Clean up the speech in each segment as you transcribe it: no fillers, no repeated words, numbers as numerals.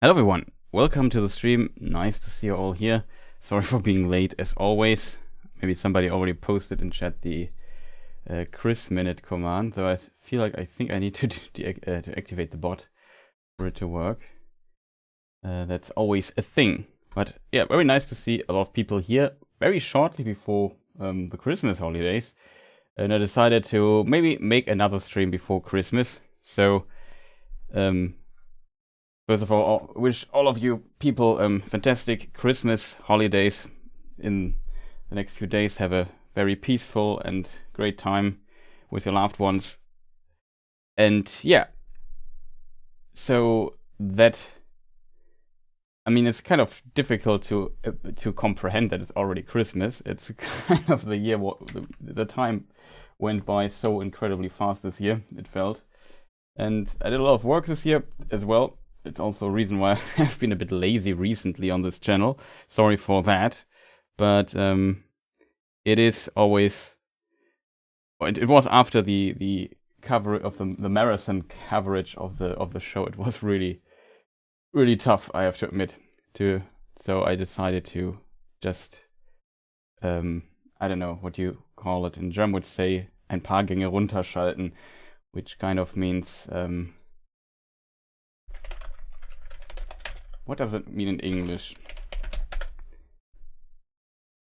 Hello everyone, welcome to the stream. Nice to see you all here. Sorry for being late as always. Maybe somebody already posted in chat the Chris minute command, though I feel like I think I need to activate the bot for it to work. That's always a thing. But yeah, very nice to see a lot of people here very shortly before the Christmas holidays. And I decided to maybe make another stream before Christmas. So first of all, I wish all of you people fantastic Christmas holidays. In the next few days, have a very peaceful and great time with your loved ones. And yeah, so that, I mean, it's kind of difficult to comprehend that it's already Christmas. It's kind of the year, the time went by so incredibly fast this year, it felt. And I did a lot of work this year as well. It's also a reason why I've been a bit lazy recently on this channel. Sorry for that. But it is always... It was after the cover of the marathon coverage of the show. It was really, really tough, I have to admit. So I decided to just... I don't know what you call it. In German would say ein paar Gänge runterschalten, which kind of means... what does it mean in English?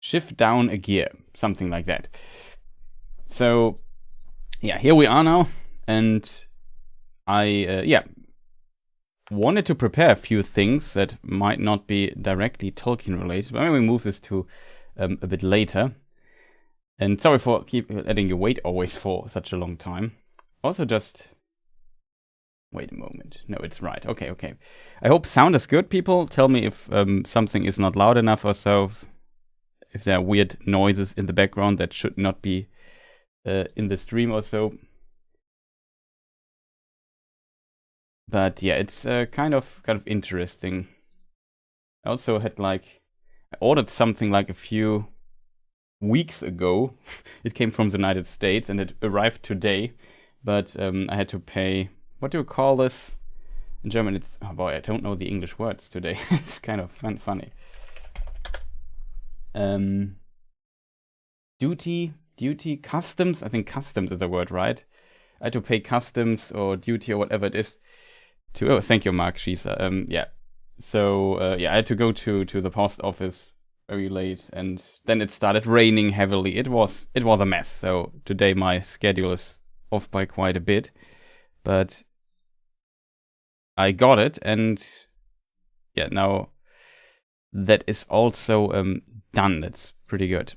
Shift down a gear, something like that. So, yeah, here we are now, and I wanted to prepare a few things that might not be directly Tolkien related, but maybe we move this to a bit later. And sorry for keep letting you wait always for such a long time. Also, just wait a moment. No, it's right. Okay. I hope sound is good, people. Tell me if something is not loud enough or so. If there are weird noises in the background that should not be in the stream or so. But yeah, it's kind of interesting. I also had I ordered something like a few weeks ago. It came from the United States and it arrived today. But I had to pay... What do you call this? In German, it's... Oh boy, I don't know the English words today. It's kind of funny. Duty, customs? I think customs is the word, right? I had to pay customs or duty or whatever it is to... Oh, thank you, Mark Schieser. Yeah. So, I had to go to the post office very late, and then it started raining heavily. It was a mess. So today my schedule is off by quite a bit. But I got it, and yeah, now that is also done. That's pretty good.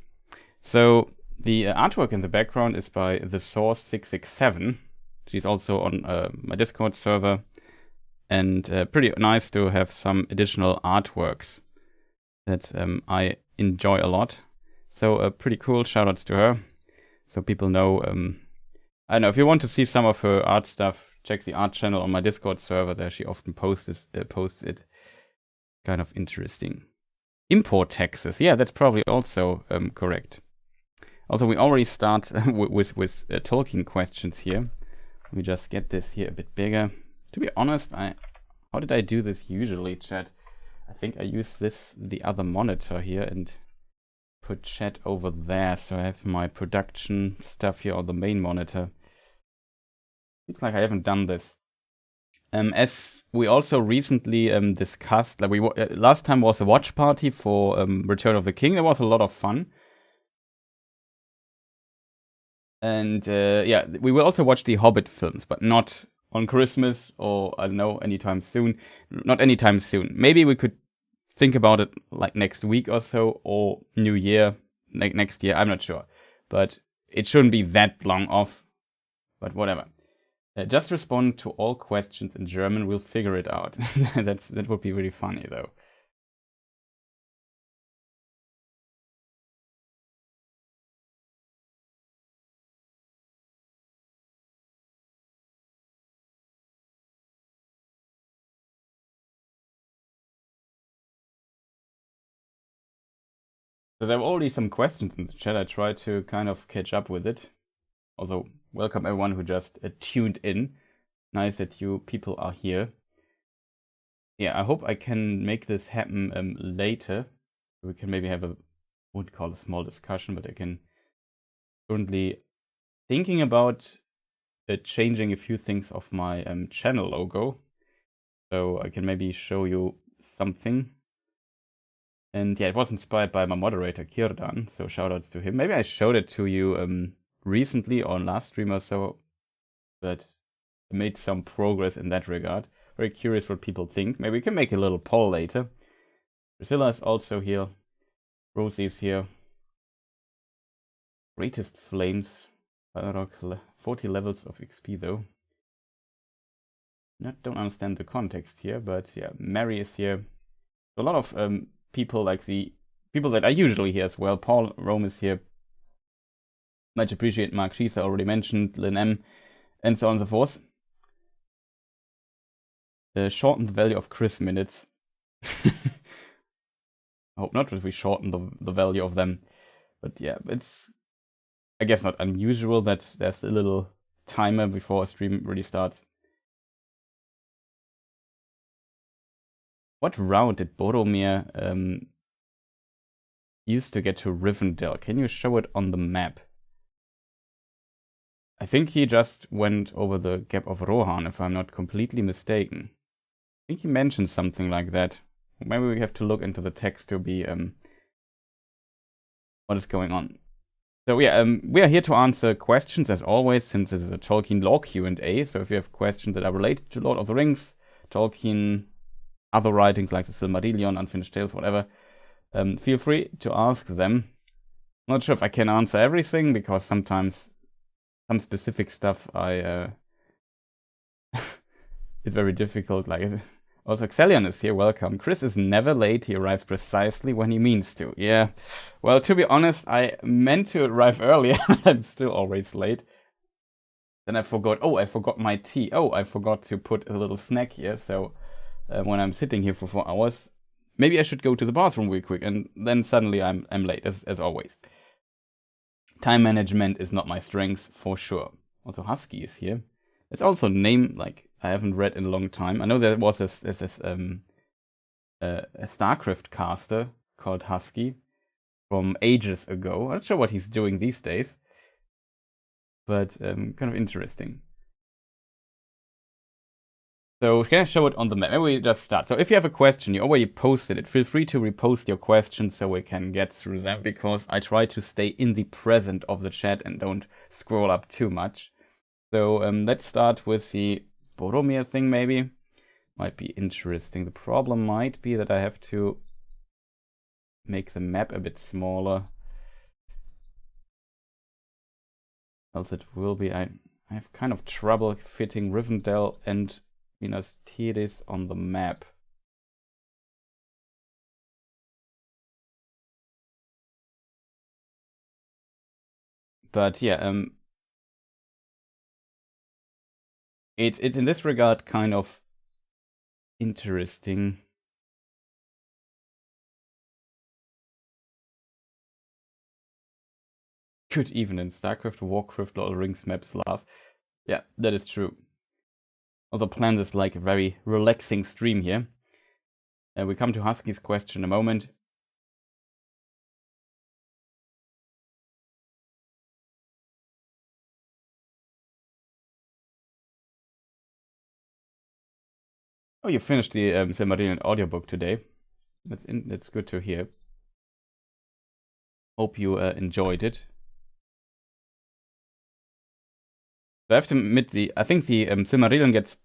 So the artwork in the background is by The Source 667. She's also on my Discord server, and pretty nice to have some additional artworks that I enjoy a lot. So pretty cool. Shoutouts to her, so people know. I don't know, if you want to see some of her art stuff, check the art channel on my Discord server. There she often posts it. Kind of interesting. Import taxes. Yeah, that's probably also correct. Also, we already start with Tolkien questions here. Let me just get this here a bit bigger. To be honest, how did I do this usually, chat? I think I use the other monitor here and put chat over there. So I have my production stuff here on the main monitor. Looks like I haven't done this. As we also recently discussed, last time was a watch party for Return of the King. There was a lot of fun. And we will also watch the Hobbit films, but not on Christmas or, I don't know, anytime soon. Not anytime soon. Maybe we could think about it like next week or so, or New Year, next year, I'm not sure. But it shouldn't be that long off, but whatever. Just respond to all questions in German. We'll figure it out. That would be really funny, though. So there were already some questions in the chat. I tried to kind of catch up with it. Also, welcome everyone who just tuned in. Nice that you people are here. yeah, I hope I can make this happen later. We can maybe have a, wouldn't call a small discussion, but I can currently thinking about changing a few things of my channel logo. So I can maybe show you something. And yeah, it was inspired by my moderator Kirdan, so shoutouts to him. Maybe I showed it to you recently on last stream or so, but I made some progress in that regard. Very curious what people think. Maybe we can make a little poll later. Priscilla is also here. Rosie is here. Greatest Flames. 40 levels of XP though. Don't understand the context here, but yeah, Mary is here. A lot of people, like the people that I usually hear as well. Paul Rome is here. Much appreciate Mark Schieser, already mentioned, Lynn M, and so on and so forth. Shorten the value of Chris minutes. I hope not that we shorten the value of them. But yeah, it's, I guess, not unusual that there's a little timer before a stream really starts. What route did Boromir used to get to Rivendell? Can you show it on the map? I think he just went over the Gap of Rohan, if I'm not completely mistaken. I think he mentioned something like that. Maybe we have to look into the text to be what is going on. So yeah, we are here to answer questions as always, since this is a Tolkien lore Q&A. So if you have questions that are related to Lord of the Rings, Tolkien, other writings like the Silmarillion, Unfinished Tales, whatever, feel free to ask them. I'm not sure if I can answer everything, because sometimes some specific stuff I it's very difficult. Like, also Xelion is here, welcome. Chris is never late, he arrives precisely when he means to. Yeah, well, to be honest, I meant to arrive earlier, but I'm still always late. Then I forgot, I forgot my tea. I forgot to put a little snack here, so when I'm sitting here for 4 hours, maybe I should go to the bathroom real quick, and then suddenly I'm late, as always. Time management is not my strength, for sure. Also, Husky is here. It's also a name, like, I haven't read in a long time. I know there was a StarCraft caster called Husky from ages ago. I'm not sure what he's doing these days, but kind of interesting. So can I show it on the map? Maybe we just start. So if you have a question, you already posted it. Feel free to repost your questions so we can get through them, because I try to stay in the present of the chat and don't scroll up too much. So let's start with the Boromir thing, maybe. Might be interesting. The problem might be that I have to make the map a bit smaller. Else it will be... I have kind of trouble fitting Rivendell and Minas Tirith on the map. But yeah, it's in this regard kind of interesting. Could even in StarCraft, Warcraft, Lord of the Rings maps laugh. Yeah, that is true. Although planned is like a very relaxing stream here. We come to Husky's question in a moment. Oh, you finished the Silmarillion audiobook today. That's good to hear. Hope you enjoyed it. So I have to admit, I think the Silmarillion gets,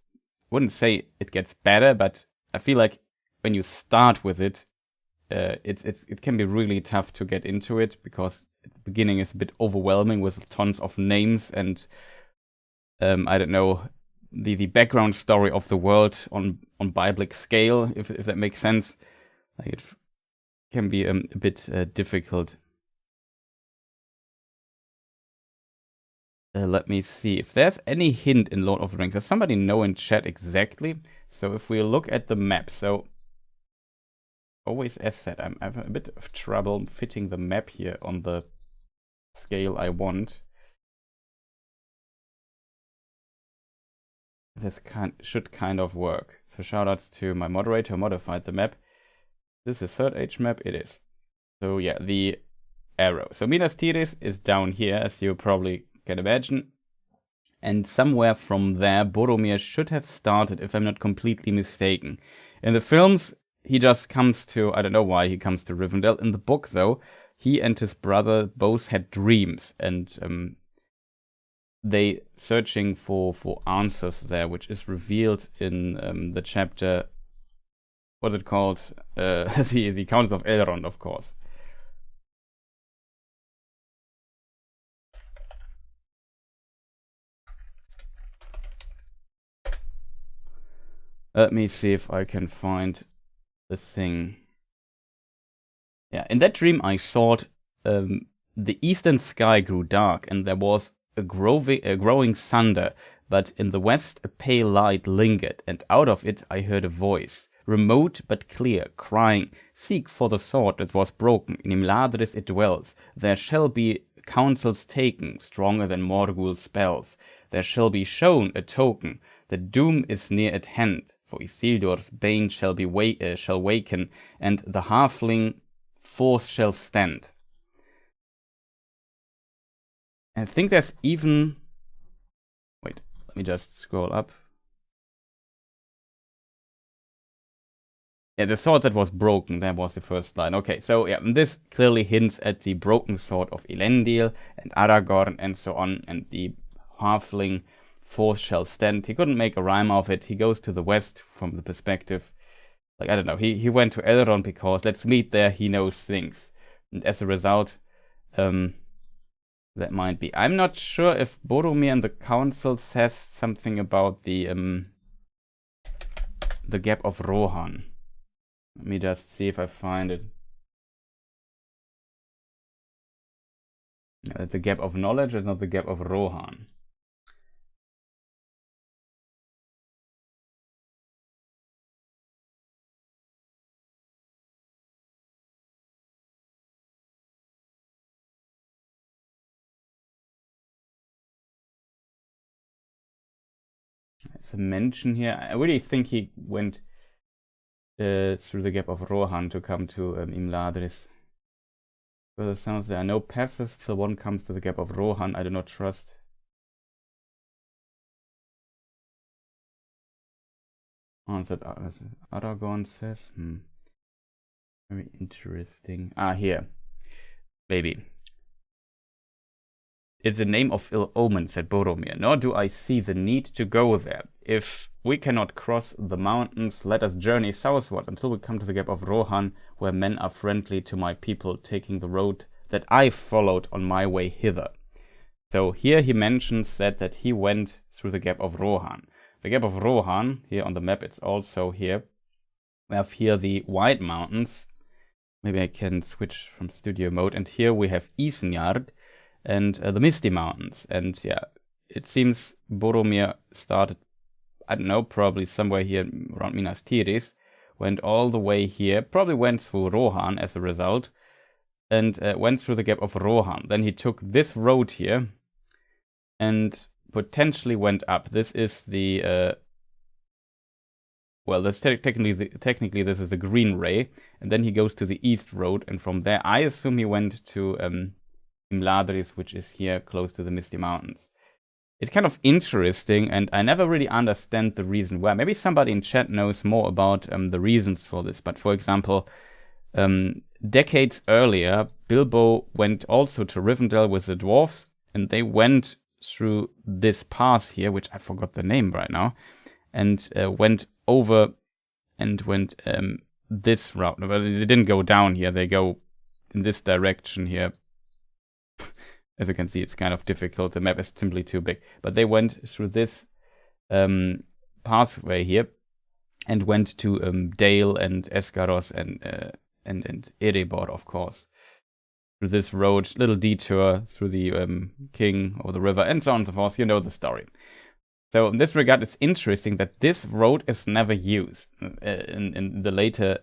wouldn't say it gets better, but I feel like when you start with it, it can be really tough to get into it, because the beginning is a bit overwhelming with tons of names and I don't know, the background story of the world on biblic scale, if that makes sense. Like, it can be a bit difficult. Let me see if there's any hint in Lord of the Rings. Does somebody know in chat exactly? So if we look at the map, so always as said, I have a bit of trouble fitting the map here on the scale I want. This should kind of work. So shoutouts to my moderator who modified the map. This is Third Age map? It is. So yeah, the arrow. So Minas Tirith is down here, as you probably can imagine. And somewhere from there, Boromir should have started, if I'm not completely mistaken. In the films, he just comes to, I don't know why he comes to Rivendell. In the book, though, he and his brother both had dreams, and they searching for answers there, which is revealed in the chapter, what's it called? The Council of Elrond, of course. Let me see if I can find the thing. Yeah, in that dream I thought the eastern sky grew dark and there was a growing thunder, but in the west a pale light lingered, and out of it I heard a voice, remote but clear, crying, "Seek for the sword that was broken, in Imladris it dwells. There shall be counsels taken, stronger than Morgul's spells. There shall be shown a token, the doom is near at hand. For Isildur's bane shall waken, and the halfling force shall stand." I think there's even... Wait, let me just scroll up. Yeah, the sword that was broken, that was the first line. Okay, so yeah, this clearly hints at the broken sword of Elendil and Aragorn and so on, and the halfling force shall stand. He couldn't make a rhyme of it. He goes to the west from the perspective, like, I don't know, he went to Elrond because let's meet there, he knows things. And as a result, that might be. I'm not sure if Boromir in the council says something about the Gap of Rohan. Let me just see if I find it. No, it's the Gap of Knowledge, it's not the Gap of Rohan. It's a mention here. I really think he went through the Gap of Rohan to come to Imladris. Further sounds, there are no passes till one comes to the Gap of Rohan. I do not trust. Oh, is that Aragorn says? Very interesting. Ah, here. Maybe. "It's the name of ill omen," said Boromir, "nor do I see the need to go there. If we cannot cross the mountains, let us journey southward until we come to the Gap of Rohan, where men are friendly to my people, taking the road that I followed on my way hither." So here he mentions that he went through the Gap of Rohan. The Gap of Rohan, here on the map, it's also here. We have here the White Mountains. Maybe I can switch from studio mode. And here we have Isengard and the Misty Mountains. And yeah, it seems Boromir started, I don't know, probably somewhere here around Minas Tirith, went all the way here, probably went through Rohan as a result, and went through the Gap of Rohan. Then he took this road here and potentially went up. This is the well, this technically this is the Green Ray, and then he goes to the East Road, and from there I assume he went to Imladris, which is here close to the Misty Mountains. It's kind of interesting, and I never really understand the reason why. Maybe somebody in chat knows more about the reasons for this, but for example, decades earlier, Bilbo went also to Rivendell with the dwarves, and they went through this pass here, which I forgot the name right now, and went over and went this route. But they didn't go down here, they go in this direction here. As you can see, it's kind of difficult. The map is simply too big. But they went through this pathway here and went to Dale and Esgaros and Erebor, of course. Through this road, little detour through the king or the river, and so on and so forth. You know the story. So in this regard, it's interesting that this road is never used in the later,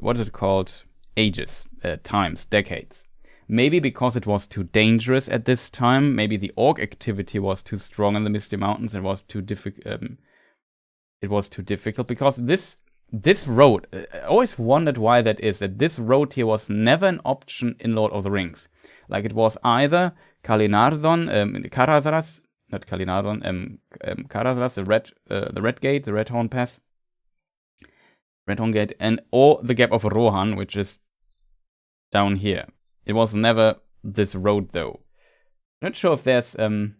what is it called? Ages, times, decades. Maybe because it was too dangerous at this time. Maybe the orc activity was too strong in the Misty Mountains and was too difficult. It was too difficult because this road. I always wondered why that is. That this road here was never an option in Lord of the Rings. Like it was either Kalinardon, Karazras, not Kalinardon, Karazras, the Red Gate, the Red Horn Pass, Red Horn Gate, or the Gap of Rohan, which is down here. It was never this road though. Not sure if there's the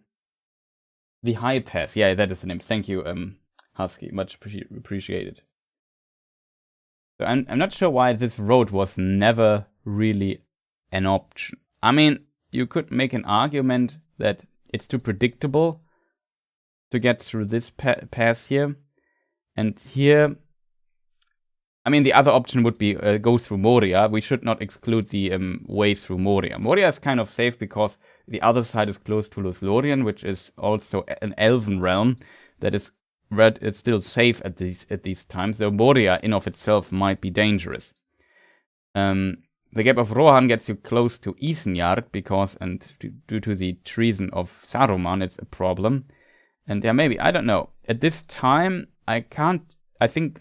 High Pass. Yeah, that is the name. Thank you, Husky. Much appreciated. So I'm not sure why this road was never really an option. I mean, you could make an argument that it's too predictable to get through this pass here. And here, I mean, the other option would be go through Moria. We should not exclude the way through Moria. Moria is kind of safe because the other side is close to Lothlorien, which is also an elven realm that is it's still safe at these times, though Moria in of itself might be dangerous. The Gap of Rohan gets you close to Isengard because, and due to the treason of Saruman, it's a problem. And yeah, maybe, I don't know. At this time, I think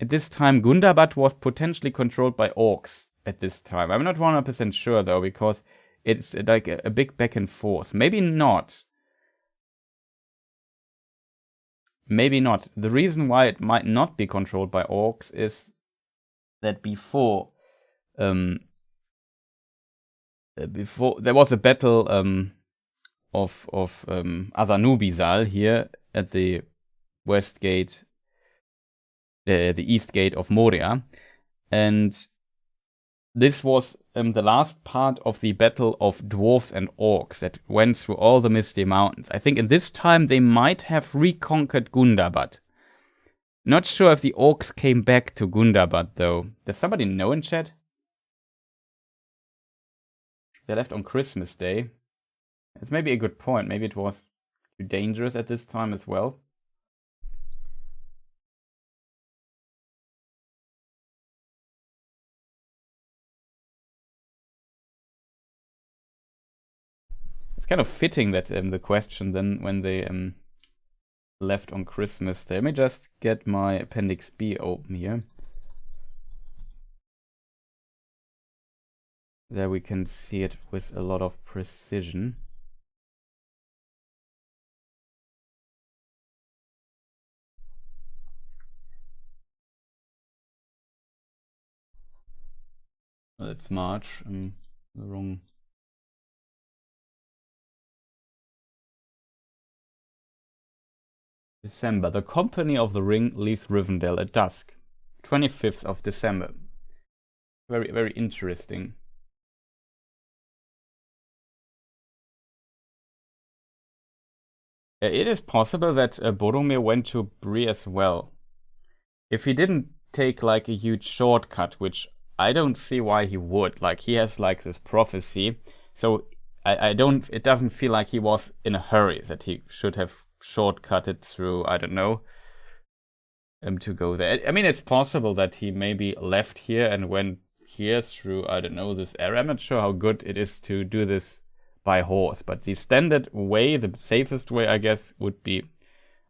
at this time Gundabad was potentially controlled by orcs at this time. I'm not 100% sure though, because it's like a big back and forth. Maybe not. Maybe not. The reason why it might not be controlled by orcs is that before there was a battle of Azanubizal here at the west gate, the east gate of Moria, and this was the last part of the battle of dwarves and orcs that went through all the Misty Mountains. I think in this time they might have reconquered Gundabad. Not sure if the orcs came back to Gundabad though. Does somebody know in chat? They left on Christmas Day. It's maybe a good point. Maybe it was too dangerous at this time as well. It's kind of fitting that the question then when they left on Christmas Day. Let me just get my Appendix B open here. There we can see it with a lot of precision. Well, it's March. I'm the wrong. December. The Company of the Ring leaves Rivendell at dusk. 25th of December. Very, very interesting. It is possible that Boromir went to Bree as well. If he didn't take like a huge shortcut, which I don't see why he would. Like he has like this prophecy, so I don't. It doesn't feel like he was in a hurry that he should have shortcutted through. I don't know. To go there. I mean, it's possible that he maybe left here and went here through. I don't know this area. I'm not sure how good it is to do this by horse, but the standard way, the safest way, I guess, would be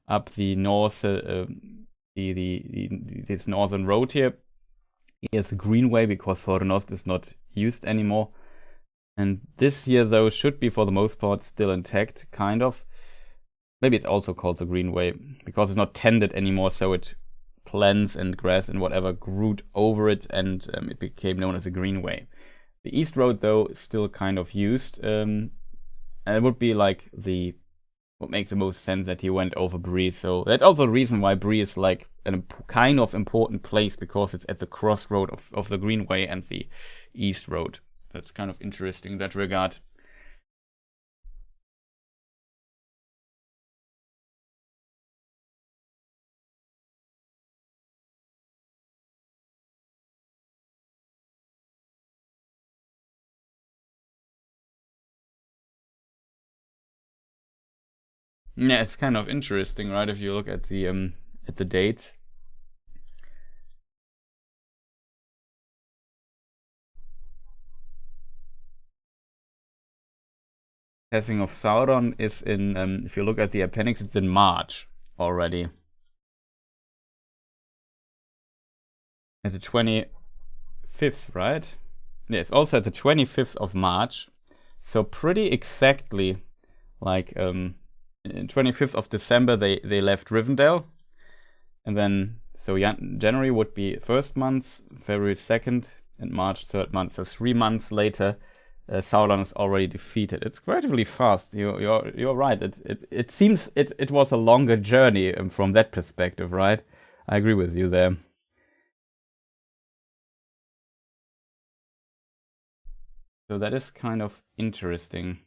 up the north, this northern road here. Here's the Greenway because Fornost is not used anymore. And this here, though, should be for the most part still intact, kind of. Maybe it's also called the Greenway because it's not tended anymore, so it plants and grass and whatever grew over it, and it became known as the Greenway. The East Road, though, is still kind of used, and it would be like what makes the most sense that he went over Bree. So that's also the reason why Bree is like a kind of important place, because it's at the crossroad of the Greenway and the East Road. That's kind of interesting in that regard. Yeah, it's kind of interesting, right? If you look at the dates. Passing of Sauron is in, if you look at the appendix, it's in March already. At the 25th, right? Yeah, it's also at the 25th of March. So pretty exactly, like 25th of December, they left Rivendell. And then, so January would be first month, February 2nd, and March 3rd month. So 3 months later, Sauron is already defeated. It's relatively fast. You're right. It seems it was a longer journey from that perspective, right? I agree with you there. So that is kind of interesting.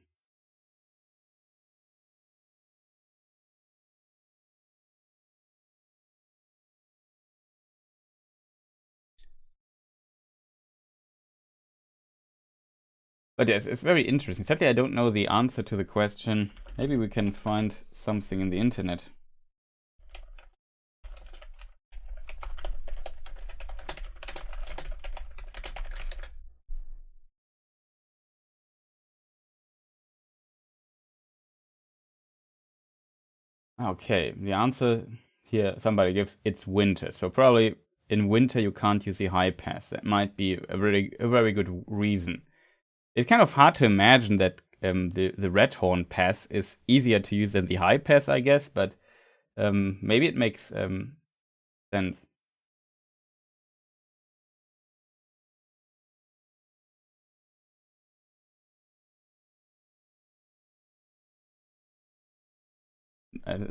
But yes, it's very interesting. Sadly, I don't know the answer to the question. Maybe we can find something in the internet. Okay, the answer here somebody gives, it's winter. So probably in winter you can't use the high pass. That might be a very good reason. It's kind of hard to imagine that the Red Horn pass is easier to use than the high pass, I guess, but maybe it makes sense.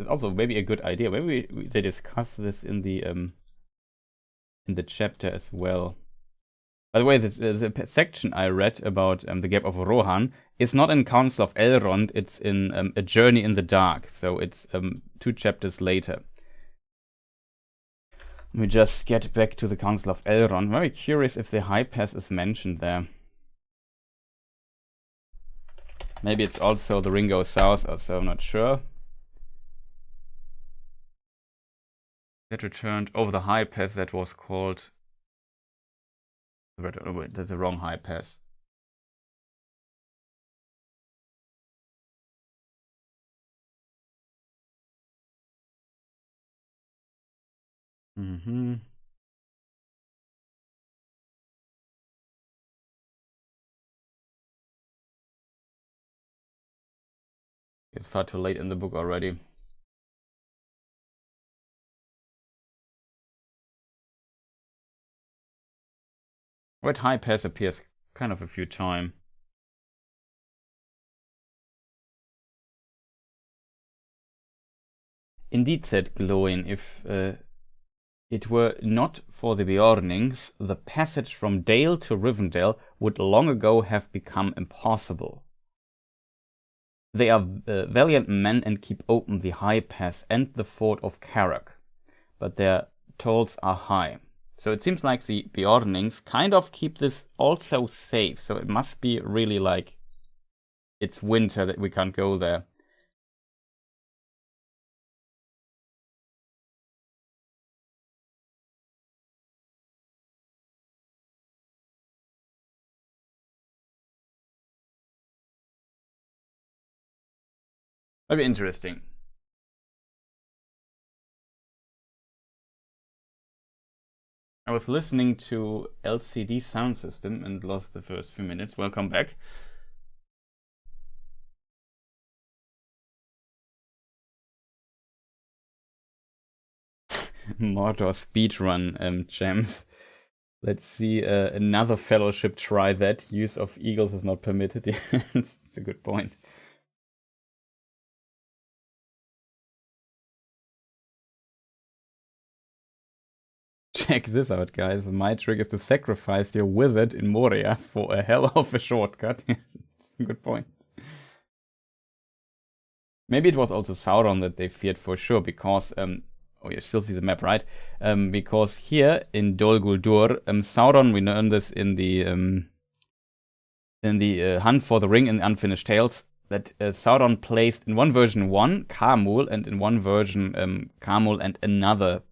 Also, maybe a good idea. Maybe they discuss this in the chapter as well. By the way, the section I read about the Gap of Rohan is not in Council of Elrond. It's in A Journey in the Dark. So it's 2 chapters later. Let me just get back to the Council of Elrond. I'm very curious if the high pass is mentioned there. Maybe it's also the Ring Goes South, also I'm not sure. Get returned over the high pass that was called. Oh, wait, that's the wrong high pass. It's far too late in the book already. Red high pass appears kind of a few times. Indeed, said Glóin, if it were not for the Beornings, the passage from Dale to Rivendell would long ago have become impossible. They are valiant men and keep open the high pass and the fort of Carrack, but their tolls are high. So it seems like the Beornings kind of keep this also safe. So it must be really like it's winter that we can't go there. Very interesting. I was listening to LCD Sound System and lost the first few minutes. Welcome back. Mordor speedrun gems. Let's see, another fellowship try that. Use of eagles is not permitted. It's a good point. Check this out, guys. My trick is to sacrifice your wizard in Moria for a hell of a shortcut. It's a good point. Maybe it was also Sauron that they feared for sure, because oh, you still see the map, right? Because here in Dol Guldur, Sauron, we learn this in the Hunt for the Ring in Unfinished Tales, that Sauron placed in one version one Carmul, and in one version Carmul and another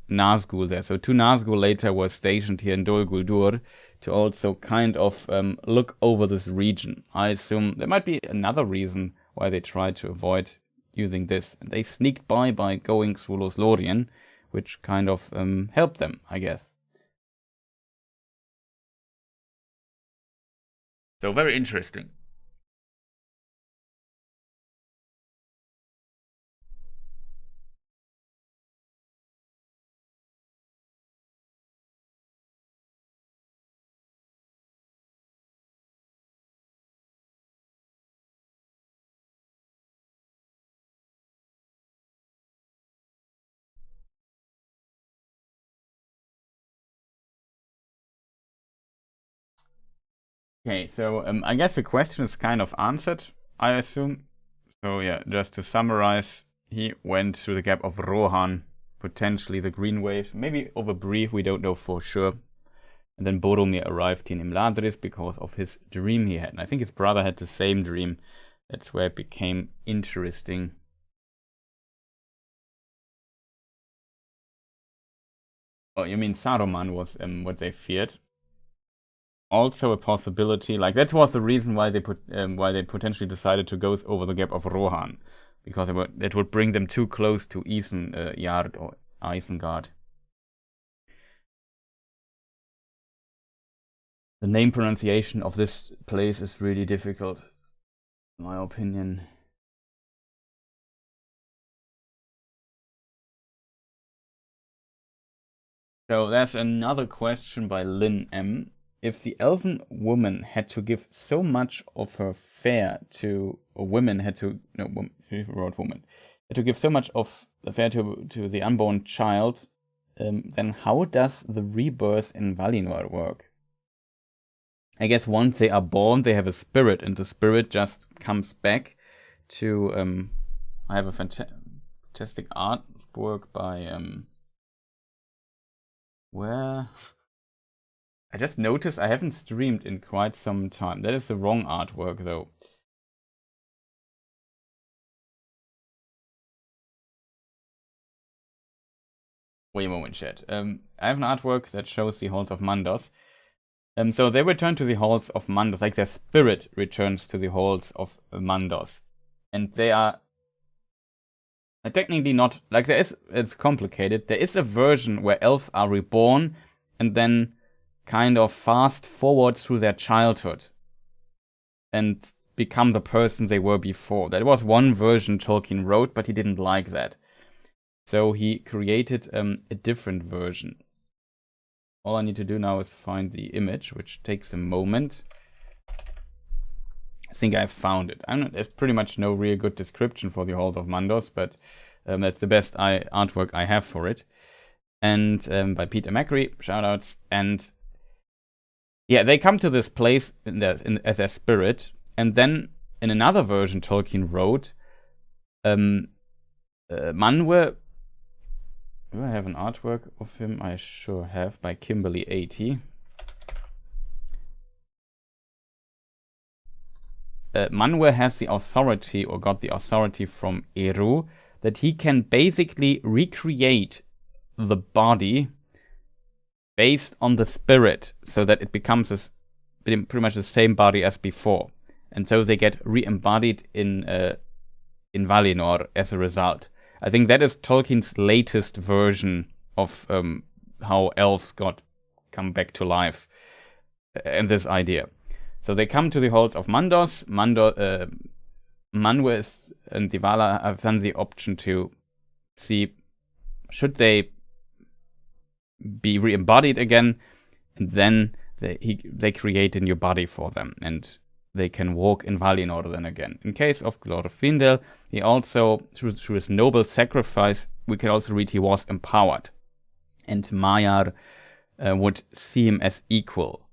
Nazgul there. So 2 Nazgul later were stationed here in Dol Guldur to also kind of look over this region. I assume there might be another reason why they tried to avoid using this. And they sneaked by going through LotR, which kind of helped them, I guess. So very interesting. Okay, so I guess the question is kind of answered, I assume. So yeah, just to summarize, he went through the gap of Rohan, potentially the Green Wave, maybe over Bree, we don't know for sure. And then Boromir arrived in Imladris because of his dream he had. And I think his brother had the same dream. That's where it became interesting. Oh, you mean Saruman was what they feared? Also a possibility. Like that was the reason why they potentially decided to go over the gap of Rohan, because it would bring them too close to Isengard or Isengard. The name pronunciation of this place is really difficult, in my opinion. So there's another question by Lynn M. If the elven woman had to give so much of her fare to, or women had to, no, she wrote woman, had to give so much of the fare to the unborn child, then how does the rebirth in Valinor work? I guess once they are born, they have a spirit, and the spirit just comes back to. I have a fantastic artwork by where. I just noticed I haven't streamed in quite some time. That is the wrong artwork, though. Wait a moment, chat. I have an artwork that shows the halls of Mandos. So they return to the halls of Mandos, like their spirit returns to the halls of Mandos. And they are technically not, like it's complicated. There is a version where elves are reborn and then kind of fast forward through their childhood and become the person they were before. That was one version Tolkien wrote, but he didn't like that. So he created a different version. All I need to do now is find the image, which takes a moment. I think I've found it. There's pretty much no real good description for the Halls of Mandos, but that's the best artwork I have for it. And by Peter Macri, shoutouts. And yeah, they come to this place as their spirit, and then in another version Tolkien wrote, Manwë. Do I have an artwork of him? I sure have, by Kimberly80. Manwë has the authority, or got the authority from Eru, that he can basically recreate the body based on the spirit, so that it becomes pretty much the same body as before. And so they get re-embodied in Valinor as a result. I think that is Tolkien's latest version of how elves come back to life, and this idea. So they come to the halls of Mandos. Manwë and the Valar have then the option to see should they be re-embodied again, and then they create a new body for them, and they can walk in Valinor then again. In case of Glorfindel, he also, through his noble sacrifice, we can also read he was empowered. And Maiar would see him as equal.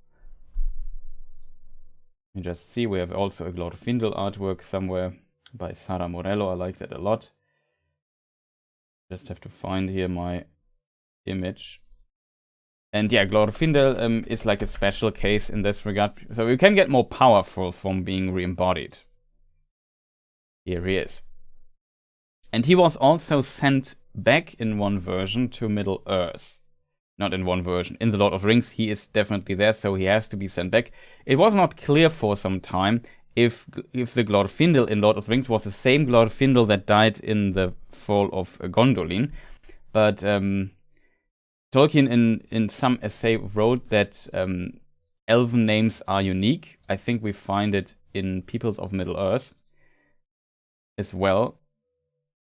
You just see, we have also a Glorfindel artwork somewhere by Sara Morello. I like that a lot. Just have to find here my image. And yeah, Glorfindel is like a special case in this regard. So you can get more powerful from being re-embodied. Here he is. And he was also sent back in one version to Middle-earth. Not in one version. In the Lord of the Rings, he is definitely there, so he has to be sent back. It was not clear for some time if the Glorfindel in Lord of the Rings was the same Glorfindel that died in the fall of Gondolin. But Tolkien in some essay wrote that elven names are unique. I think we find it in Peoples of Middle-earth as well.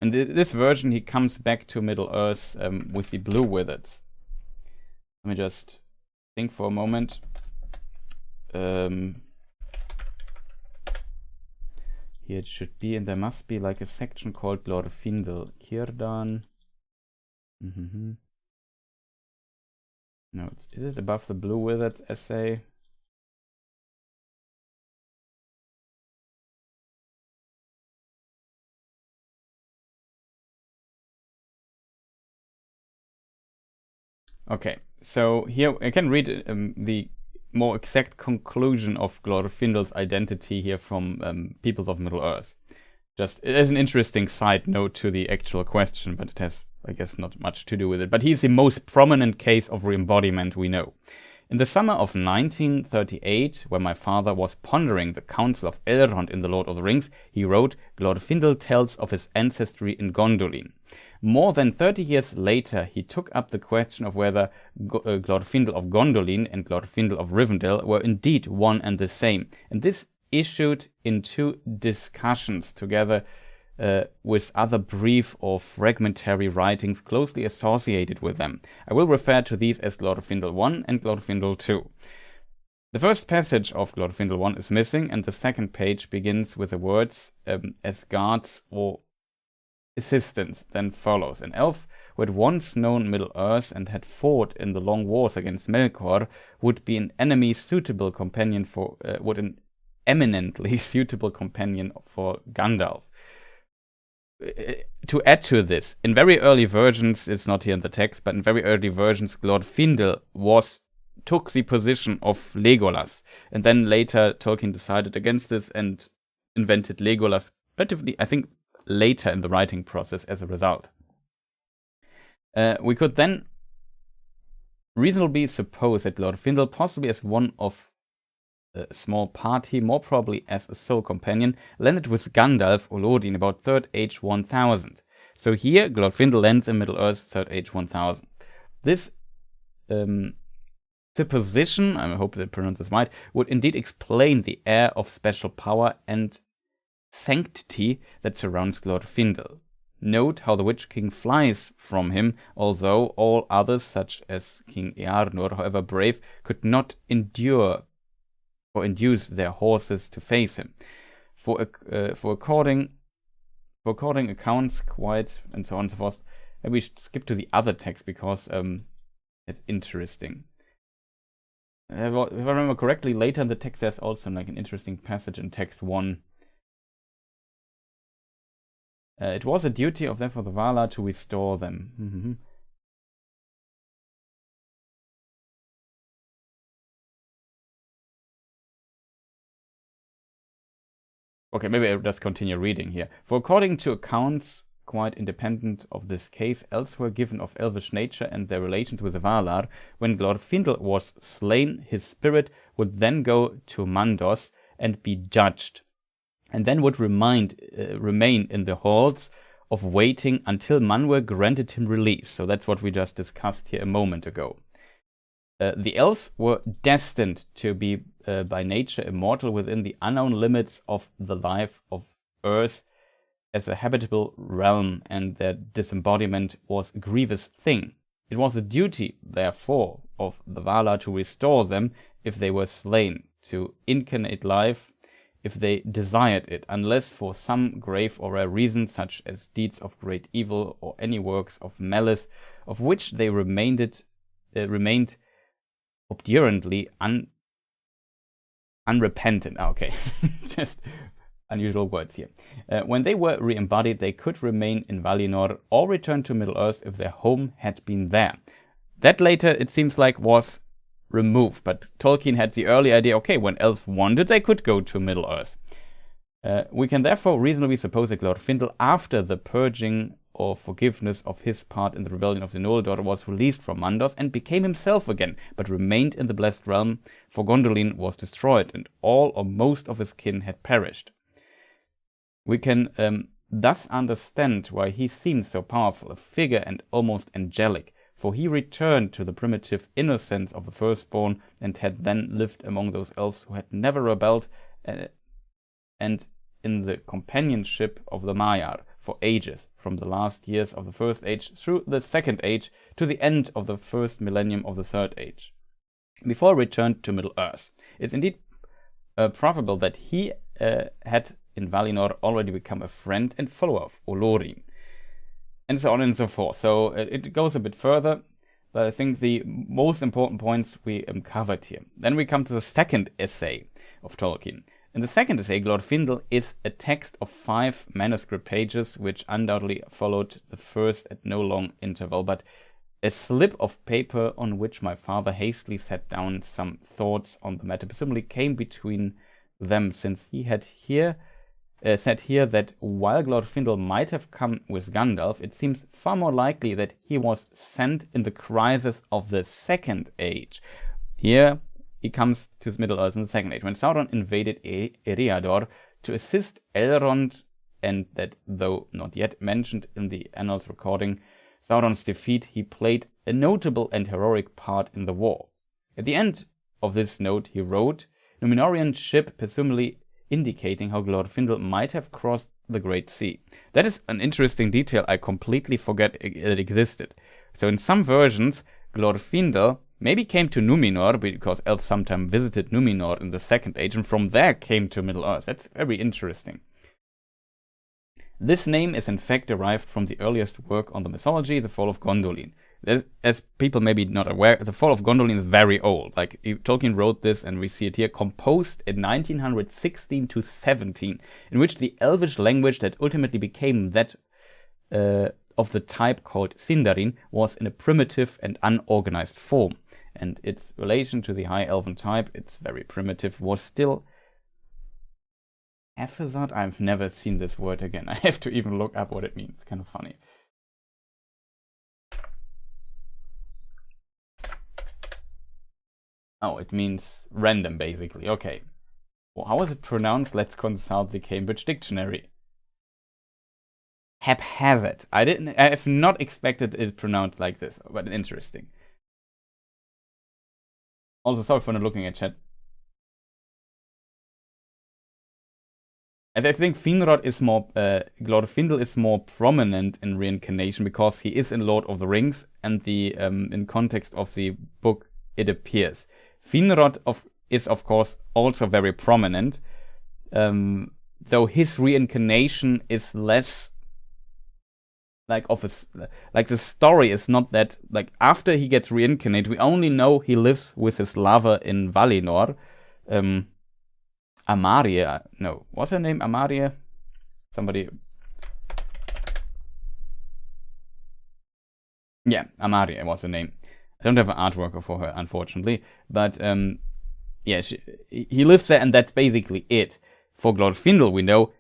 And this version, he comes back to Middle-earth with the blue wizards. Let me just think for a moment. Here it should be, and there must be like a section called Glorfindel. Círdan. No, is it above the Blue Wizards essay? Okay, so here I can read the more exact conclusion of Glorfindel's identity here from Peoples of Middle-earth. Just as an interesting side note to the actual question, but it has, I guess, not much to do with it. But he's the most prominent case of re-embodiment we know. In the summer of 1938, when my father was pondering the counsel of Elrond in The Lord of the Rings, he wrote, Glorfindel tells of his ancestry in Gondolin. More than 30 years later, he took up the question of whether Glorfindel of Gondolin and Glorfindel of Rivendell were indeed one and the same. And this issued in two discussions together with other brief or fragmentary writings closely associated with them. I will refer to these as Glorfindel 1 and Glorfindel 2. The first passage of Glorfindel 1 is missing, and the second page begins with the words as guards or assistants, then follows. An elf who had once known Middle-earth and had fought in the long wars against Melkor would be an enemy suitable companion for an eminently suitable companion for Gandalf. To add to this, in very early versions, it's not here in the text, but in very early versions, Glorfindel took the position of Legolas, and then later Tolkien decided against this and invented Legolas relatively, I think, later in the writing process as a result. We could then reasonably suppose that Glorfindel, possibly as one of a small party, more probably as a sole companion, landed with Gandalf or Lodin about 3rd Age 1000. So here, Glorfindel lands in Middle-earth 3rd Age 1000. This supposition, I hope I pronounce this right, would indeed explain the air of special power and sanctity that surrounds Glorfindel. Note how the Witch King flies from him, although all others, such as King Earnur, however brave, could not endure or induce their horses to face him. For according accounts, quite, and so on and so forth. Maybe we should skip to the other text because it's interesting. If I remember correctly, later in the text there's also like an interesting passage in text 1. It was a duty of them for the Valar to restore them. Okay, maybe I'll just continue reading here. For according to accounts quite independent of this case, elsewhere given of elvish nature and their relations with the Valar, when Glorfindel was slain, his spirit would then go to Mandos and be judged, and then would remain in the halls of waiting until Manwë granted him release. So that's what we just discussed here a moment ago. The elves were destined to be by nature immortal within the unknown limits of the life of Earth as a habitable realm, and their disembodiment was a grievous thing. It was a duty, therefore, of the Valar to restore them if they were slain, to incarnate life if they desired it, unless for some grave or rare reason, such as deeds of great evil or any works of malice, of which they remained obdurantly unrepentant. Okay, just unusual words here. When they were re-embodied, they could remain in Valinor or return to Middle-earth if their home had been there. That later, it seems like, was removed, but Tolkien had the early idea, okay, when elves wanted, they could go to Middle-earth. We can therefore reasonably suppose that Glorfindel, after the purging or forgiveness of his part in the rebellion of the Noldor, was released from Mandos and became himself again, but remained in the Blessed Realm, for Gondolin was destroyed, and all or most of his kin had perished. We can thus understand why he seems so powerful, a figure and almost angelic, for he returned to the primitive innocence of the firstborn, and had then lived among those elves who had never rebelled, and in the companionship of the Maiar for ages, from the last years of the First Age through the Second Age to the end of the first millennium of the Third Age, before he returned to Middle-earth. It's indeed probable that he had in Valinor already become a friend and follower of Olorin, and so on and so forth. So it goes a bit further, but I think the most important points we covered here. Then we come to the second essay of Tolkien. In the second essay, Glorfindel is a text of 5 manuscript pages, which undoubtedly followed the first at no long interval, but a slip of paper on which my father hastily set down some thoughts on the matter presumably came between them, since he had said here that while Glorfindel might have come with Gandalf, it seems far more likely that he was sent in the crisis of the Second Age. Here he comes to Middle-earth in the Second Age, when Sauron invaded Eriador to assist Elrond, and that, though not yet mentioned in the Annals recording Sauron's defeat, he played a notable and heroic part in the war. At the end of this note he wrote, Númenórean ship, presumably indicating how Glorfindel might have crossed the Great Sea. That is an interesting detail I completely forget it existed. So in some versions, Glorfindel maybe came to Númenor, because elves sometimes visited Númenor in the Second Age, and from there came to Middle-earth. That's very interesting. This name is in fact derived from the earliest work on the mythology, The Fall of Gondolin. As people may be not aware, The Fall of Gondolin is very old. Like, Tolkien wrote this, and we see it here, composed in 1916 to 17, in which the Elvish language that ultimately became that of the type called Sindarin was in a primitive and unorganized form. And its relation to the High Elven type, it's very primitive, was still Ephesot. I've never seen this word again. I have to even look up what it means. It's kind of funny. Oh, it means random, basically. Okay. Well, how is it pronounced? Let's consult the Cambridge Dictionary. Haphazard. I have not expected it pronounced like this, but interesting. Also, sorry for not looking at chat. And I think Finrod is more, Glorfindel is more prominent in reincarnation because he is in Lord of the Rings, and the in context of the book it appears. Finrod is of course also very prominent, though his reincarnation is less like the story is not that, like, after he gets reincarnated, we only know he lives with his lover in Valinor. Amaria, no, what's her name? Amaria? Somebody. Yeah, Amaria was her name. I don't have an artwork for her, unfortunately, but yeah, he lives there, and that's basically it. For Glorfindel, we know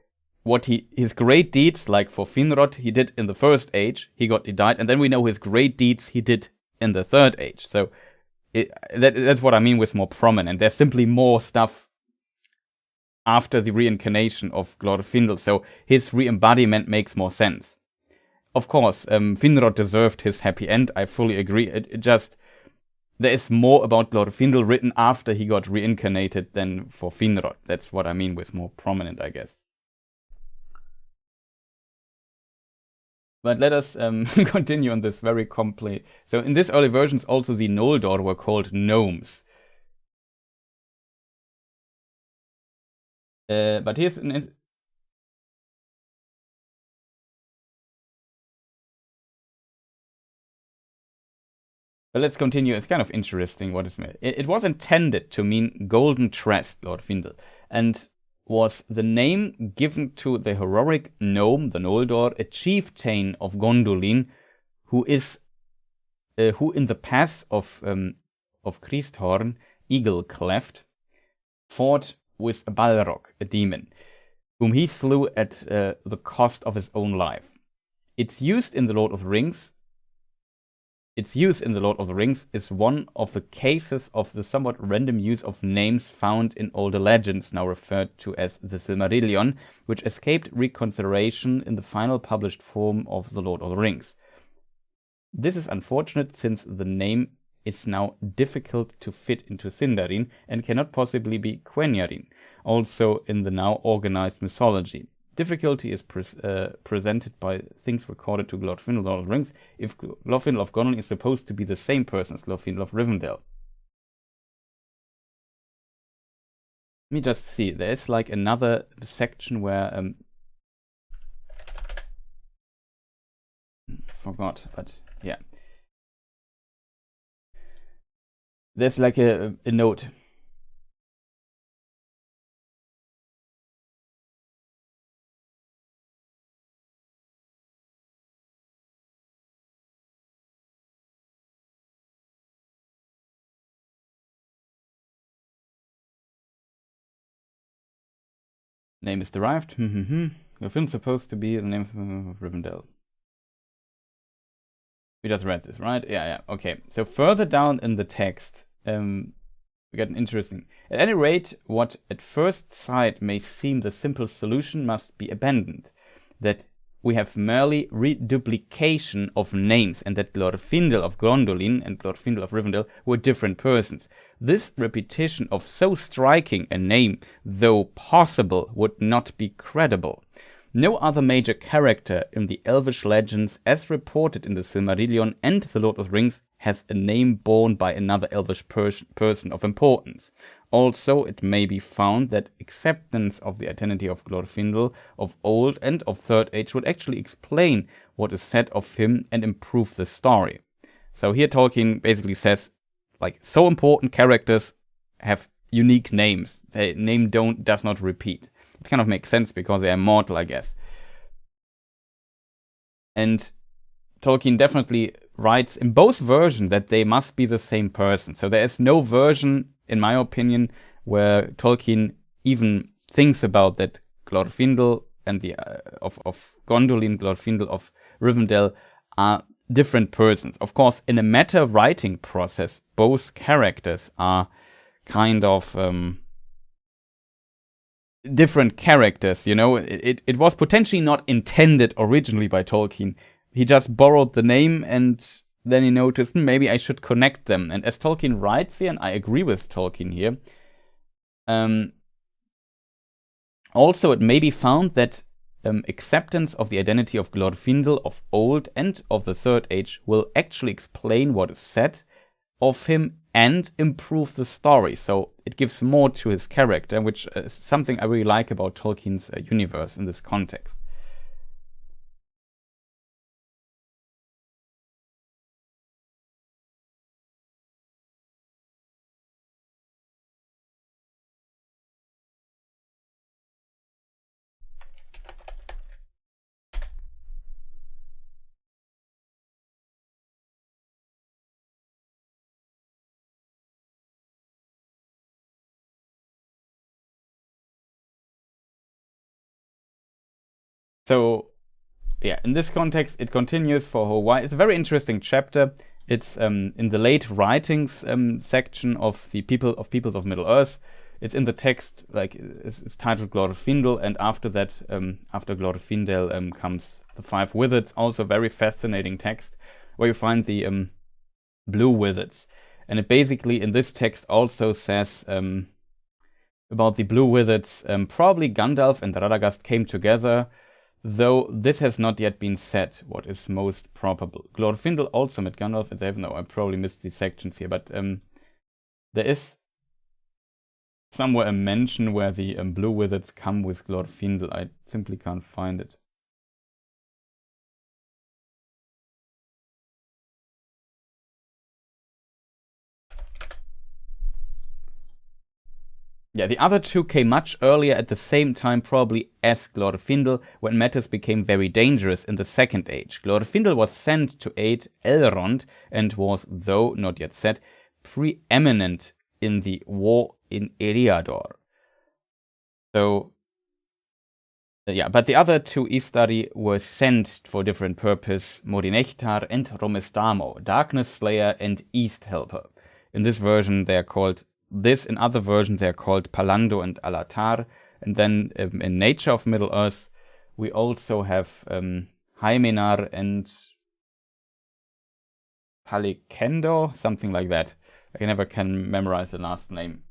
what his great deeds, like for Finrod, he did in the First Age. He died, and then we know his great deeds he did in the Third Age. So that's what I mean with more prominent. There's simply more stuff after the reincarnation of Glorfindel, so his re-embodiment makes more sense. Of course, Finrod deserved his happy end, I fully agree. It just, there is more about Glorfindel written after he got reincarnated than for Finrod. That's what I mean with more prominent, I guess. But let us continue on this very complex. So in this early versions, also the Noldor were called gnomes. But here's an... But let's continue. It's kind of interesting what is meant. It was intended to mean golden tressed, Glorfindel, and was the name given to the heroic gnome, the Noldor, a chieftain of Gondolin, who in the pass of Christhorn, Eagle Cleft, fought with a Balrog, a demon, whom he slew at the cost of his own life. Its use in the Lord of the Rings is one of the cases of the somewhat random use of names found in older legends, now referred to as the Silmarillion, which escaped reconsideration in the final published form of the Lord of the Rings. This is unfortunate since the name is now difficult to fit into Sindarin and cannot possibly be Quenya-rin, also in the now organized mythology. Difficulty is presented by things recorded to Glorfindel, Lord of the Rings, if Glorfindel of Gondolin is supposed to be the same person as Glorfindel of Rivendell. Let me just see, there is like another section where forgot, but yeah. There's like a note. Name is derived. Glorfindel's supposed to be the name of Rivendell. We just read this, right? Yeah, okay. So further down in the text, we get an interesting. At any rate, what at first sight may seem the simple solution must be abandoned. That we have merely reduplication of names, and that Glorfindel of Gondolin and Glorfindel of Rivendell were different persons. This repetition of so striking a name, though possible, would not be credible. No other major character in the Elvish legends, as reported in the Silmarillion and the Lord of the Rings, has a name borne by another Elvish person of importance. Also, it may be found that acceptance of the identity of Glorfindel of Old and of Third Age would actually explain what is said of him and improve the story. So here Tolkien basically says, like, so important characters have unique names. Their name does not repeat. It kind of makes sense because they are immortal, I guess. And Tolkien definitely writes in both versions that they must be the same person. So there is no version, in my opinion, where Tolkien even thinks about that Glorfindel and the of Gondolin, Glorfindel of Rivendell are different persons. Of course, in a meta writing process, both characters are kind of different characters, you know. It was potentially not intended originally by Tolkien. He just borrowed the name and then he noticed, maybe I should connect them. And as Tolkien writes here, and I agree with Tolkien here, also it may be found that acceptance of the identity of Glorfindel of Old and of the Third Age will actually explain what is said of him and improve the story. So it gives more to his character, which is something I really like about Tolkien's universe in this context. So, yeah, in this context, it continues for a whole while. It's a very interesting chapter. It's in the late writings section of the Peoples of Middle Earth. It's in the text, like it's titled Glorfindel, and after that, after Glorfindel comes the Five Wizards. Also, very fascinating text where you find the blue wizards, and it basically in this text also says about the blue wizards. Probably Gandalf and Radagast came together, though this has not yet been said, what is most probable. Glorfindel also met Gandalf, and I probably missed these sections here, but there is somewhere a mention where the blue wizards come with Glorfindel. I simply can't find it. Yeah, the other two came much earlier at the same time, probably as Glorfindel, when matters became very dangerous in the Second Age. Glorfindel was sent to aid Elrond and was, though not yet set, preeminent in the war in Eriador. So, Yeah, but the other two Istari were sent for different purpose, Modinechtar and Romestamo, Darkness Slayer and East Helper. In this version they are called this, in other versions they are called Palando and Alatar. And then in Nature of Middle-earth we also have Hymenar and Palikendo, something like that. I never can memorize the last name.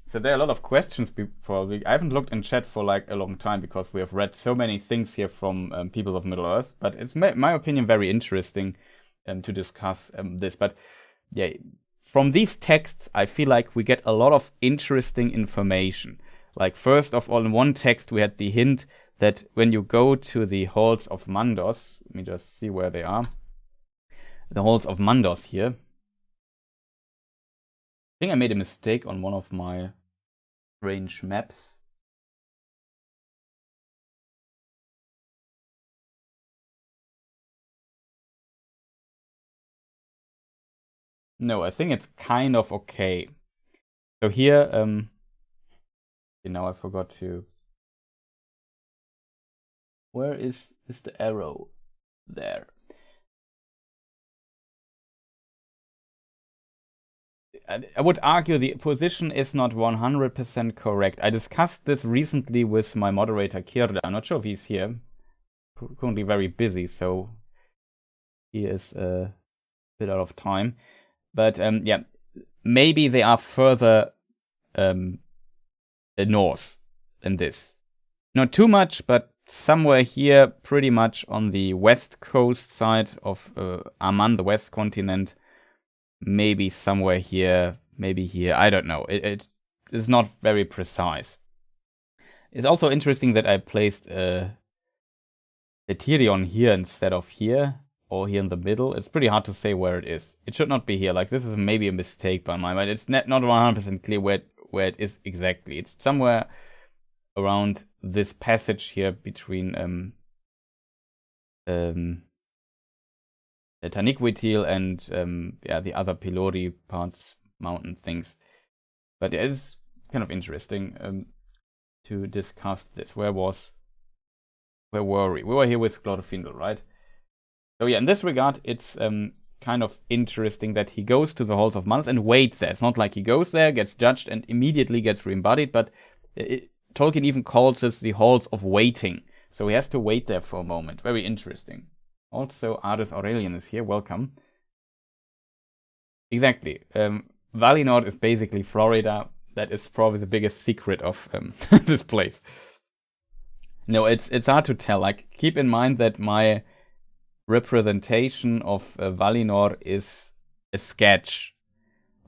So there are a lot of questions probably. I haven't looked in chat for like a long time because we have read so many things here from people of Middle-earth. But it's my opinion very interesting to discuss this. But yeah, from these texts, I feel like we get a lot of interesting information. Like first of all, in one text we had the hint that when you go to the halls of Mandos, let me just see where they are. The halls of Mandos here. I think I made a mistake on one of my range maps. No, I think it's kind of okay. So here, you know, I forgot to. Where is the arrow? There. I would argue the position is not 100% correct. I discussed this recently with my moderator Kirda. I'm not sure if he's here. Currently very busy, so he is a bit out of time. But yeah, maybe they are further north than this. Not too much, but somewhere here, pretty much on the west coast side of Aman, the west continent. Maybe somewhere here, maybe here. I don't know. It is not very precise. It's also interesting that I placed the Tyrion here instead of here, or here in the middle. It's pretty hard to say where it is. It should not be here. Like, this is maybe a mistake by my mind. It's not 100% clear where it is exactly. It's somewhere around this passage here between Taniquetil and yeah, the other Pelori parts, mountain things. But it is kind of interesting to discuss this. Where were we? We were here with Glorfindel, right? So yeah, in this regard, it's kind of interesting that he goes to the halls of Mandos and waits there. It's not like he goes there, gets judged, and immediately gets re-embodied, but Tolkien even calls this the halls of waiting. So he has to wait there for a moment. Very interesting. Also, Ardis Aurelian is here. Welcome. Exactly. Valinor is basically Florida. That is probably the biggest secret of this place. No, it's hard to tell. Like, keep in mind that my representation of Valinor is a sketch.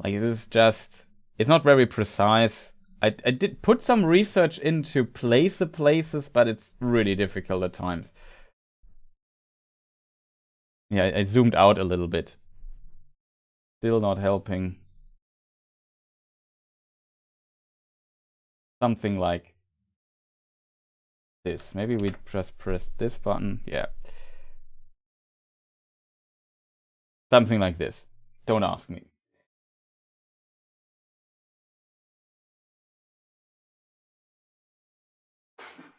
Like, this is just... It's not very precise. I did put some research in to place the places, but it's really difficult at times. Yeah, I zoomed out a little bit. Still not helping. Something like this. Maybe we just press this button. Yeah. Something like this. Don't ask me.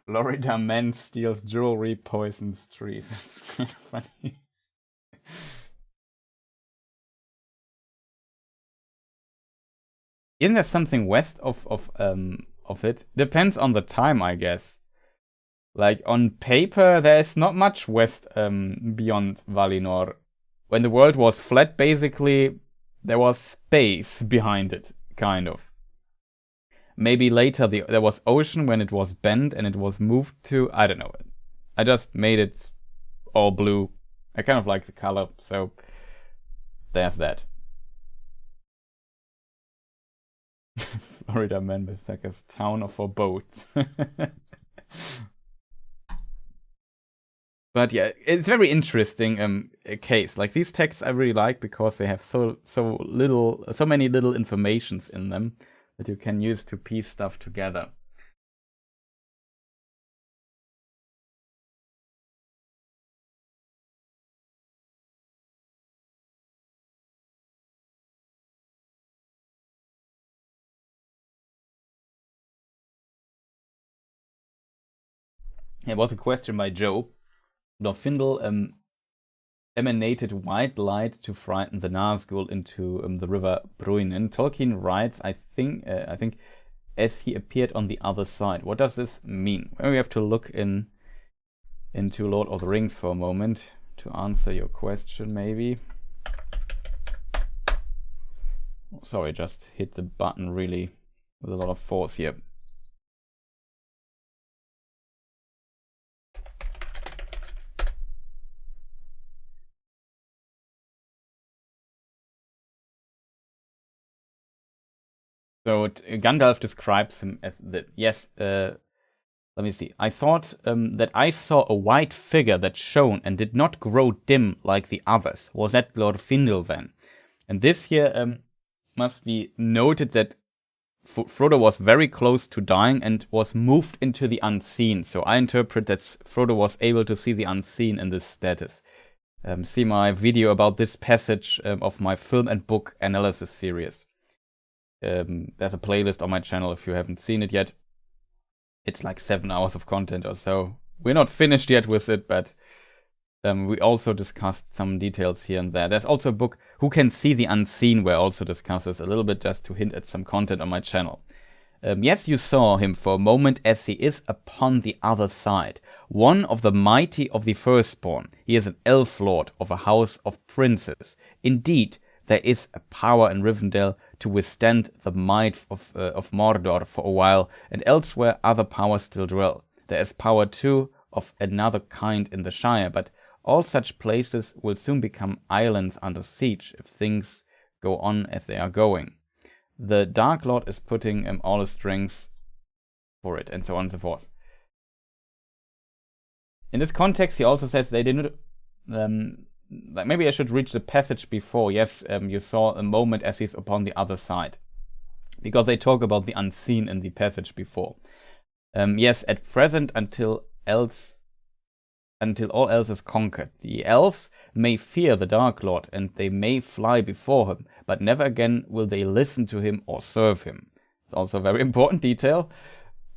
Florida man steals jewelry, poisons trees. It's kind of funny. Isn't there something west of it? Depends on the time, I guess. Like, on paper, there is not much west beyond Valinor. When the world was flat, basically, there was space behind it, kind of. Maybe later there was ocean when it was bent and it was moved to... I don't know. I just made it all blue. I kind of like the color, so there's that. Florida man is like a town for boats. But yeah, it's very interesting case. Like, these texts I really like because they have so many little informations in them that you can use to piece stuff together. There was a question by Joe. Glorfindel emanated white light to frighten the Nazgul into the river Bruinen. Tolkien writes, I think, as he appeared on the other side. What does this mean? Well, we have to look into Lord of the Rings for a moment to answer your question, maybe. Sorry, just hit the button really with a lot of force here. So Gandalf describes him as the let me see. I thought that I saw a white figure that shone and did not grow dim like the others. Was that Glorfindel then? And this here must be noted that Frodo was very close to dying and was moved into the unseen. So I interpret that Frodo was able to see the unseen in this status. See my video about this passage of my film and book analysis series. There's a playlist on my channel if you haven't seen it yet. It's like 7 hours of content or so. We're not finished yet with it, but we also discussed some details here and there. There's also a book, Who Can See the Unseen, where I also discusses a little bit just to hint at some content on my channel. Yes, you saw him for a moment as he is upon the other side. One of the mighty of the firstborn. He is an elf lord of a house of princes. Indeed, there is a power in Rivendell to withstand the might of Mordor for a while, and elsewhere other powers still dwell. There is power too of another kind in the Shire, but all such places will soon become islands under siege if things go on as they are going. The Dark Lord is putting all his strength for it, and so on and so forth. In this context, he also says they didn't... like maybe I should reach the passage before. Yes, you saw a moment as he's upon the other side. Because they talk about the unseen in the passage before. Yes, at present until all else is conquered. The elves may fear the Dark Lord, and they may fly before him, but never again will they listen to him or serve him. It's also a very important detail.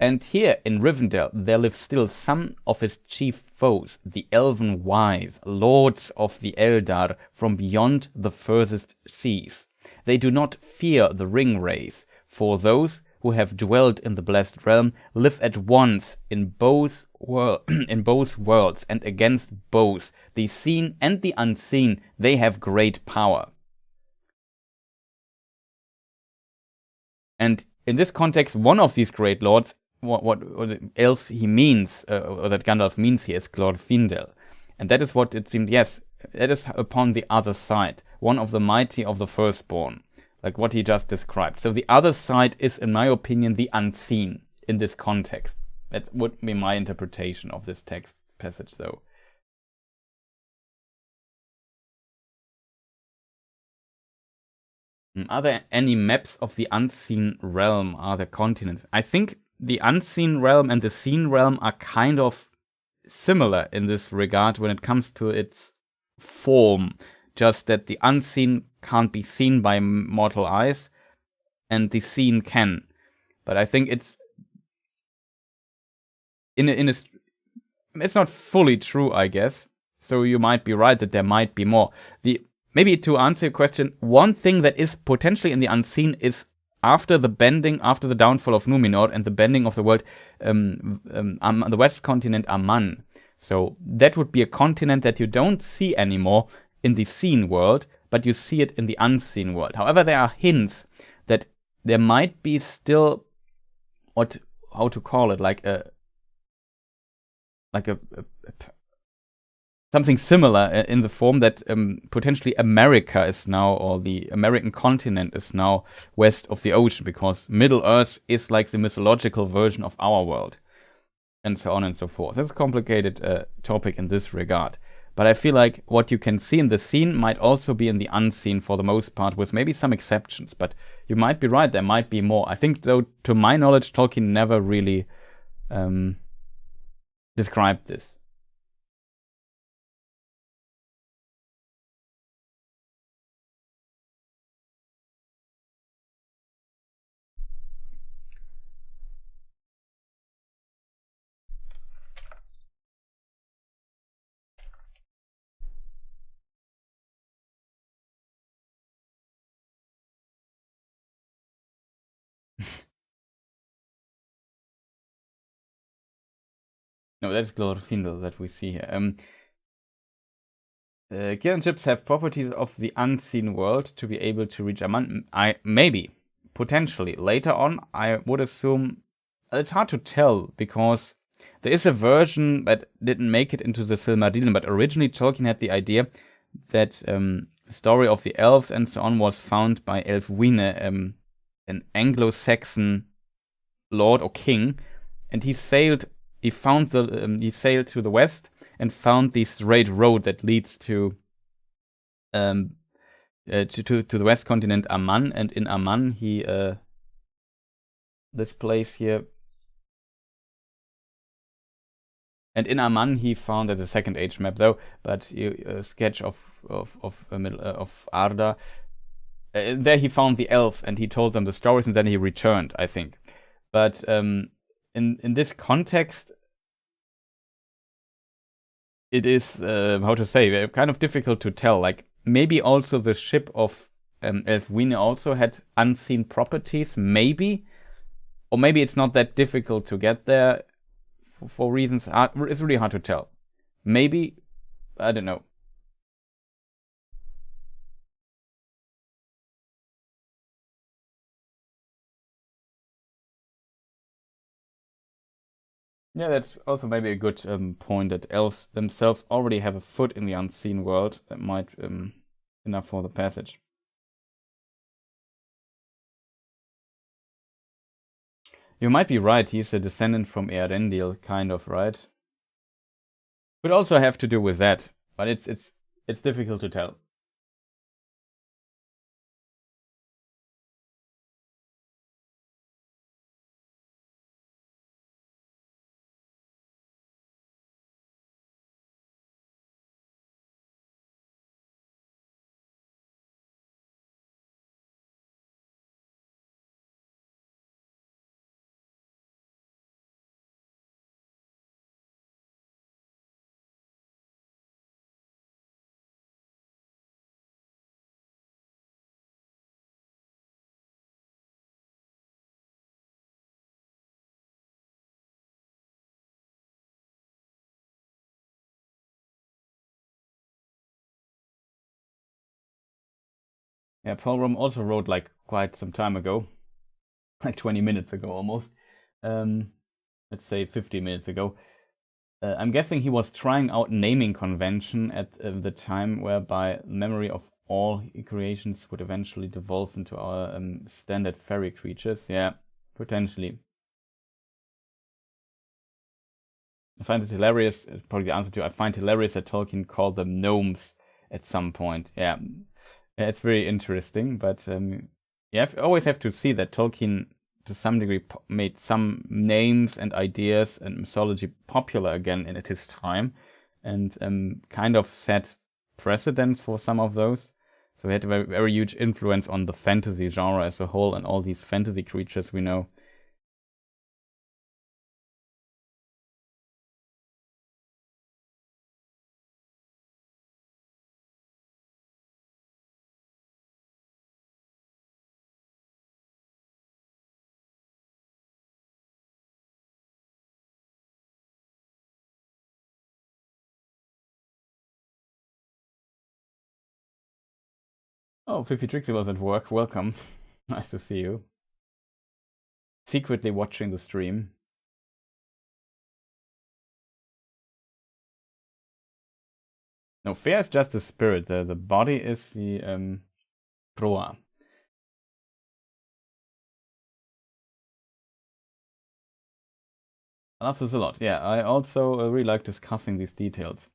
And here in Rivendell there live still some of his chief foes, the Elven Wise, lords of the Eldar from beyond the furthest seas. They do not fear the Ring Race, for those who have dwelt in the blessed realm live at once in both worlds, and against both the seen and the unseen they have great power. And in this context, one of these great lords, what else he means, or that Gandalf means here, is Glorfindel. And that is what it seemed, yes, that is upon the other side, one of the mighty of the firstborn, like what he just described. So the other side is, in my opinion, the unseen in this context. That would be my interpretation of this text passage, though. Are there any maps of the unseen realm? Are there continents? I think the unseen realm and the seen realm are kind of similar in this regard when it comes to its form. Just that the unseen can't be seen by mortal eyes, and the seen can. But I think it's it's not fully true, I guess. So you might be right that there might be more. Maybe to answer your question, one thing that is potentially in the unseen is after the downfall of Numenor and the bending of the world, the west continent Aman. So that would be a continent that you don't see anymore in the seen world, but you see it in the unseen world. However, there are hints that there might be still how to call it, like a something similar in the form that potentially America is now, or the American continent is now west of the ocean, because Middle Earth is like the mythological version of our world, and so on and so forth. It's a complicated topic in this regard. But I feel like what you can see in the seen might also be in the unseen for the most part, with maybe some exceptions. But you might be right, there might be more. I think, though, to my knowledge, Tolkien never really described this. No, that's Glorfindel that we see here. Kieran chips have properties of the unseen world to be able to reach Aman. Maybe, potentially. Later on, I would assume it's hard to tell because there is a version that didn't make it into the Silmarillion, but originally Tolkien had the idea that the story of the elves and so on was found by Elfwine, an Anglo-Saxon lord or king, and he sailed to the west and found the straight road that leads to the west continent Aman, and in Aman he this place here. And in Aman he found as a second age map though, but a sketch of Arda. There he found the elves and he told them the stories and then he returned, I think. But in this context, it is how to say, kind of difficult to tell. Like maybe also the ship of Elfwine also had unseen properties, maybe, or maybe it's not that difficult to get there for reasons. It's really hard to tell. Maybe, I don't know. Yeah, that's also maybe a good point that elves themselves already have a foot in the unseen world that might enough for the passage. You might be right. He's a descendant from Earendil, kind of, right? Could also have to do with that, but it's difficult to tell. Yeah, Paul Rom also wrote like quite some time ago, like 20 minutes ago almost. Let's say 50 minutes ago. I'm guessing he was trying out naming convention at the time whereby memory of all creations would eventually devolve into our standard fairy creatures. Yeah, potentially. I find it hilarious. Probably the answer to I find hilarious that Tolkien called them gnomes at some point. Yeah, it's very interesting. But you always have to see that Tolkien, to some degree, made some names and ideas and mythology popular again at his time, and kind of set precedents for some of those. So he had a very, very huge influence on the fantasy genre as a whole and all these fantasy creatures we know. Oh, Fifi Trixie was at work. Welcome. Nice to see you. Secretly watching the stream. No, Fair is just the spirit. The body is the Proa. I love this a lot. Yeah, I also really like discussing these details.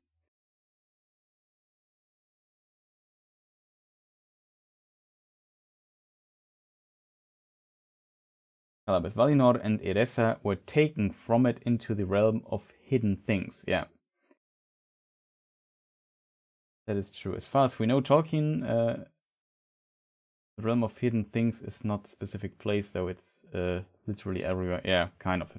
Calabeth, Valinor and Eressa were taken from it into the realm of hidden things. Yeah. That is true. As far as we know, Tolkien, the realm of hidden things is not a specific place, though. It's literally everywhere. Yeah, kind of.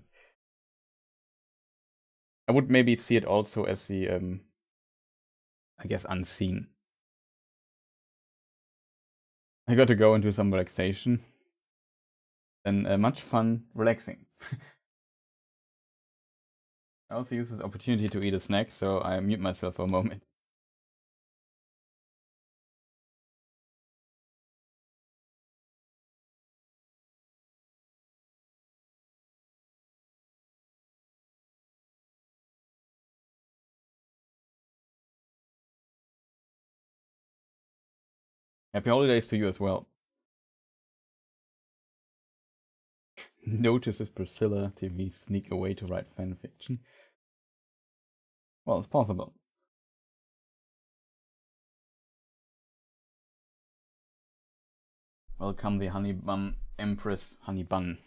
I would maybe see it also as the, I guess, unseen. I got to go into some relaxation. And much fun relaxing. I also use this opportunity to eat a snack, so I mute myself for a moment. Happy holidays to you as well. Notices Priscilla TV sneak away to write fanfiction. Well, it's possible. Welcome the Honey Bun Empress Honey Bun.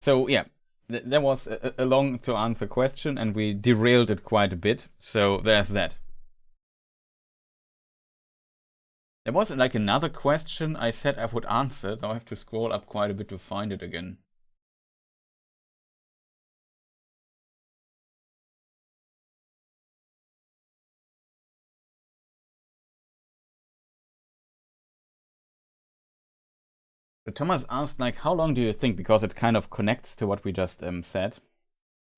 So yeah, there was a long to answer question, and we derailed it quite a bit. So there's that. There was like another question I said I would answer, so I have to scroll up quite a bit to find it again. So Thomas asked, like, how long do you think, because it kind of connects to what we just said.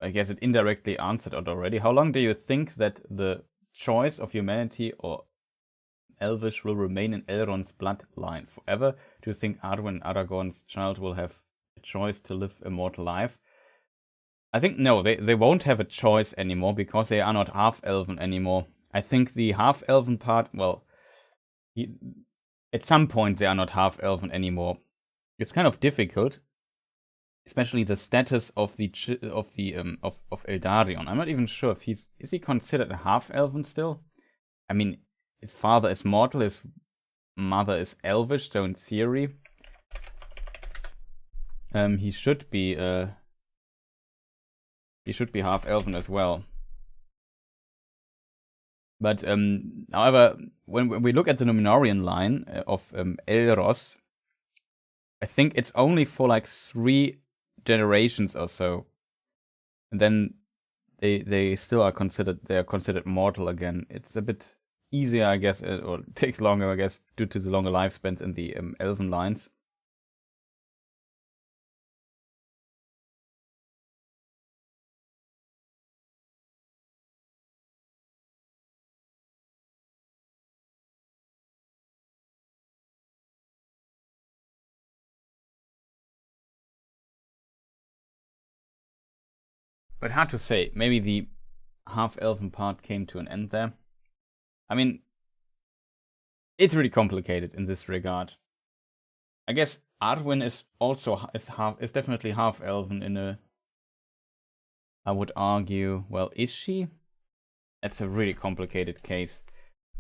I guess it indirectly answered it already. How long do you think that the choice of humanity or Elvish will remain in Elrond's bloodline forever? Do you think Arwen, Aragorn's child, will have a choice to live a mortal life? I think no, they won't have a choice anymore because they are not half-elven anymore. I think the half-elven part, well, at some point they are not half-elven anymore. It's kind of difficult, especially the status of Eldarion. I'm not even sure if is he considered a half-elven still? I mean, his father is mortal, his mother is elvish, so in theory, he should be half-elven as well. But however, when we look at the Numenorian line of Elros, I think it's only for like 3 generations or so, and then they still are considered mortal again. It's a bit easier, I guess, or it takes longer, I guess, due to the longer lifespans in the elven lines. But hard to say. Maybe the half-elven part came to an end there. I mean, it's really complicated in this regard. I guess Arwen is also is definitely half-elven in a. I would argue. Well, is she? That's a really complicated case.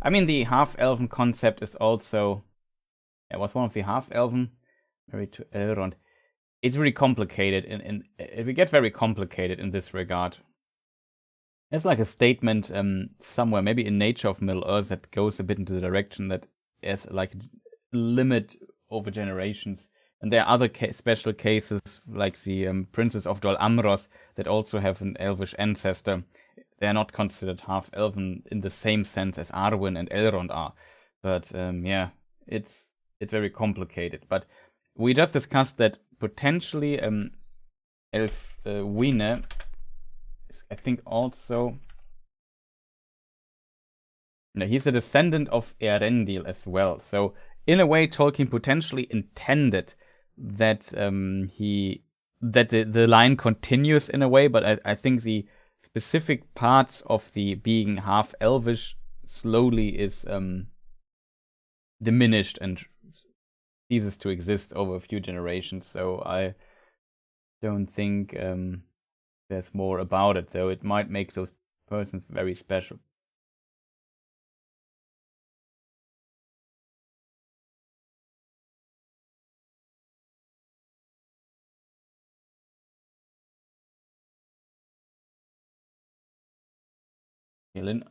I mean, the half-elven concept is also. It was one of the half-elven married to Elrond. It's really complicated, and it gets very complicated in this regard. There's like a statement somewhere, maybe in Nature of Middle-earth, that goes a bit into the direction that there's like a limit over generations. And there are other special cases, like the Princes of Dol Amroth, that also have an elvish ancestor. They are not considered half-elven in the same sense as Arwen and Elrond are. But yeah, it's very complicated. But we just discussed that potentially Elfwine is, I think, also. No, he's a descendant of Eärendil as well. So in a way, Tolkien potentially intended that the line continues in a way, but I think the specific parts of the being half elvish slowly is diminished and ceases to exist over a few generations. So I don't think there's more about it, though it might make those persons very special. Lynn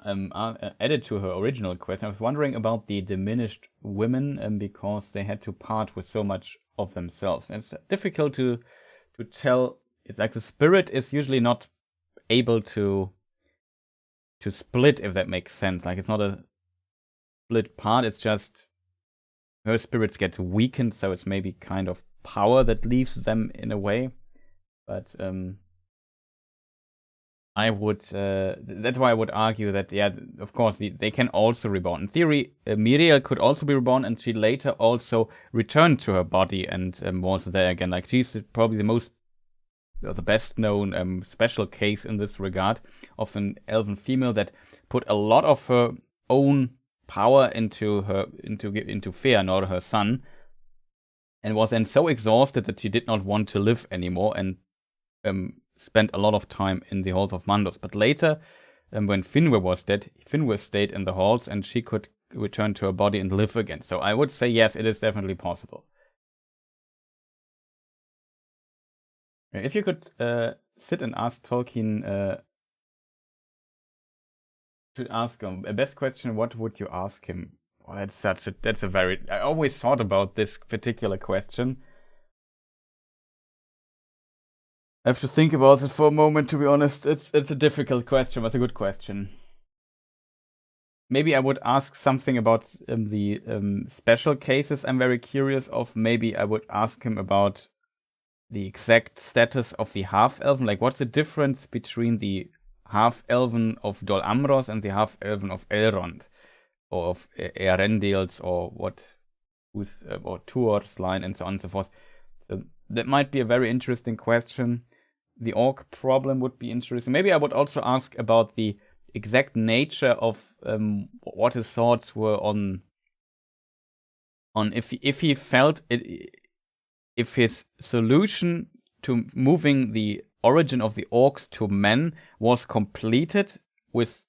added to her original question. I was wondering about the diminished women because they had to part with so much of themselves. And it's difficult to tell. It's like the spirit is usually not able to split, if that makes sense. Like it's not a split part. It's just her spirits get weakened, so it's maybe kind of power that leaves them in a way. But I would. That's why I would argue that, yeah, of course, they can also reborn. In theory, Miriel could also be reborn, and she later also returned to her body and was there again. Like, she's probably the best known special case in this regard of an elven female that put a lot of her own power into Feanor, her son, and was then so exhausted that she did not want to live anymore and spent a lot of time in the halls of Mandos. But later, when Finwë was dead, Finwë stayed in the halls and she could return to her body and live again. So I would say yes, it is definitely possible. If you could sit and ask Tolkien, should ask him a best question, what would you ask him? Well, that's a very. I always thought about this particular question. I have to think about it for a moment, to be honest. It's a difficult question, but a good question. Maybe I would ask something about the special cases I'm very curious of. Maybe I would ask him about the exact status of the half-elven. Like, what's the difference between the half-elven of Dol Amros and the half-elven of Elrond? Or of Eärendils, or or Tuor's line, and so on and so forth. So that might be a very interesting question. The orc problem would be interesting. Maybe I would also ask about the exact nature of what his thoughts were on if he felt it, if his solution to moving the origin of the orcs to men was completed with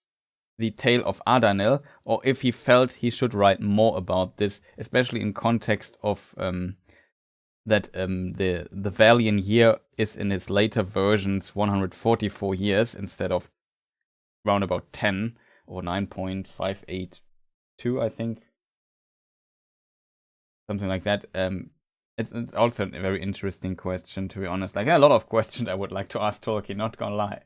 the Tale of Adanel, or if he felt he should write more about this, especially in context of that the Valiant year is in his later versions 144 years instead of round about 10 or 9.582, I think. Something like that. It's also a very interesting question, to be honest. Like, a lot of questions I would like to ask Tolkien, not gonna lie.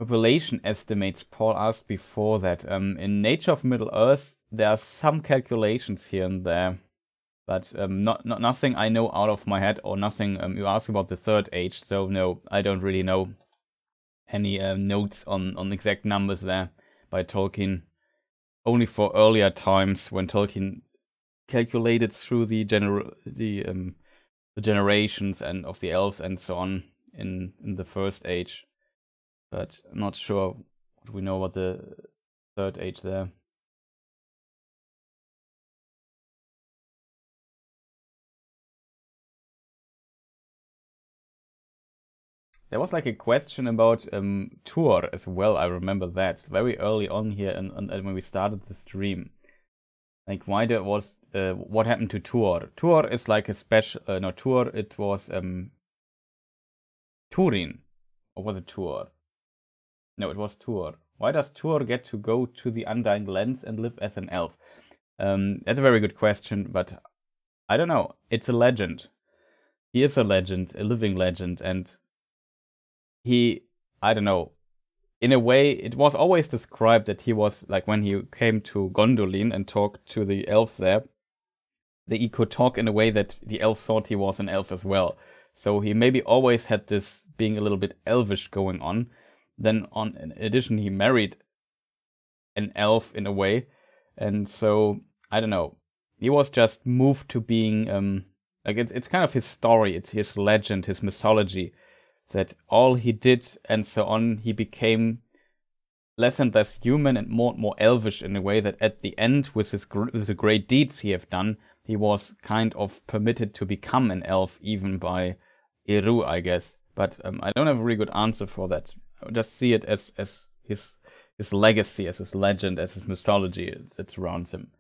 Population estimates, Paul asked before that. In Nature of Middle-earth, there are some calculations here and there, but nothing I know out of my head, or nothing. You asked about the Third Age, so no, I don't really know any notes on exact numbers there by Tolkien. Only for earlier times when Tolkien calculated through the generations and of the elves and so on in the First Age. But I'm not sure what we know about the Third Age there. There was like a question about Tuor as well. I remember that very early on here, and when we started the stream. Like, why there was what happened to Tuor? Tuor is like a special. No, Tuor. It was Turin, or was it Tuor? No, it was Tuor. Why does Tuor get to go to the Undying Lands and live as an elf? That's a very good question, but I don't know. It's a legend. He is a legend, a living legend, and I don't know. In a way, it was always described that he was, like, when he came to Gondolin and talked to the elves there, that he could talk in a way that the elves thought he was an elf as well. So he maybe always had this being a little bit elvish going on. Then, in addition, he married an elf in a way, and so I don't know. He was just moved to being like, it's kind of his story, it's his legend, his mythology, that all he did and so on, he became less and less human and more elvish in a way that at the end, with the great deeds he have done, he was kind of permitted to become an elf even by Eru, I guess. But I don't have a really good answer for that. I would just see it as his legacy, as his legend, as his mythology that surrounds him.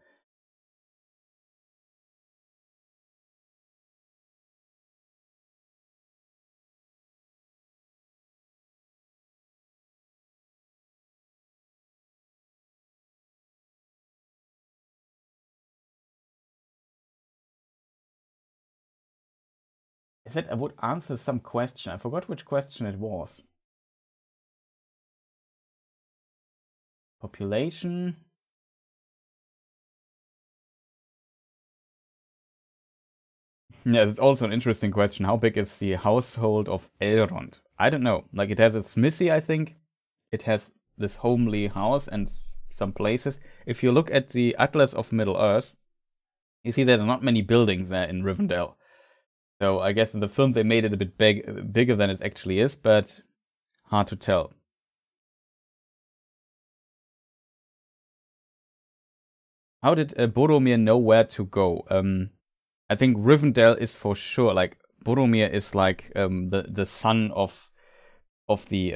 I said I would answer some question. I forgot which question it was. Population. Yeah, it's also an interesting question. How big is the household of Elrond? I don't know. Like, it has a smithy, I think. It has this homely house and some places. If you look at the Atlas of Middle-earth, you see there's not many buildings there in Rivendell. So I guess in the film they made it a bit bigger than it actually is, but hard to tell. How did Boromir know where to go? I think Rivendell is for sure. Like, Boromir is like the son of the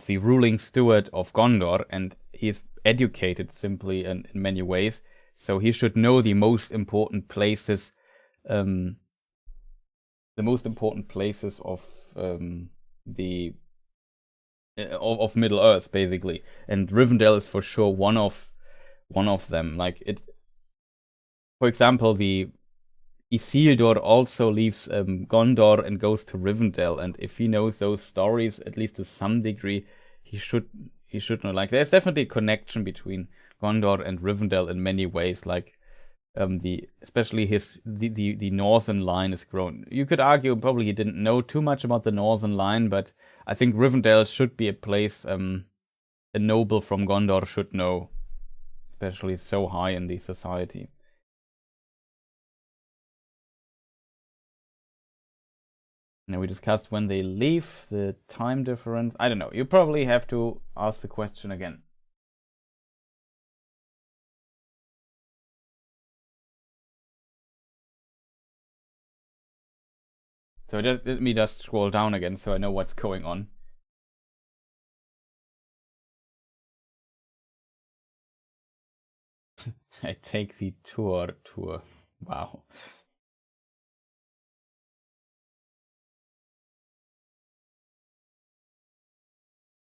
ruling steward of Gondor, and he's educated simply in many ways. So he should know the most important places, of the of Middle Earth, basically. And Rivendell is for sure one of them. Like, it, for example, the Isildur also leaves Gondor and goes to Rivendell, and if he knows those stories, at least to some degree, he should know. Like, there's definitely a connection between Gondor and Rivendell in many ways. Like, especially the northern line is grown. You could argue probably he didn't know too much about the northern line, but I think Rivendell should be a place a noble from Gondor should know, especially so high in the society. Now, we discussed when they leave, the time difference. I don't know. You probably have to ask the question again. So let me just scroll down again so I know what's going on. I take the tour. Wow.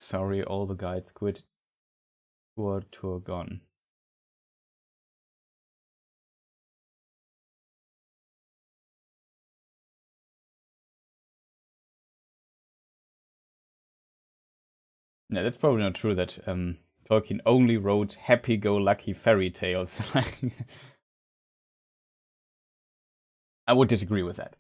Sorry, all the guides quit. Tour gone. No, that's probably not true that Tolkien only wrote happy-go-lucky fairy tales. I would disagree with that.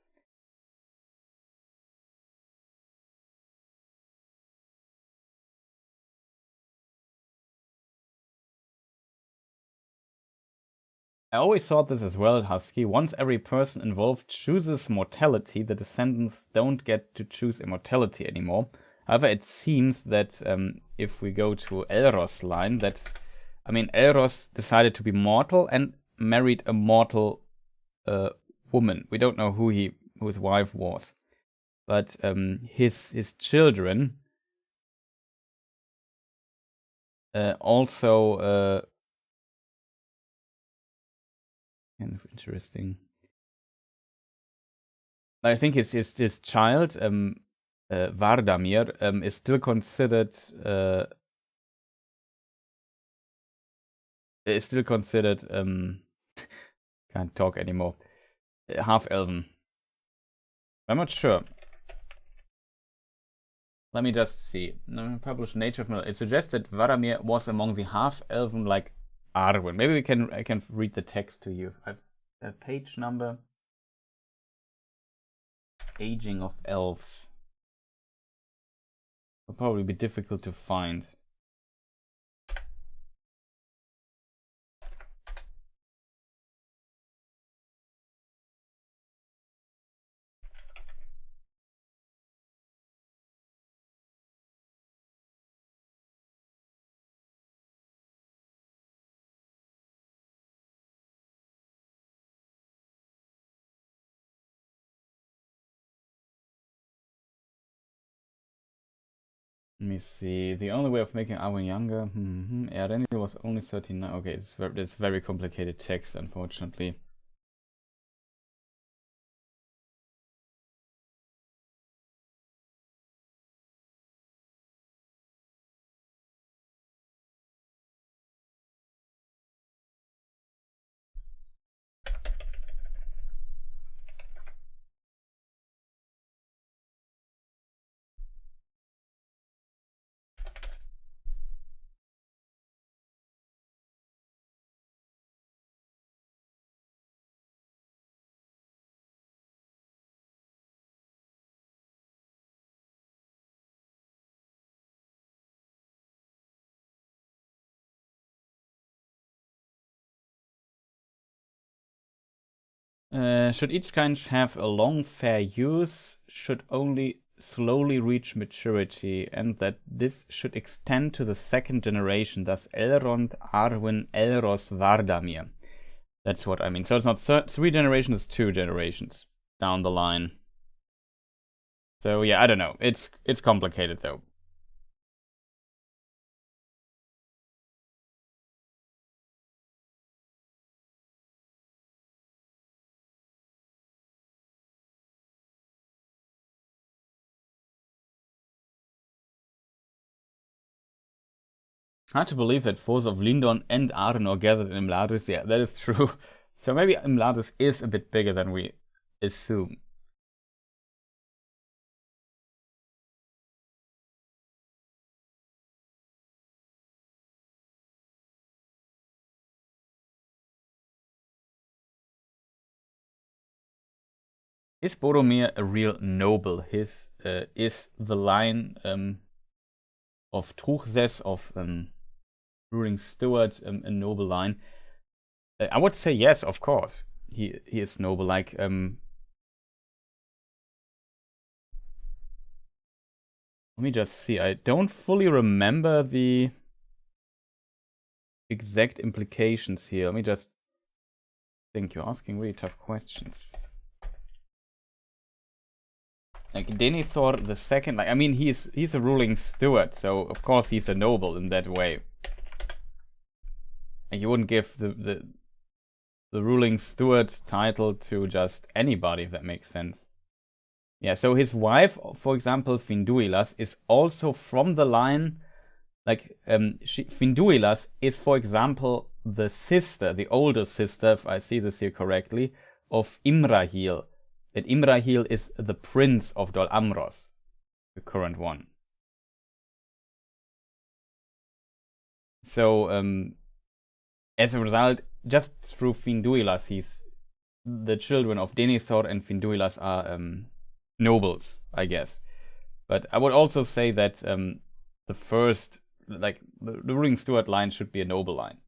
I always thought this as well, Husky. Once every person involved chooses mortality, the descendants don't get to choose immortality anymore. However, it seems that if we go to Elros' line, Elros decided to be mortal and married a mortal woman. We don't know who his wife was, but his children also kind of interesting. I think his child Vardamir is still considered can't talk anymore, half elven. I'm not sure. Let me just see. Published Nature of Middle. It suggests that Varamir was among the half-elven like Arwen. Maybe I can read the text to you. Page number. Aging of Elves. Will probably be difficult to find. Let me see. The only way of making Arwen younger. Eärendil was only 39. Okay, it's very complicated text, unfortunately. Should each kind have a long fair use, should only slowly reach maturity, and that this should extend to the second generation, thus Elrond, Arwen, Elros, Vardamir. That's what I mean. So it's not 3 generations, it's 2 generations down the line. So yeah, I don't know. It's complicated though. Hard to believe that force of Lindon and Arnor gathered in Imladris. Yeah, that is true. So maybe Imladris is a bit bigger than we assume. Is Boromir a real noble? His is the line of Truchsess, of ruling steward, a noble line. I would say yes, of course. He is noble. Like let me just see. I don't fully remember the exact implications here. Let me just think. You're asking really tough questions. Like Denethor the second, like I mean he's a ruling steward, so of course he's a noble in that way. And you wouldn't give the ruling steward title to just anybody, if that makes sense. Yeah, so his wife, for example, Finduilas, is also from the line, like Finduilas is, for example, the sister, the older sister, if I see this here correctly, of Imrahil. That Imrahil is the prince of Dol Amros, the current one. So, as a result, just through Finduilas, the children of Denethor and Finduilas are nobles, I guess. But I would also say that the first, like the ruling steward line, should be a noble line.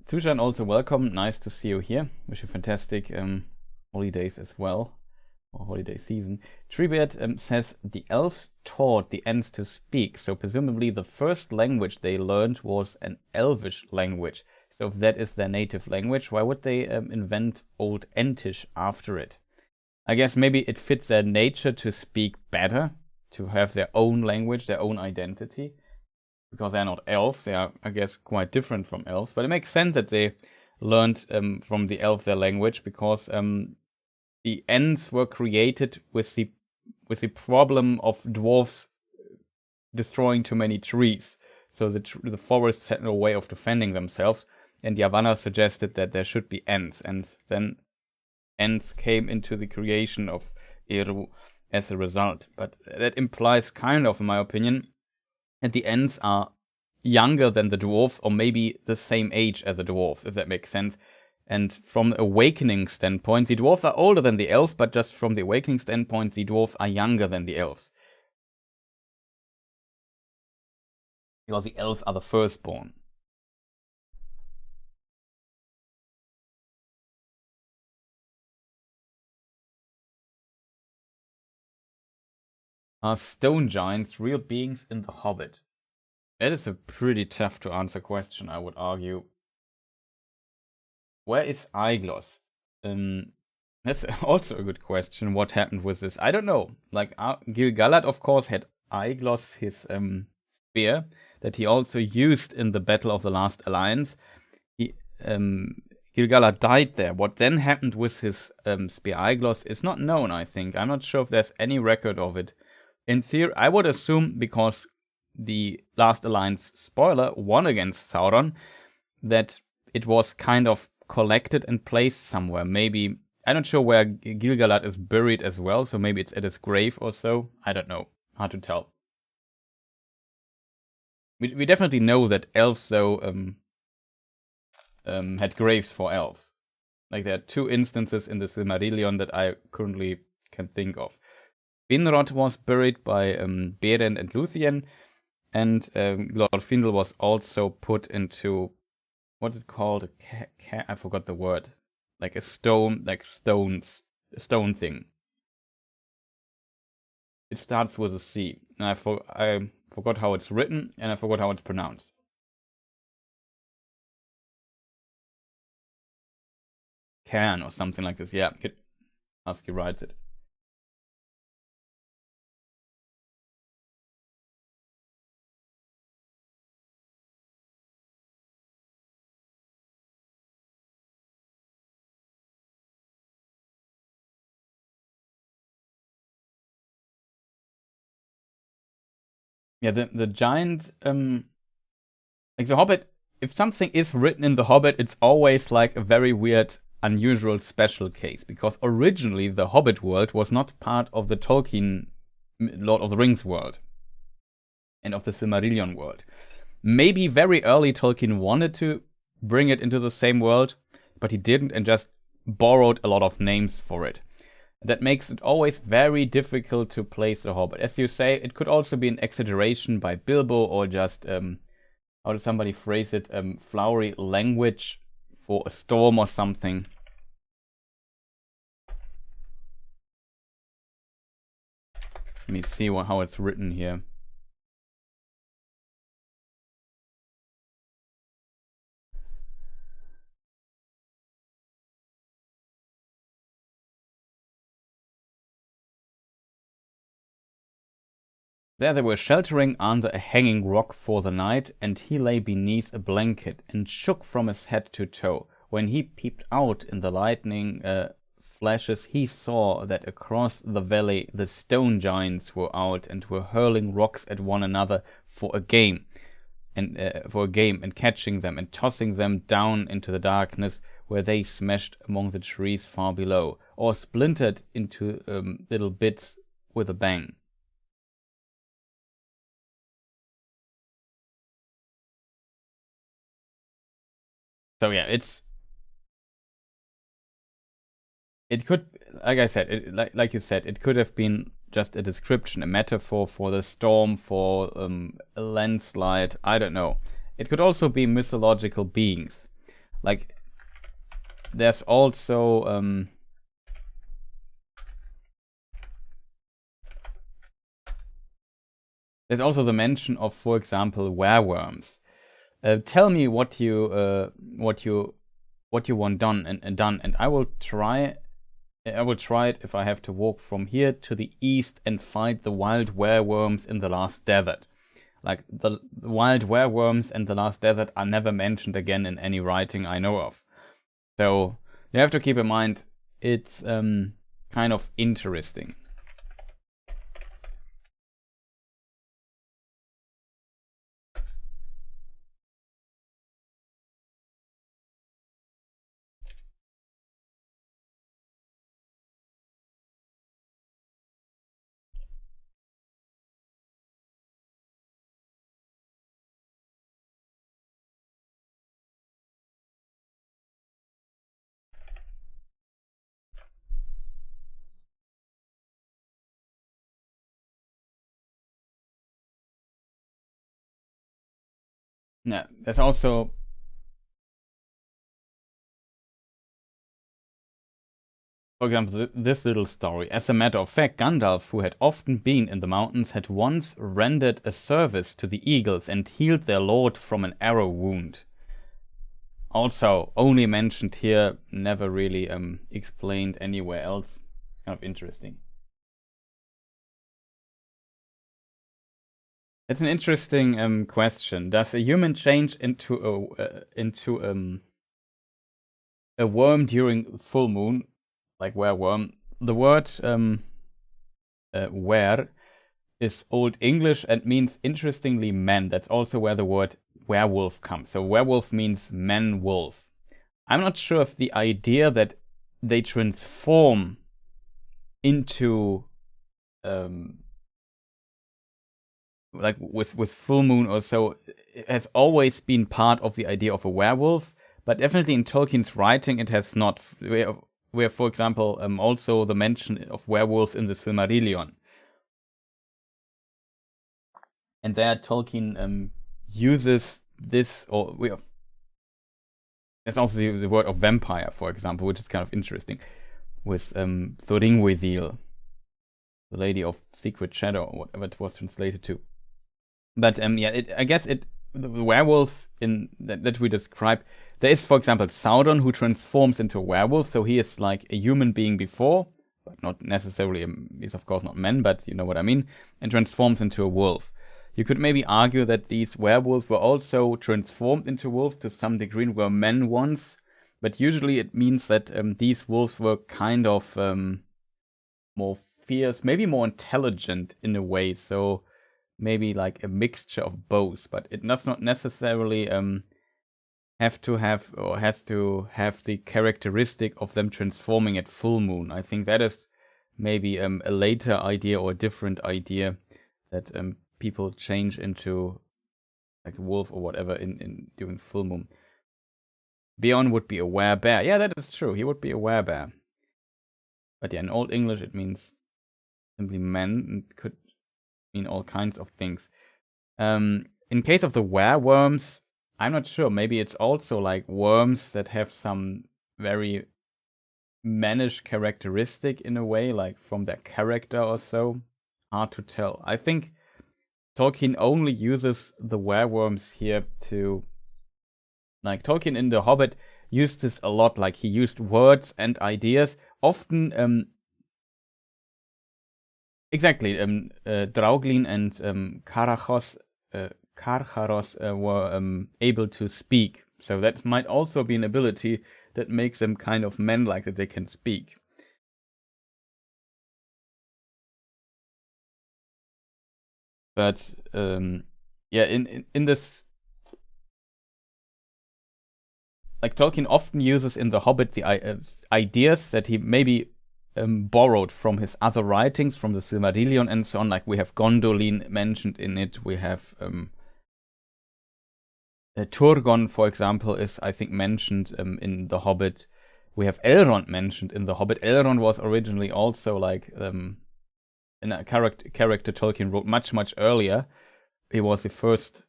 Tushan, also welcome. Nice to see you here. Wish you fantastic holidays as well, or holiday season. Treebeard says the elves taught the Ents to speak, so presumably the first language they learned was an Elvish language. So if that is their native language, why would they invent Old Entish after it? I guess maybe it fits their nature to speak better, to have their own language, their own identity. Because they're not elves, they are, I guess, quite different from elves. But it makes sense that they learned from the elf their language, because the Ents were created with the problem of dwarves destroying too many trees. So the forests had no way of defending themselves, and Yavanna suggested that there should be Ents, and then Ents came into the creation of Eru as a result. But that implies, kind of, in my opinion, and the Ents are younger than the dwarves, or maybe the same age as the dwarves, if that makes sense. And from the awakening standpoint, the dwarves are older than the elves, but just from the awakening standpoint, the dwarves are younger than the elves. Because the elves are the firstborn. Are stone giants real beings in The Hobbit? That is a pretty tough to answer question, I would argue. Where is Aeglos? That's also a good question. What happened with this? I don't know. Like, Gil-galad, of course, had Aeglos, his spear, that he also used in the Battle of the Last Alliance. Gil-galad died there. What then happened with his spear Aeglos is not known, I think. I'm not sure if there's any record of it. In theory, I would assume, because the Last Alliance, spoiler, won against Sauron, that it was kind of collected and placed somewhere. Maybe, I'm not sure where Gil-galad is buried as well, so maybe it's at his grave or so. I don't know. Hard to tell. We definitely know that elves, though, had graves for elves. Like, there are 2 instances in the Silmarillion that I currently can think of. Finrod was buried by Beren and Luthien, and Glorfindel was also put into, what's it called? I forgot the word. Like a stone, a stone thing. It starts with a C, and I forgot how it's written, and I forgot how it's pronounced. Cairn or something like this. Yeah, Husky writes it. Yeah, the giant, like the Hobbit. If something is written in the Hobbit, it's always like a very weird, unusual, special case, because originally the Hobbit world was not part of the Tolkien Lord of the Rings world and of the Silmarillion world. Maybe very early Tolkien wanted to bring it into the same world, but he didn't, and just borrowed a lot of names for it. That makes it always very difficult to place the Hobbit. As you say, it could also be an exaggeration by Bilbo, or just, how does somebody phrase it, flowery language for a storm or something. Let me see how it's written here. There they were sheltering under a hanging rock for the night, and he lay beneath a blanket and shook from his head to toe. When he peeped out in the lightning flashes, he saw that across the valley the stone giants were out and were hurling rocks at one another for a game, and catching them and tossing them down into the darkness, where they smashed among the trees far below, or splintered into little bits with a bang. So yeah, it could, like I said, like you said, it could have been just a description, a metaphor for the storm, for a landslide. I don't know. It could also be mythological beings. Like, there's also the mention of, for example, werewolves. Tell me what you want done, and I will try. I will try it if I have to walk from here to the east and fight the wild werewolves in the last desert. Like, the wild werewolves in the last desert are never mentioned again in any writing I know of. So you have to keep in mind, it's kind of interesting. Yeah, there's also, for example, this little story. As a matter of fact, Gandalf, who had often been in the mountains, had once rendered a service to the eagles and healed their lord from an arrow wound. Also, only mentioned here, never really explained anywhere else. It's kind of interesting. It's an interesting question. Does a human change into a worm during full moon, like wereworm? The word were is Old English and means, interestingly, man. That's also where the word werewolf comes. So werewolf means man-wolf. I'm not sure if the idea that they transform into like with full moon or so, it has always been part of the idea of a werewolf, but definitely in Tolkien's writing it has not. Where for example, also the mention of werewolves in the Silmarillion. And there Tolkien uses this, or there's also the word of vampire, for example, which is kind of interesting, with Thorinwethil, the Lady of Secret Shadow, or whatever it was translated to. But yeah, I guess the werewolves in that we describe, there is, for example, Sauron, who transforms into a werewolf, so he is like a human being before, but not necessarily, he's of course not men, but you know what I mean, and transforms into a wolf. You could maybe argue that these werewolves were also transformed into wolves to some degree and were men once, but usually it means that these wolves were kind of more fierce, maybe more intelligent in a way, so maybe like a mixture of both, but it does not necessarily has to have the characteristic of them transforming at full moon. I think that is maybe a later idea or a different idea, that people change into like a wolf or whatever in during full moon. Beorn would be a werebear. Yeah, that is true. He would be a werebear. But yeah, in Old English it means simply men, and could mean all kinds of things. In case of the wereworms, I'm not sure. Maybe it's also like worms that have some very mannish characteristic in a way, like from their character or so. Hard to tell. I think Tolkien only uses the wereworms here to, like, Tolkien in The Hobbit used this a lot. Like, he used words and ideas. Often, exactly, Drauglin and Karcharos were able to speak. So that might also be an ability that makes them kind of men-like, that they can speak. But yeah, in this, like, Tolkien often uses in The Hobbit the ideas that he maybe borrowed from his other writings, from the Silmarillion and so on. Like, we have Gondolin mentioned in it. We have Turgon, for example, is, I think, mentioned in The Hobbit. We have Elrond mentioned in The Hobbit. Elrond was originally also like in a character Tolkien wrote much earlier. He was the first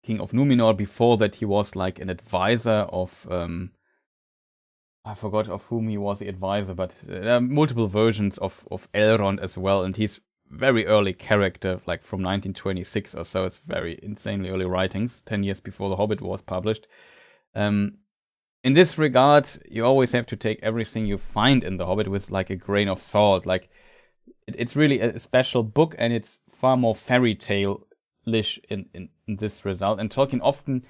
king of Numenor. Before that, he was like an advisor of I forgot of whom he was the advisor, but there are multiple versions of Elrond as well, and he's very early character, like from 1926 or so. It's very insanely early writings, 10 years before The Hobbit was published. In this regard, you always have to take everything you find in The Hobbit with like a grain of salt. Like, it's really a special book, and it's far more fairy tale-ish in this result. And Tolkien often,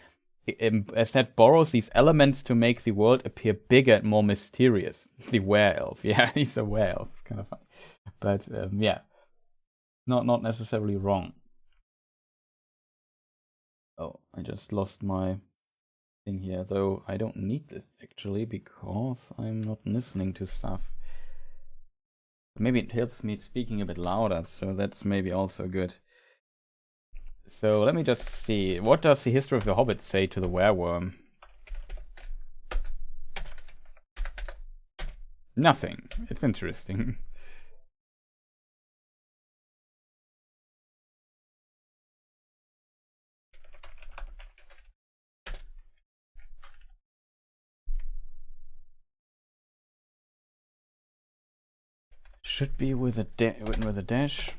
as said, borrows these elements to make the world appear bigger and more mysterious. The were-elf, yeah, he's a were-elf. It's kind of funny, but yeah, not necessarily wrong. Oh, I just lost my thing here, though I don't need this actually, because I'm not listening to stuff. Maybe it helps me speaking a bit louder, so that's maybe also good. So let me just see. What does the history of the Hobbit say to the wereworm? Nothing. It's interesting. Should be with a written with a dash.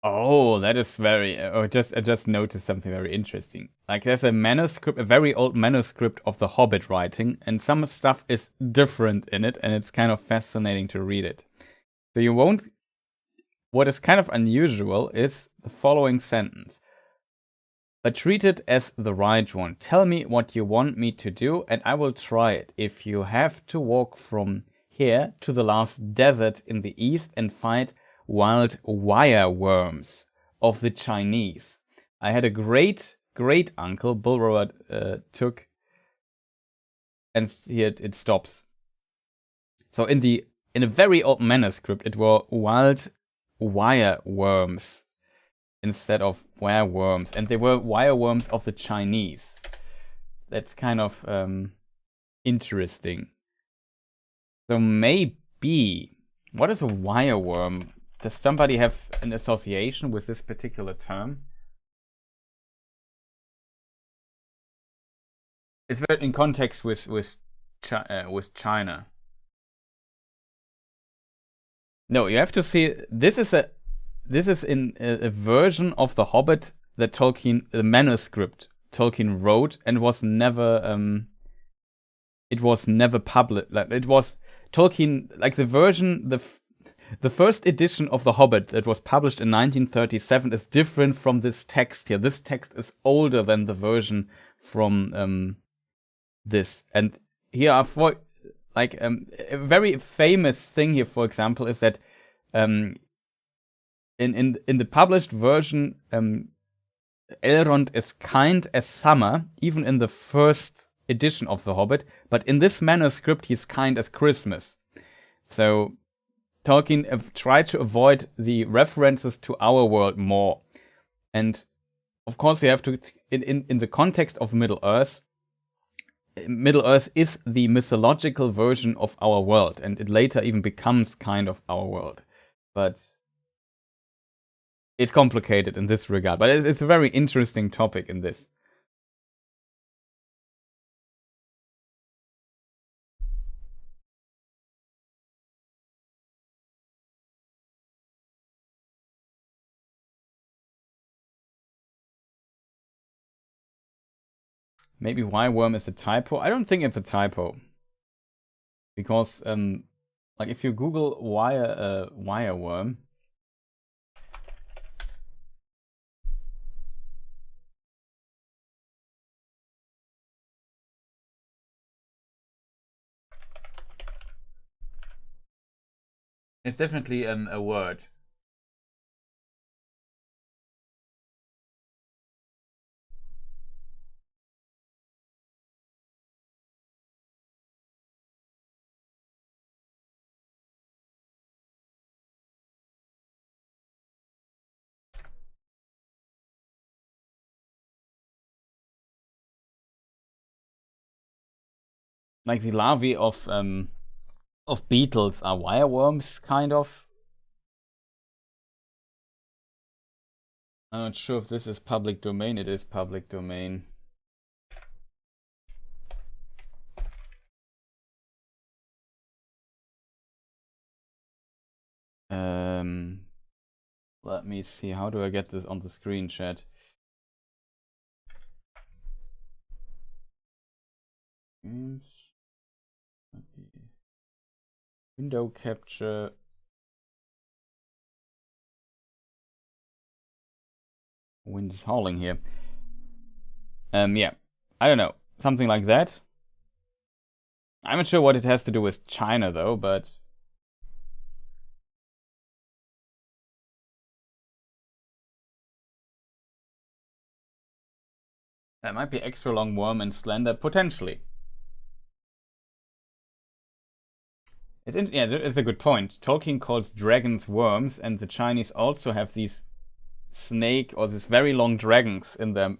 Oh, that is very. I just noticed something very interesting. Like, there's a manuscript, a very old manuscript of the Hobbit writing, and some stuff is different in it, and it's kind of fascinating to read it. So you won't. What is kind of unusual is the following sentence. But treat it as the right one. Tell me what you want me to do, and I will try it. If you have to walk from here to the last desert in the east and fight wild wire worms of the Chinese. I had a great uncle, Bulwerod took, and here it stops. So in a very old manuscript, it were wild wire worms instead of wereworms, and they were wireworms of the Chinese. That's kind of interesting. So maybe, what is a wireworm? Does somebody have an association with this particular term? It's very in context with China. No, you have to see. This is in a version of the Hobbit that the manuscript Tolkien wrote, and was never published. Like, it was Tolkien, like the version, the first edition of the Hobbit that was published in 1937 is different from this text here. This text is older than the version from this. And here are a very famous thing here, for example, is that in the published version, Elrond is kind as summer, even in the first edition of The Hobbit, but in this manuscript he's kind as Christmas. So Tolkien tried to avoid the references to our world more. And of course you have to, in the context of Middle-earth is the mythological version of our world, and it later even becomes kind of our world. But it's complicated in this regard, but it's a very interesting topic in this. Maybe wireworm is a typo. I don't think it's a typo, because like if you Google wireworm, it's definitely a word. Like the larvae of beetles are wireworms, kind of. I'm not sure if this is public domain. It is public domain. Let me see. How do I get this on the screen, chat? Window capture. Wind is howling here. Yeah, I don't know, something like that. I'm not sure what it has to do with China though, but that might be extra long worm and slender potentially. It's a good point. Tolkien calls dragons worms, and the Chinese also have these snake or these very long dragons in their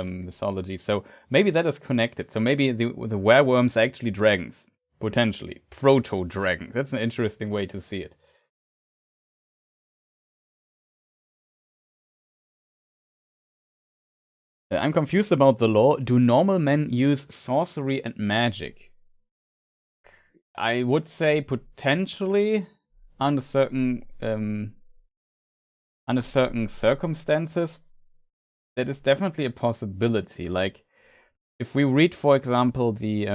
mythology. So maybe that is connected. So maybe the wereworms are actually dragons, potentially proto-dragon. That's an interesting way to see it. I'm confused about the law. Do normal men use sorcery and magic? I would say potentially under certain circumstances. That is definitely a possibility. Like if we read, for example, the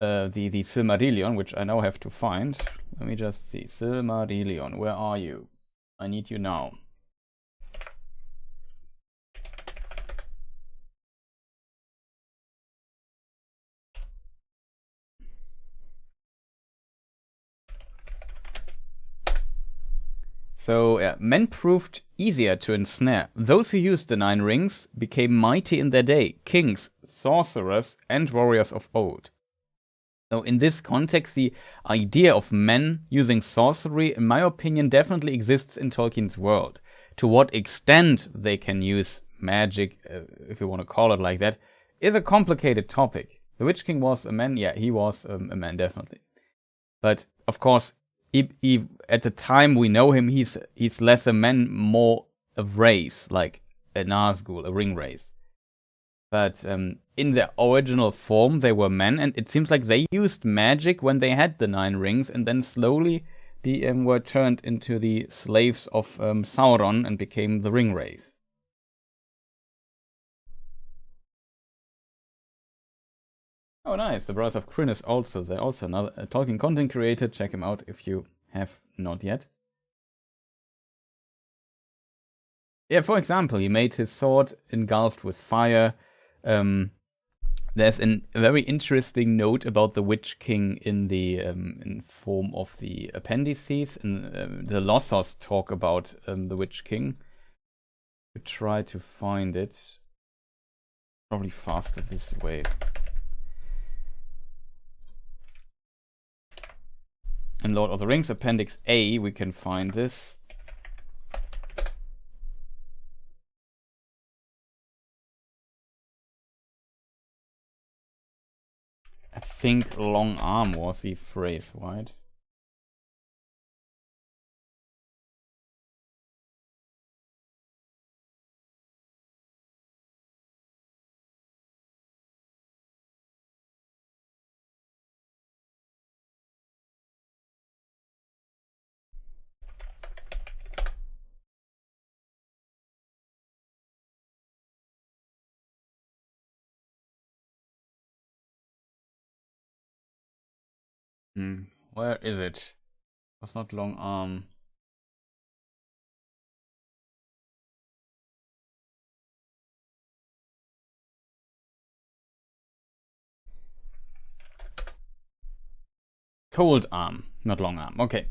Silmarillion, which I now have to find. Let me just see. Silmarillion, where are you? I need you now. So, men proved easier to ensnare. Those who used the 9 rings became mighty in their day, kings, sorcerers, and warriors of old. So in this context, the idea of men using sorcery, in my opinion, definitely exists in Tolkien's world. To what extent they can use magic, if you want to call it like that, is a complicated topic. The Witch King was a man, yeah, he was a man, definitely. But, of course, he, at the time we know him, he's less a man, more a race, like a Nazgul, a ring race. But in their original form, they were men, and it seems like they used magic when they had the 9 rings, and then slowly were turned into the slaves of Sauron and became the ring race. Oh, nice. The Brothers of Kryn is also there. Also another Tolkien content creator. Check him out if you have not yet. Yeah, for example, he made his sword engulfed with fire. There's a very interesting note about the Witch King in the in form of the appendices. And the Lothos talk about the Witch King. We try to find it. Probably faster this way. In Lord of the Rings, Appendix A, we can find this. I think long arm was the phrase, right? Where is it? It was not long arm. Cold arm, not long arm. Okay.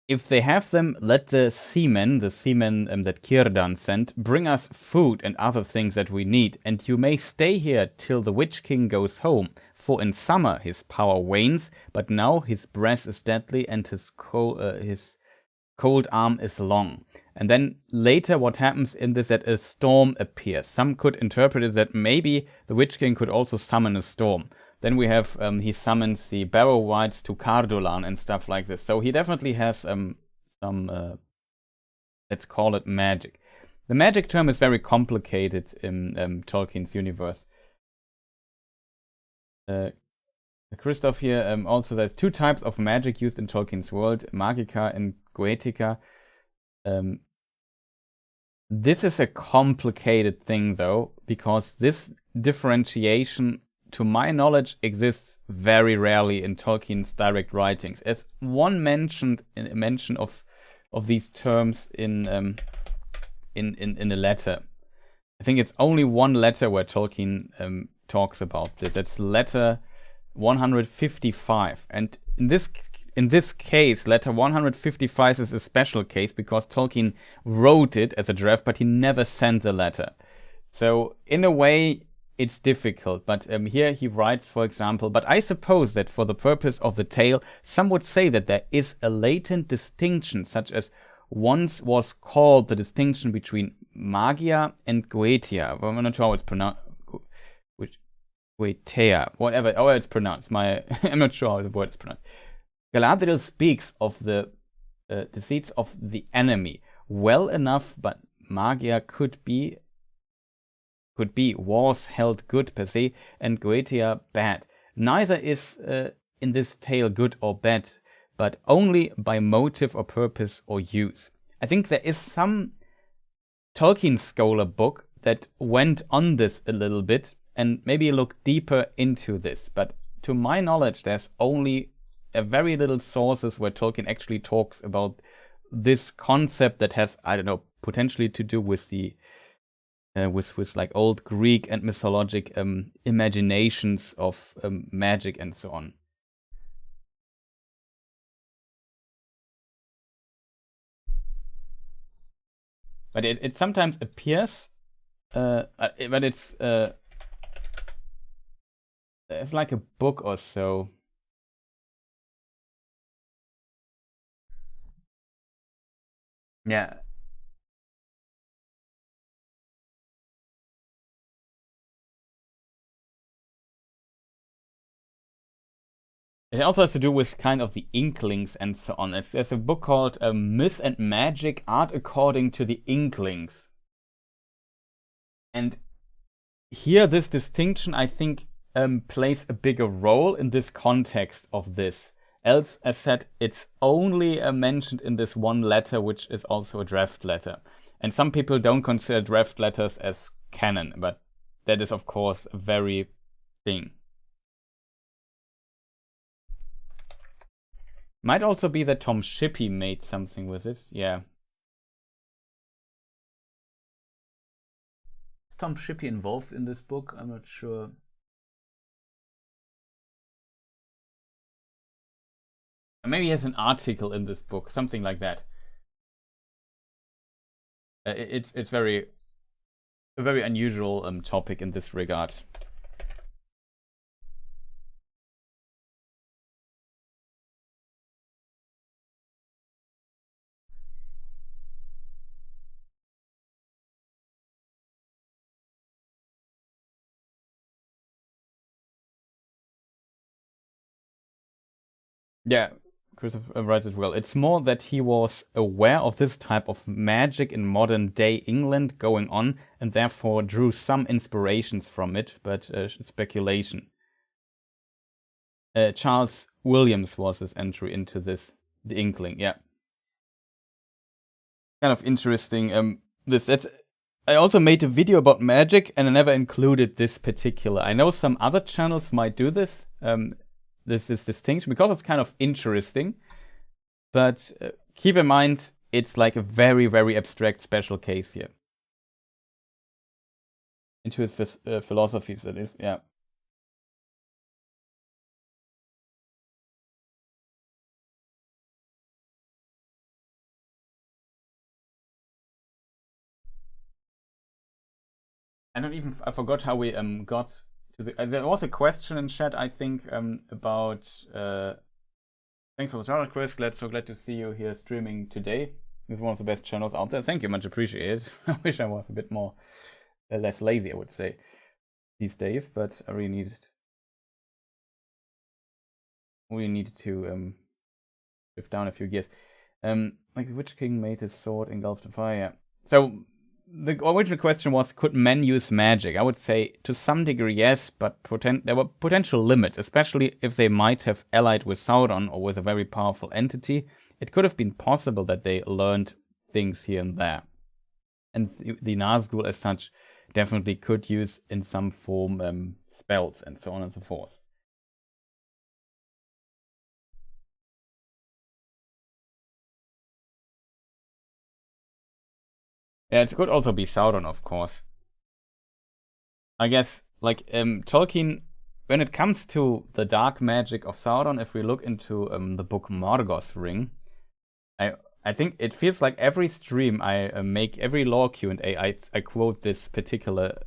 If they have them, let the seamen that Círdan sent, bring us food and other things that we need, and you may stay here till the Witch King goes home. For in summer his power wanes, but now his breath is deadly and his cold arm is long. And then later what happens in this, that a storm appears. Some could interpret it that maybe the Witch King could also summon a storm. Then we have, he summons the Barrow Wights to Cardolan and stuff like this. So he definitely has some, let's call it magic. The magic term is very complicated in Tolkien's universe. Christoph here also says 2 types of magic used in Tolkien's world, Magica and Goetica. This is a complicated thing though, because this differentiation, to my knowledge, exists very rarely in Tolkien's direct writings. As one mention of these terms in a letter. I think it's only one letter where Tolkien talks about this. That's letter 155, and in this case, letter 155 is a special case because Tolkien wrote it as a draft, but he never sent the letter. So in a way, it's difficult, but here he writes, for example, but I suppose that for the purpose of the tale, some would say that there is a latent distinction, such as once was called the distinction between Magia and Goetia. I'm not sure how it's pronounced. Goetia, whatever, how it's pronounced. I'm not sure how the word is pronounced. Galadriel speaks of the deceits of the enemy well enough, but Magia was held good per se, and Goetia bad. Neither is in this tale good or bad, but only by motive or purpose or use. I think there is some Tolkien scholar book that went on this a little bit and maybe looked deeper into this, but to my knowledge there's only a very little sources where Tolkien actually talks about this concept that has, I don't know, potentially to do with the with like old Greek and mythologic imaginations of magic and so on. But it sometimes appears, but it's like a book or so. Yeah. It also has to do with kind of the Inklings and so on. There's a book called Myth and Magic, Art According to the Inklings. And here, this distinction, I think, plays a bigger role in this context of this. Else, as said, it's only mentioned in this one letter, which is also a draft letter. And some people don't consider draft letters as canon, but that is, of course, a very thing. Might also be that Tom Shippey made something with this. Yeah. Is Tom Shippey involved in this book? I'm not sure. Maybe he has an article in this book, something like that. It's a very unusual topic in this regard. Yeah, Christopher writes it well. It's more that he was aware of this type of magic in modern day England going on and therefore drew some inspirations from it, but speculation. Charles Williams was his entry into this, the Inkling, yeah. Kind of interesting. I also made a video about magic and I never included this particular. I know some other channels might do this. This distinction because it's kind of interesting, but keep in mind it's like a very, very abstract special case here. Into his philosophies, that is, yeah. I forgot how we got to the. There was a question in chat, I think, about. Thanks for the channel, Chris. So glad to see you here streaming today. This is one of the best channels out there. Thank you, much appreciated. I wish I was a bit more, less lazy, I would say, these days. But I really needed to shift down a few gears. Like which king made his sword engulfed in fire? So the original question was, could men use magic? I would say to some degree yes, but there were potential limits, especially if they might have allied with Sauron or with a very powerful entity. It could have been possible that they learned things here and there. And the Nazgul as such definitely could use in some form spells and so on and so forth. Yeah, it could also be Sauron, of course. I guess, like, Tolkien, when it comes to the dark magic of Sauron, if we look into the book Morgoth's Ring, I think it feels like every stream I make, every lore Q&A, I quote this particular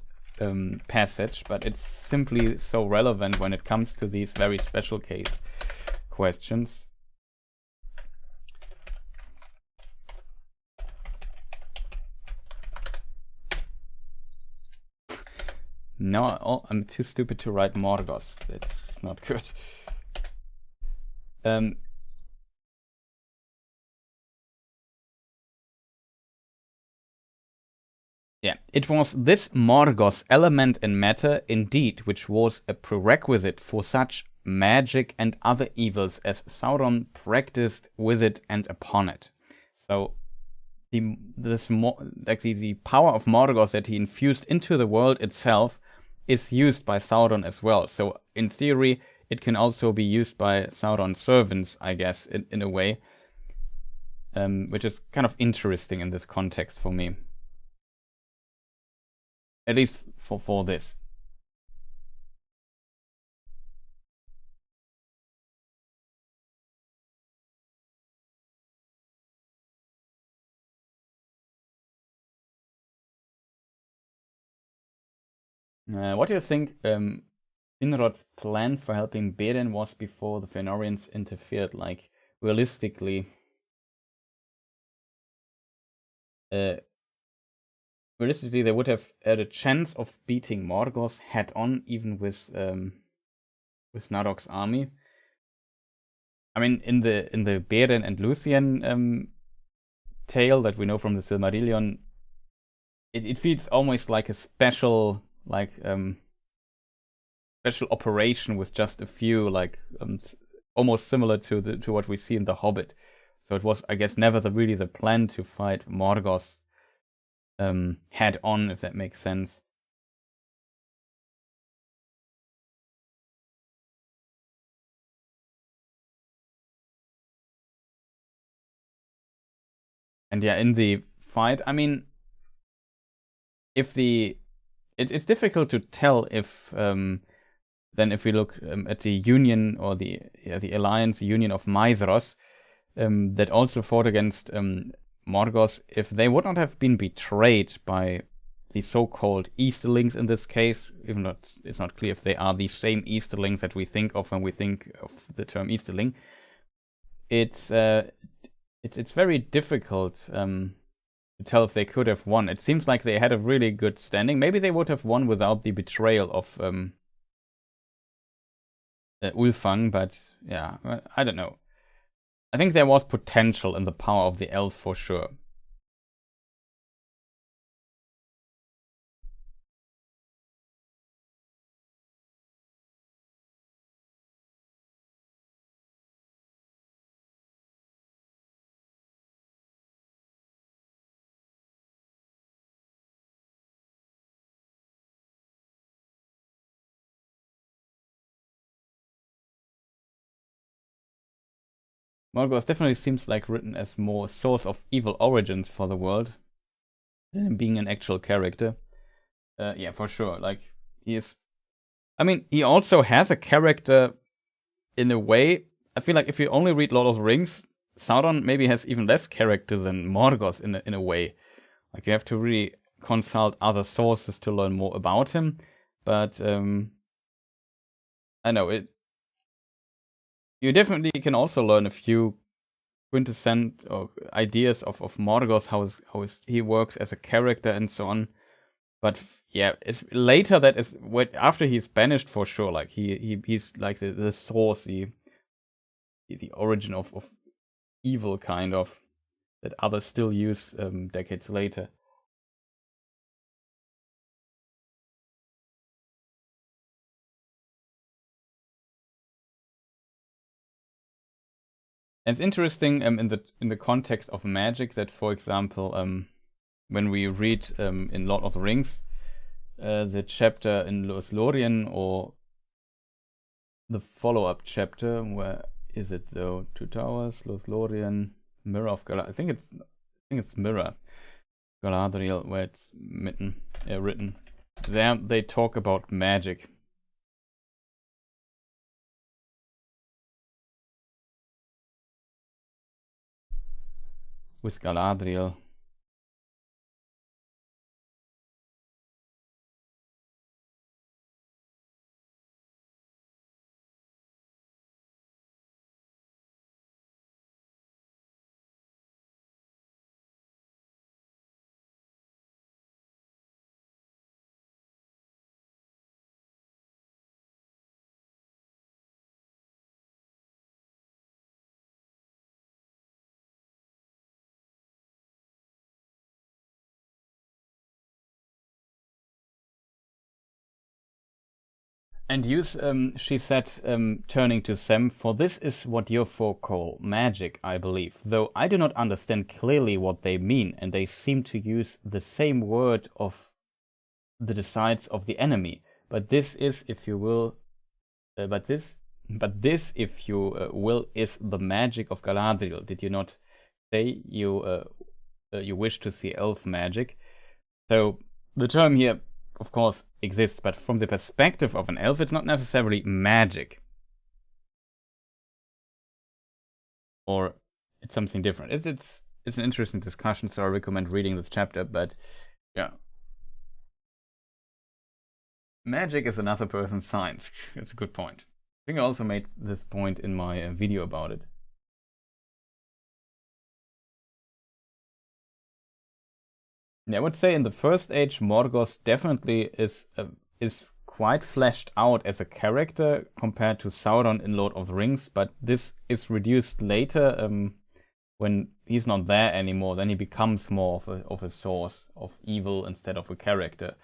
passage, but it's simply so relevant when it comes to these very special case questions. No, I'm too stupid to write Morgoth. That's not good. Yeah, it was this Morgoth element and matter, indeed, which was a prerequisite for such magic and other evils as Sauron practiced with it and upon it. So the power of Morgoth that he infused into the world itself is used by Sauron as well. So in theory, it can also be used by Sauron's servants, I guess, in a way, which is kind of interesting in this context for me. At least for this. What do you think Inrod's plan for helping Beren was before the Fëanorians interfered? Like, realistically, they would have had a chance of beating Morgoth head on, even with Nadok's army. I mean, in the Beren and Luthien tale that we know from the Silmarillion, it feels almost like a special special operation with just a few, like almost similar to what we see in the Hobbit. So it was, I guess, never really the plan to fight Morgoth head on, if that makes sense. And yeah, in the fight, I mean, it's difficult to tell if then if we look at the Union or the alliance, the Union of Maedhros, that also fought against Morgoth, if they would not have been betrayed by the so-called Easterlings in this case, even though it's not clear if they are the same Easterlings that we think of when we think of the term Easterling. It's very difficult to tell if they could have won. It seems like they had a really good standing. Maybe they would have won without the betrayal of Ulfang, but yeah, I don't know. I think there was potential in the power of the elves for sure. Morgoth definitely seems like written as more source of evil origins for the world than being an actual character. Yeah, for sure. Like, he is. I mean, he also has a character in a way. I feel like if you only read Lord of the Rings, Sauron maybe has even less character than Morgoth in a way. Like, you have to really consult other sources to learn more about him. But I know it. You definitely can also learn a few quintessent or ideas of Morgoth, how he works as a character and so on. But yeah, it's later that is after he's banished for sure. Like he's like the source, the origin of evil kind of that others still use decades later. And it's interesting in the context of magic that, for example, when we read in Lord of the Rings, the chapter in LotR or the follow-up chapter, where is it though? Two Towers, LotR, Mirror of Galadriel. I think it's Mirror Galadriel, where it's written. There they talk about magic. With Galadriel. And you, she said, turning to Sam, for this is what your folk call magic, I believe, though I do not understand clearly what they mean, and they seem to use the same word of the decides of the enemy. But this is, if you will, if you will, is the magic of Galadriel. Did you not say you wish to see elf magic? So the term here of course exists, but from the perspective of an elf, it's not necessarily magic. Or it's something different. It's an interesting discussion, so I recommend reading this chapter, but yeah. Magic is another person's science. It's a good point. I think I also made this point in my video about it. Yeah, I would say in the First Age, Morgoth definitely is quite fleshed out as a character compared to Sauron in Lord of the Rings, but this is reduced later when he's not there anymore. Then he becomes more of a source of evil instead of a character.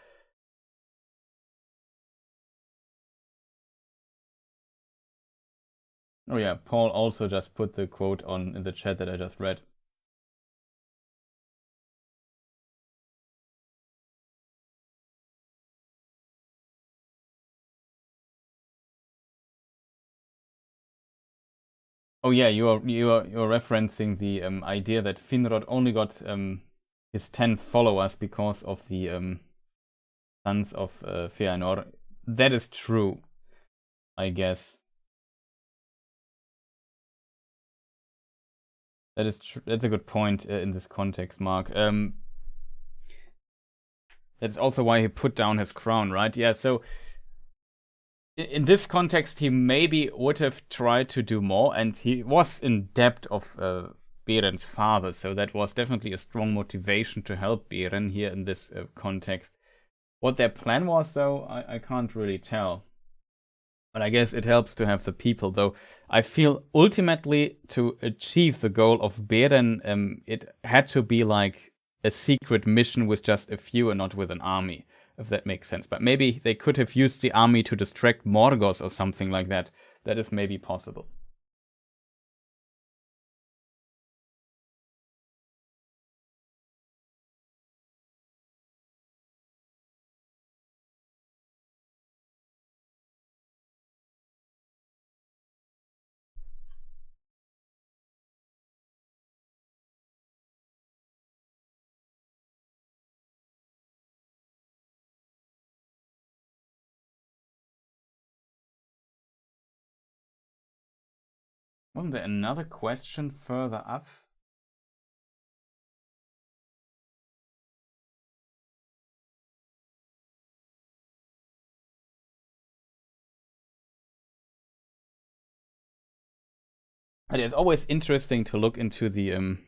Oh yeah, Paul also just put the quote in the chat that I just read. Oh yeah, you're referencing the idea that Finrod only got his 10 followers because of the sons of Feanor. That is true, I guess. That's a good point in this context, Mark. That's also why he put down his crown, right? Yeah, so in this context, he maybe would have tried to do more, and he was in debt of Beren's father, so that was definitely a strong motivation to help Beren here in this context. What their plan was, though, I can't really tell. But I guess it helps to have the people, though. I feel ultimately to achieve the goal of Beren, it had to be like a secret mission with just a few and not with an army, if that makes sense. But maybe they could have used the army to distract Morgoth or something like that. That is maybe possible. Wasn't there another question further up? And it's always interesting to look into the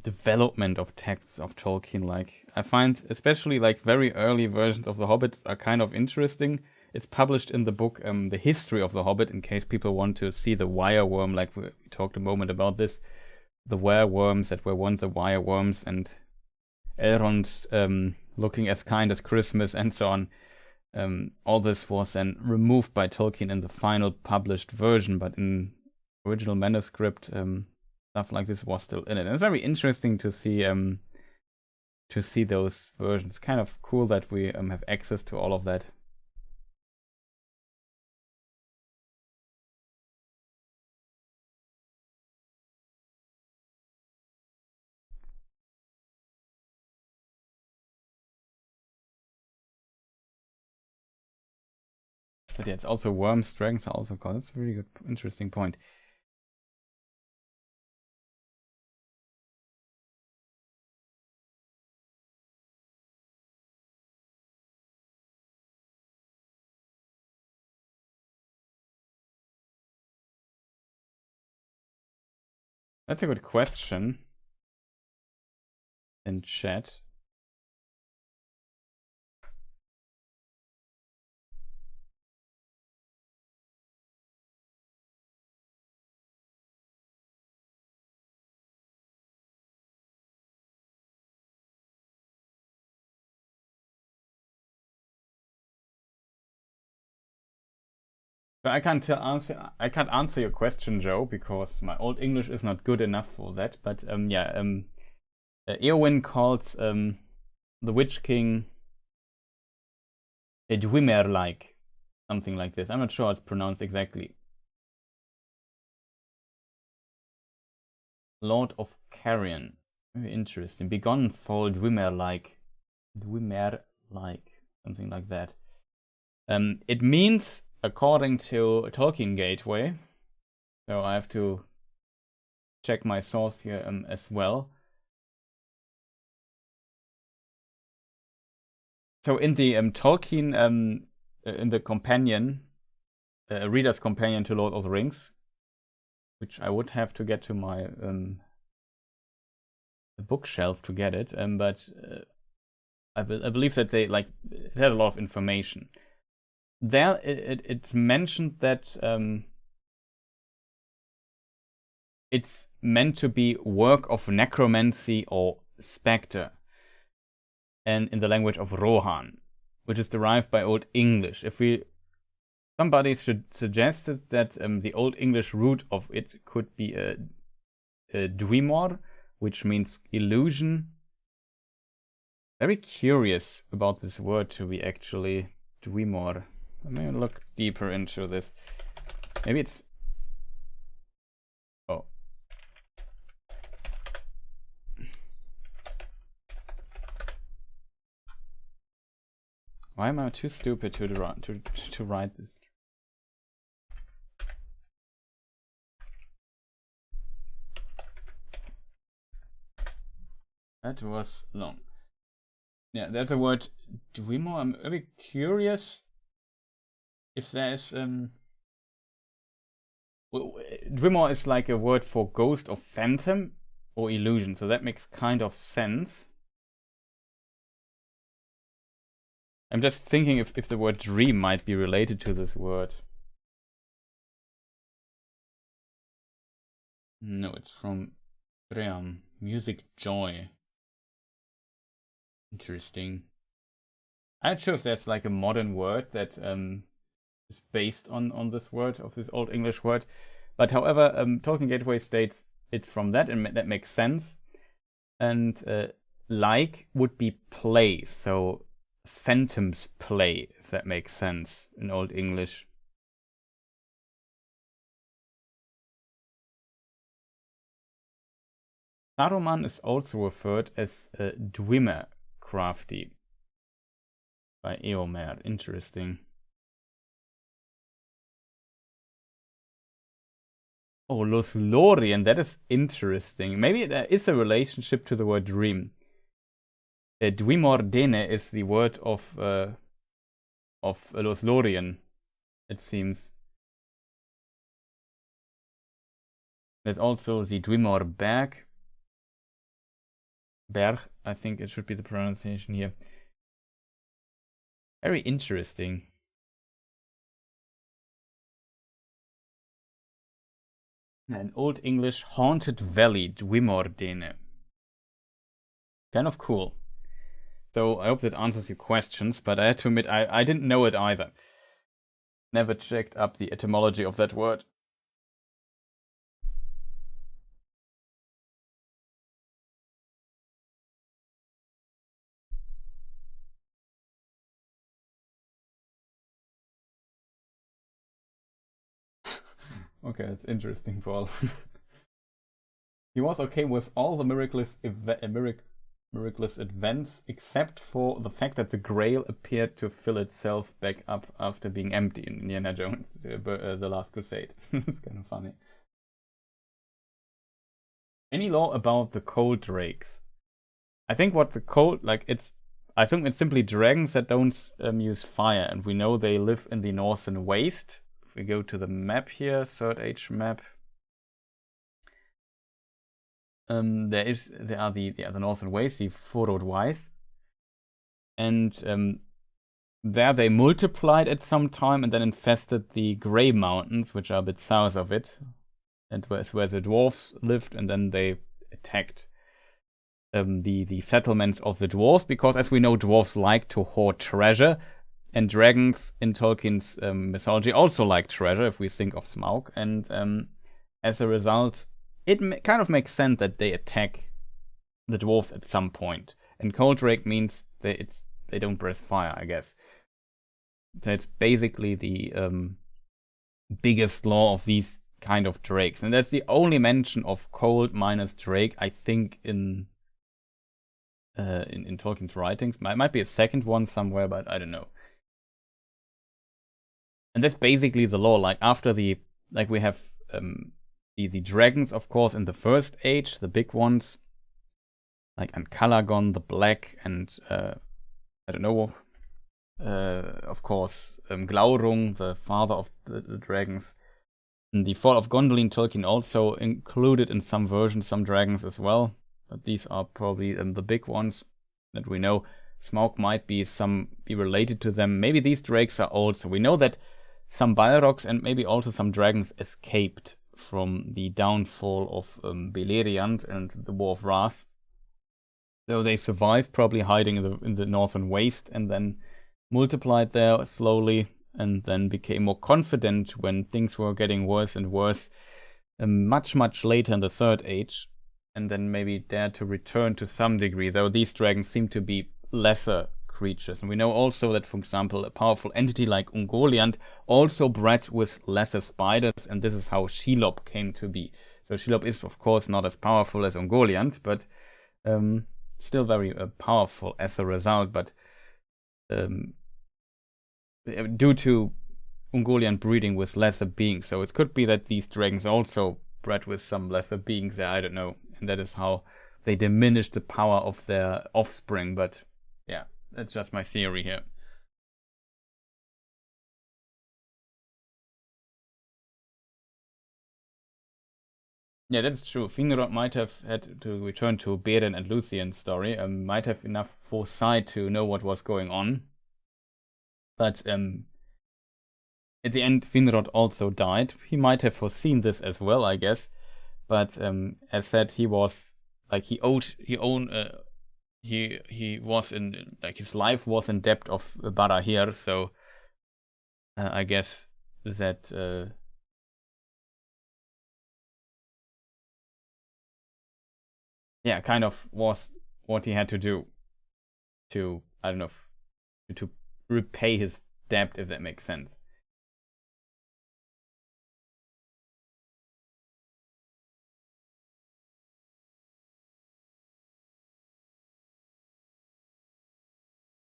development of texts of Tolkien. Like I find, especially like very early versions of The Hobbit are kind of interesting. It's published in the book The History of the Hobbit, in case people want to see the wireworm, like we talked a moment about this, the wereworms that were once the wireworms, and Elrond looking as kind as Christmas and so on. All this was then removed by Tolkien in the final published version, but in original manuscript, stuff like this was still in it. And it's very interesting to see those versions. Kind of cool that we have access to all of that. But yeah, it's also worm strength also called. That's a really good, interesting point. That's a good question in chat. So I can't answer your question, Joe, because my old English is not good enough for that. But Eowyn calls the Witch King a Dwemer-like, something like this. I'm not sure how it's pronounced exactly. Lord of Carrion. Very interesting. Begone fall Dwemer-like. Dwemer, like something like that. It means, according to Tolkien Gateway, so I have to check my source here as well. So in the Tolkien, in the companion, reader's companion to Lord of the Rings, which I would have to get to my bookshelf to get it, but I believe that they it has a lot of information. There, it's mentioned that it's meant to be work of necromancy or spectre, and in the language of Rohan, which is derived by Old English. Somebody suggested that the Old English root of it could be a Dwemer, which means illusion. Very curious about this word to be actually Dwemer. Let me look deeper into this. Maybe it's... Oh. Why am I too stupid to write this? That was long. Yeah, there's a word Dwemer. I'm very curious if there's Dwemer is like a word for ghost or phantom or illusion, so that makes kind of sense. I'm just thinking if the word dream might be related to this word. No, it's from Dream, music joy. Interesting. I'm not sure if there's like a modern word that is based on this word, of this Old English word. But however, Tolkien Gateway states it from that, and that makes sense. And like would be play, so phantoms play, if that makes sense in Old English. Saruman is also referred as Dwemer crafty by Eomer. Interesting. Oh, LotR, that is interesting. Maybe there is a relationship to the word dream. Dwemer is the word of LotR, it seems. There's also the Dwemer Berg, I think it should be the pronunciation here. Very interesting. An Old English haunted valley, Dwemer. Kind of cool. So I hope that answers your questions, but I had to admit I didn't know it either. Never checked up the etymology of that word. Okay, that's interesting, Paul. He was okay with all the miraculous events, except for the fact that the Grail appeared to fill itself back up after being empty in Indiana Jones, The Last Crusade. It's kind of funny. Any law about the cold drakes? I think what the cold, I think it's simply dragons that don't use fire, and we know they live in the Northern Waste. If we go to the map here, Third Age map, there are the Northern Waste, the Furrowed Wythe, and there they multiplied at some time and then infested the Grey Mountains, which are a bit south of it, and where the dwarves lived, and then they attacked the settlements of the dwarves, because as we know, dwarves like to hoard treasure, and dragons in Tolkien's mythology also like treasure, if we think of Smaug, and as a result, it kind of makes sense that they attack the dwarves at some point. And cold drake means they don't breathe fire, I guess. So it's basically the biggest law of these kind of drakes, and that's the only mention of cold minus drake, I think, in in Tolkien's writings. Might be a second one somewhere, but I don't know. And that's basically the lore. Like after we have the dragons, of course, in the first age, the big ones, like Ancalagon, the Black, and I don't know, of course, Glaurung, the father of the dragons. In the Fall of Gondolin, Tolkien also included in some versions some dragons as well, but these are probably the big ones that we know. Smaug might be related to them. Maybe these drakes are old, so we know that some Balrogs and maybe also some dragons escaped from the downfall of Beleriand and the War of Wrath. So they survived, probably hiding in the northern waste, and then multiplied there slowly, and then became more confident when things were getting worse and worse, much later in the Third Age, and then maybe dared to return to some degree, though these dragons seem to be lesser creatures. And we know also that, for example, a powerful entity like Ungoliant also bred with lesser spiders, and this is how Shelob came to be. So Shelob is, of course, not as powerful as Ungoliant, but still very powerful as a result, but due to Ungoliant breeding with lesser beings. So it could be that these dragons also bred with some lesser beings there, I don't know. And that is how they diminish the power of their offspring. But yeah, that's just my theory here. Yeah, that's true. Finrod might have had to return to Beren and Lúthien's story, might have enough foresight to know what was going on. But at the end, Finrod also died. He might have foreseen this as well, I guess. But as said, he was like he was in like his life was in debt of Barahir. So I guess that yeah, kind of was what he had to do to, I don't know, to repay his debt, if that makes sense.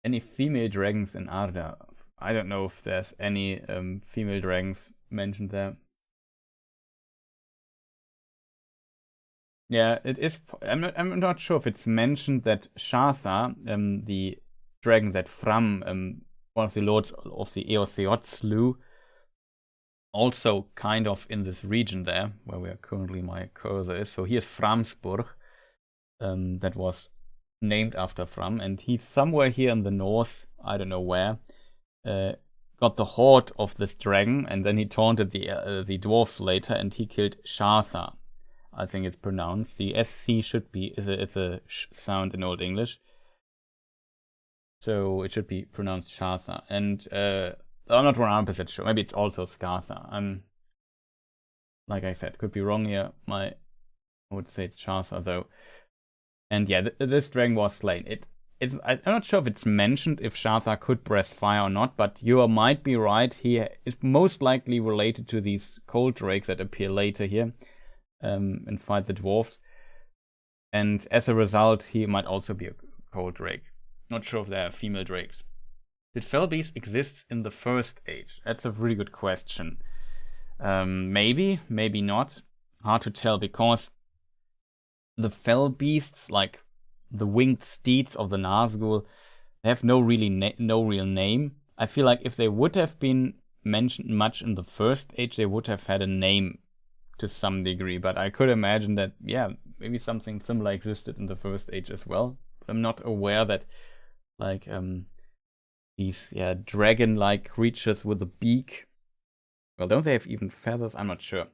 Any female dragons in Arda? I don't know if there's any female dragons mentioned there. Yeah, it is. I'm not sure if it's mentioned that Shatha, the dragon that Fram, one of the lords of the Eoseoth, slew, also kind of in this region there, where we are currently, my cursor is. So here's Framsburg, that was named after Fram, and he's somewhere here in the north, I don't know where, got the horde of this dragon, and then he taunted the dwarves later, and he killed Shatha. I think it's pronounced. The SC should be is a sh sound in Old English, so it should be pronounced Shatha. And I'm not 100% sure. Maybe it's also Skatha. Like I said, could be wrong here. I would say it's Shatha though. And yeah, this dragon was slain. I'm not sure if it's mentioned if Shatha could breathe fire or not, but you might be right. He is most likely related to these cold drakes that appear later here. And fight the dwarves, and as a result he might also be a cold drake. Not sure if there are female drakes. Did Fellbeast exist in the First Age? That's a really good question. Maybe not. Hard to tell, because the fell beasts, like the winged steeds of the Nazgul, they have no real name. I feel like if they would have been mentioned much in the First Age, they would have had a name to some degree, but I could imagine that, yeah, maybe something similar existed in the First Age as well. But I'm not aware that, like, these, yeah, dragon-like creatures with a beak. Well, don't they have even feathers? I'm not sure.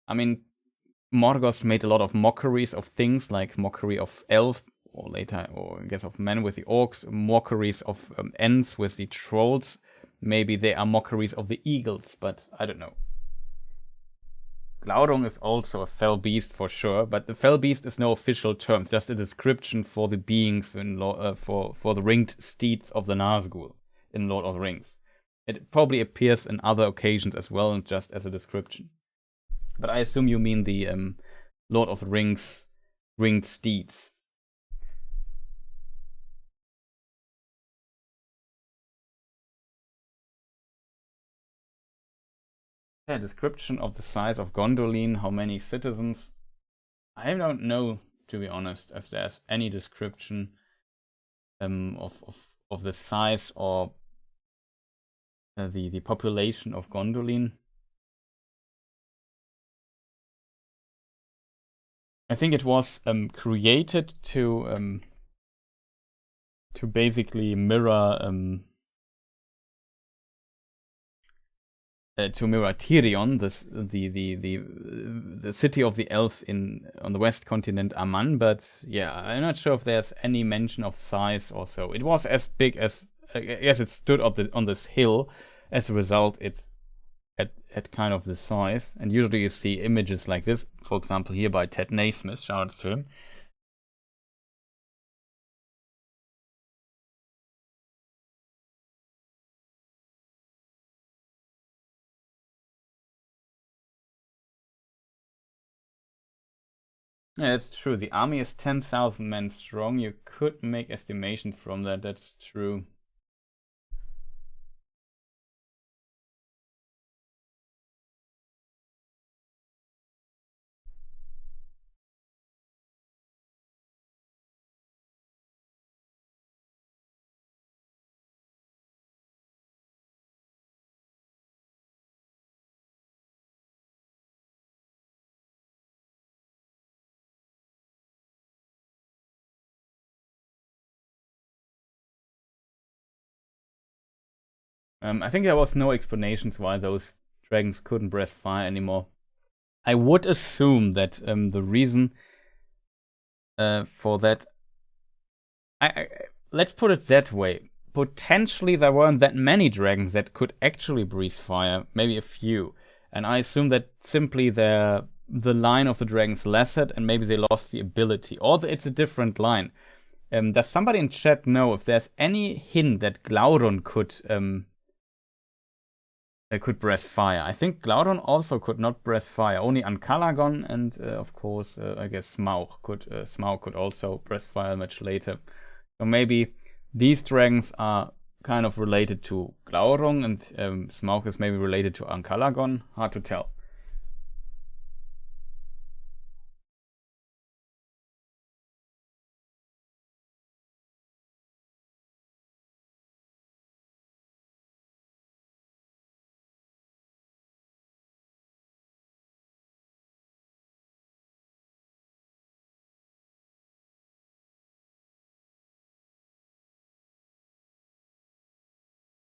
I mean, Morgoth made a lot of mockeries of things, like mockery of elves, or later, or I guess of men with the orcs, mockeries of Ents with the trolls. Maybe they are mockeries of the eagles, but I don't know. Glaurung is also a fell beast for sure, but the fell beast is no official term, it's just a description for the beings for the ringed steeds of the Nazgul in Lord of the Rings. It probably appears in other occasions as well, and just as a description. But I assume you mean the Lord of the Rings ringed steeds. a description of the size of Gondolin, how many citizens. I don't know, to be honest, if there's any description of the size or the population of Gondolin. I think it was created to basically mirror Tirion, the city of the elves on the west continent Aman, but yeah, I'm not sure if there's any mention of size or so. It was as big as, I guess it stood on this hill. As a result, it's at kind of the size, and usually you see images like this, for example here by Ted Naismith, shout out to him. Yeah, that's true. The army is 10,000 men strong. You could make estimations from that. That's true. I think there was no explanations why those dragons couldn't breathe fire anymore. I would assume that the reason for that, let's put it that way. Potentially there weren't that many dragons that could actually breathe fire, maybe a few. And I assume that simply the line of the dragons lessened and maybe they lost the ability. Or it's a different line. Does somebody in chat know if there's any hint that Glaurung could breathe fire? I think Glaurung also could not breathe fire. Only Ancalagon and of course I guess Smaug could also breathe fire much later. So maybe these dragons are kind of related to Glaurung and Smaug is maybe related to Ancalagon. Hard to tell.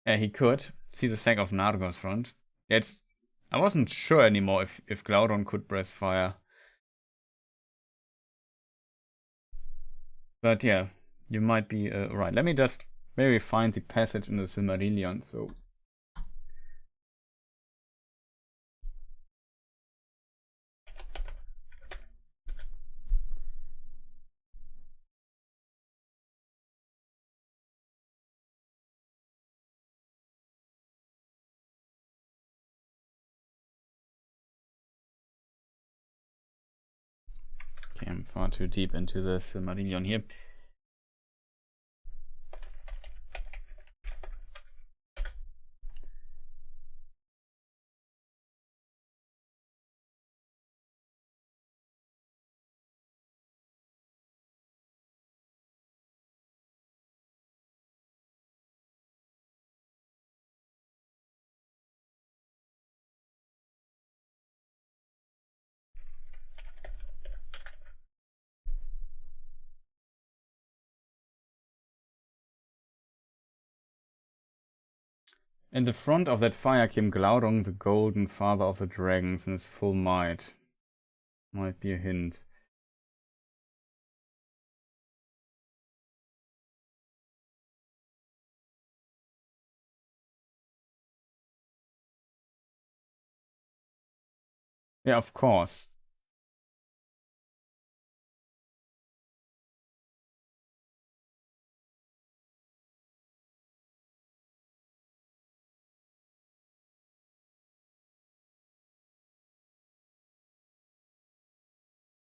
Yeah, he could see the sack of Nargothrond. I wasn't sure anymore if Glaurung could breathe fire. But yeah, you might be right. Let me just maybe find the passage in the Silmarillion. So okay, I'm far too deep into the Silmarillion here. In the front of that fire came Glaurung, the golden father of the dragons, in his full might. Might be a hint. Yeah, of course.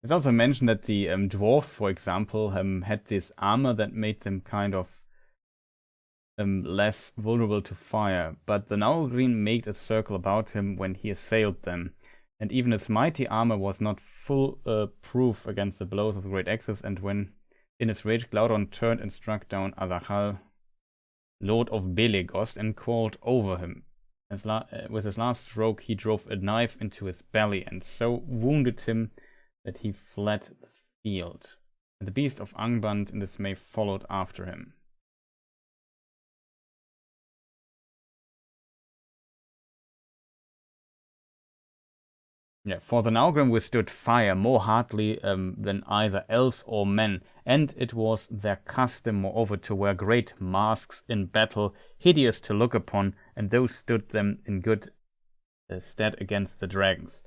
It's also mentioned that the dwarves, for example, had this armor that made them kind of less vulnerable to fire, but the Nalgreen made a circle about him when he assailed them, and even his mighty armor was not full proof against the blows of the great axes, and when in his rage Glaurung turned and struck down Azachal, Lord of Belegost, and called over him. With his last stroke he drove a knife into his belly, and so wounded him that he fled the field. And the beast of Angband in dismay followed after him. Yeah, for the Naugrim withstood fire more hardly than either elves or men, and it was their custom, moreover, to wear great masks in battle, hideous to look upon, and those stood them in good stead against the dragons.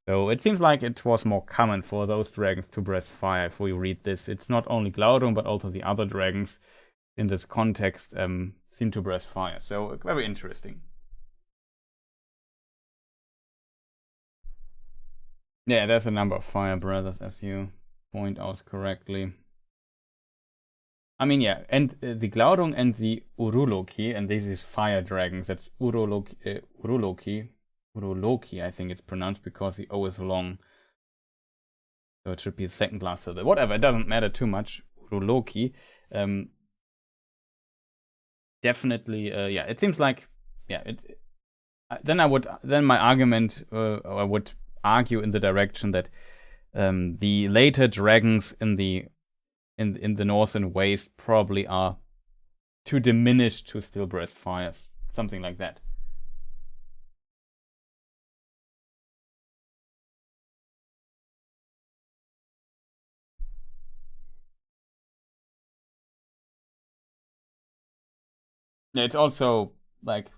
So it seems like it was more common for those dragons to breathe fire. If we read this, it's not only Glaurung, but also the other dragons in this context seem to breathe fire. So very interesting. Yeah, there's a number of fire brothers, as you point out correctly. I mean, yeah, and the Glaurung and the Uroloki, and this is fire dragons. That's Uroloki, I think it's pronounced because the O is long. So it should be a second class syllable. Whatever, it doesn't matter too much. Uroloki. Definitely, yeah, it seems like, yeah, then my argument, I would argue in the direction that the later dragons in the northern waste probably are too diminished to still breathe fires, something like that. Yeah, it's also like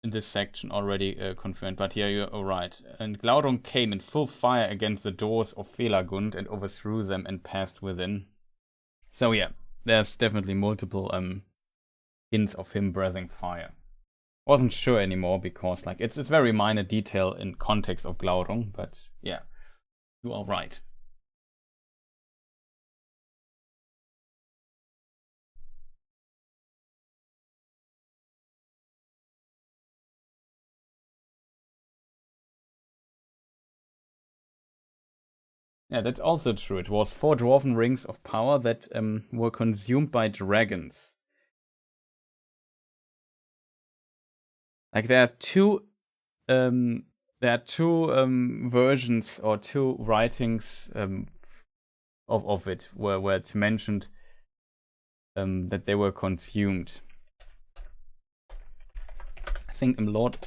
in this section already confirmed, but here you're right. And Glaurung came in full fire against the doors of Felagund and overthrew them and passed within. So yeah, there's definitely multiple hints of him breathing fire. Wasn't sure anymore because like it's very minor detail in context of Glaurung, but yeah, you are right. Yeah, that's also true. It was 4 dwarven rings of power that were consumed by dragons. Like there are two versions or 2 writings of it where it's mentioned that they were consumed. I think in Lord.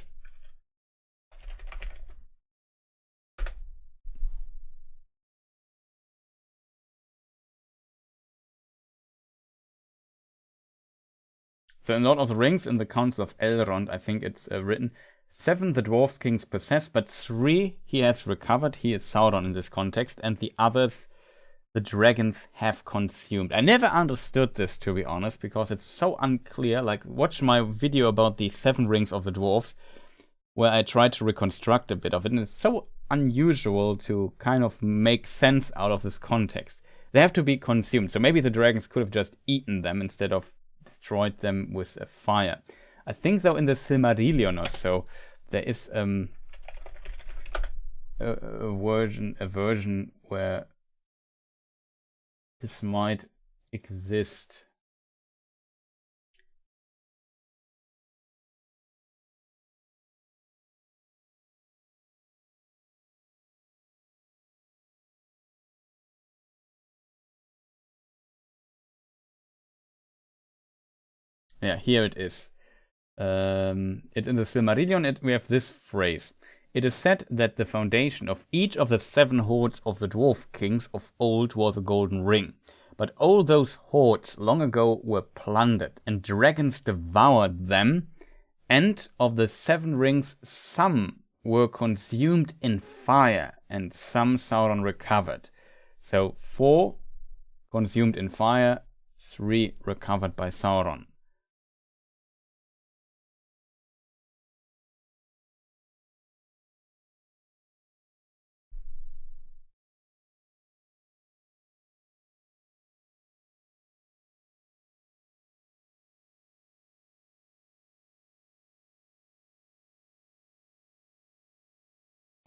So in Lord of the Rings, in the Council of Elrond, I think it's written, 7 the dwarf kings possess, but 3 he has recovered. He is Sauron in this context, and the others the dragons have consumed. I never understood this, to be honest, because it's so unclear. Like, watch my video about the 7 rings of the dwarves, where I tried to reconstruct a bit of it, and it's so unusual to kind of make sense out of this context. They have to be consumed, so maybe the dragons could have just eaten them instead of destroyed them with a fire. I think so in the Silmarillion or so, there is a version where this might exist. Yeah, here it is. It's in the Silmarillion. We have this phrase. It is said that the foundation of each of the 7 hoards of the dwarf kings of old was a golden ring. But all those hoards long ago were plundered, and dragons devoured them. And of the 7 rings, some were consumed in fire, and some Sauron recovered. So 4 consumed in fire, 3 recovered by Sauron.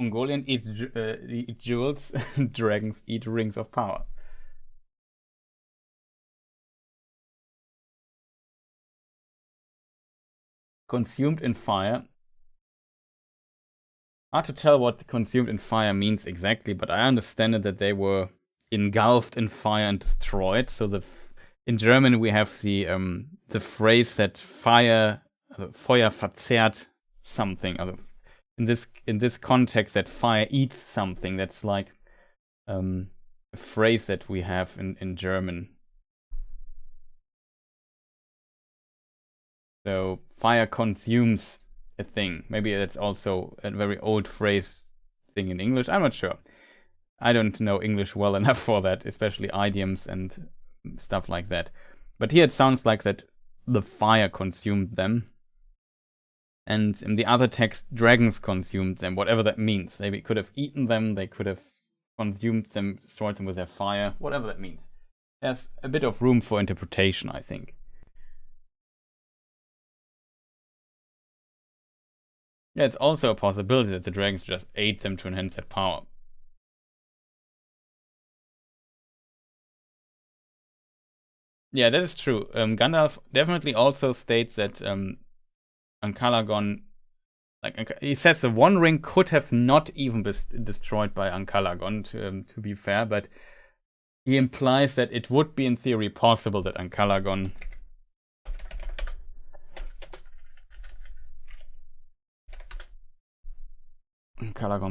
Mongolian eat jewels, dragons eat rings of power. Consumed in fire. Hard to tell what consumed in fire means exactly, but I understand it that they were engulfed in fire and destroyed. So in German we have the phrase that Feuer verzehrt something. In this context, that fire eats something. That's like a phrase that we have in German. So fire consumes a thing. Maybe that's also a very old phrase thing in English. I'm not sure. I don't know English well enough for that, especially idioms and stuff like that. But here it sounds like that the fire consumed them. And in the other text, dragons consumed them, whatever that means. They could have eaten them, they could have consumed them, destroyed them with their fire, whatever that means. There's a bit of room for interpretation, I think. Yeah, it's also a possibility that the dragons just ate them to enhance their power. Yeah, that is true. Gandalf definitely also states that Ankalagon, like he says, the One Ring could have not even been destroyed by Ankalagon, to be fair, but he implies that it would be in theory possible that Ankalagon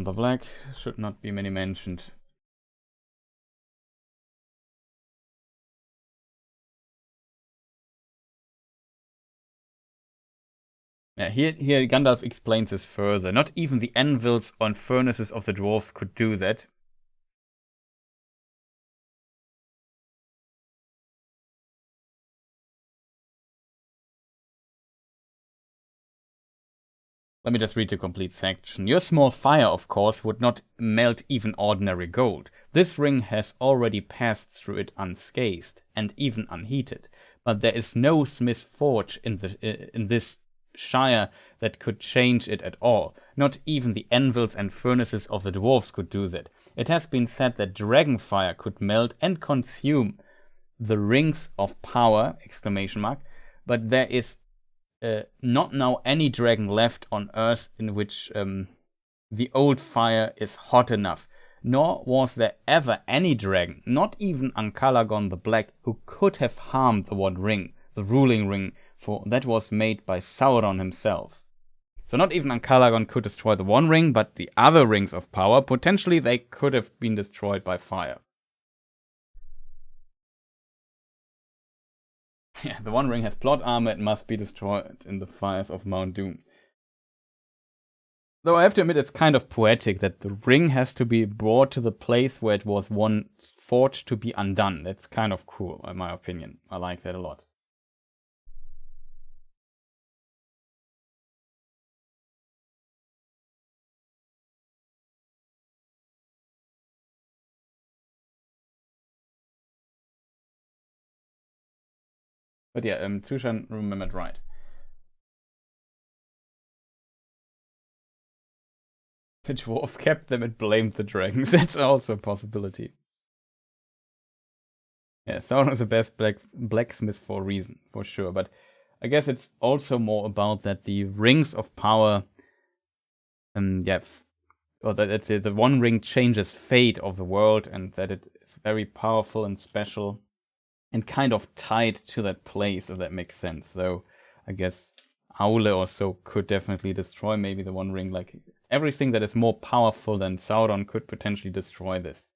the Black should not be many mentioned. Yeah, here Gandalf explains this further. Not even the anvils on furnaces of the dwarves could do that. Let me just read the complete section. Your small fire, of course, would not melt even ordinary gold. This ring has already passed through it unscathed, and even unheated. But there is no smith's forge in this shire that could change it at all. Not even the anvils and furnaces of the dwarves could do that. It has been said that dragon fire could melt and consume the rings of power! But there is not now any dragon left on Earth in which the old fire is hot enough. Nor was there ever any dragon, not even Ankalagon the Black, who could have harmed the One Ring, the ruling ring, for that was made by Sauron himself. So not even Ankalagon could destroy the One Ring, but the other rings of power, potentially they could have been destroyed by fire. Yeah, the One Ring has plot armor, it must be destroyed in the fires of Mount Doom. Though I have to admit, it's kind of poetic that the ring has to be brought to the place where it was once forged to be undone. That's kind of cool, in my opinion. I like that a lot. But yeah, Tushan remembered right. The dwarves kept them and blamed the dragons. That's also a possibility. Yeah, Sauron is the best blacksmith for a reason, for sure. But I guess it's also more about that the rings of power, or that the One Ring changes fate of the world, and that it is very powerful and special, and kind of tied to that place, if that makes sense. So I guess Aule or so could definitely destroy maybe the One Ring. Like everything that is more powerful than Sauron could potentially destroy this.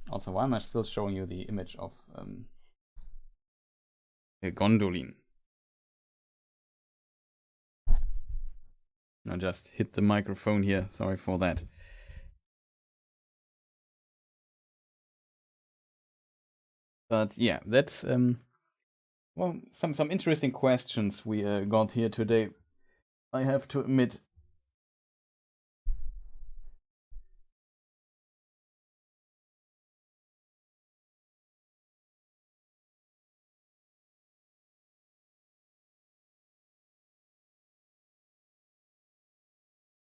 Also, why am I still showing you the image of Gondolin? I just hit the microphone here. Sorry for that. But yeah, that's well, some interesting questions we got here today. I have to admit.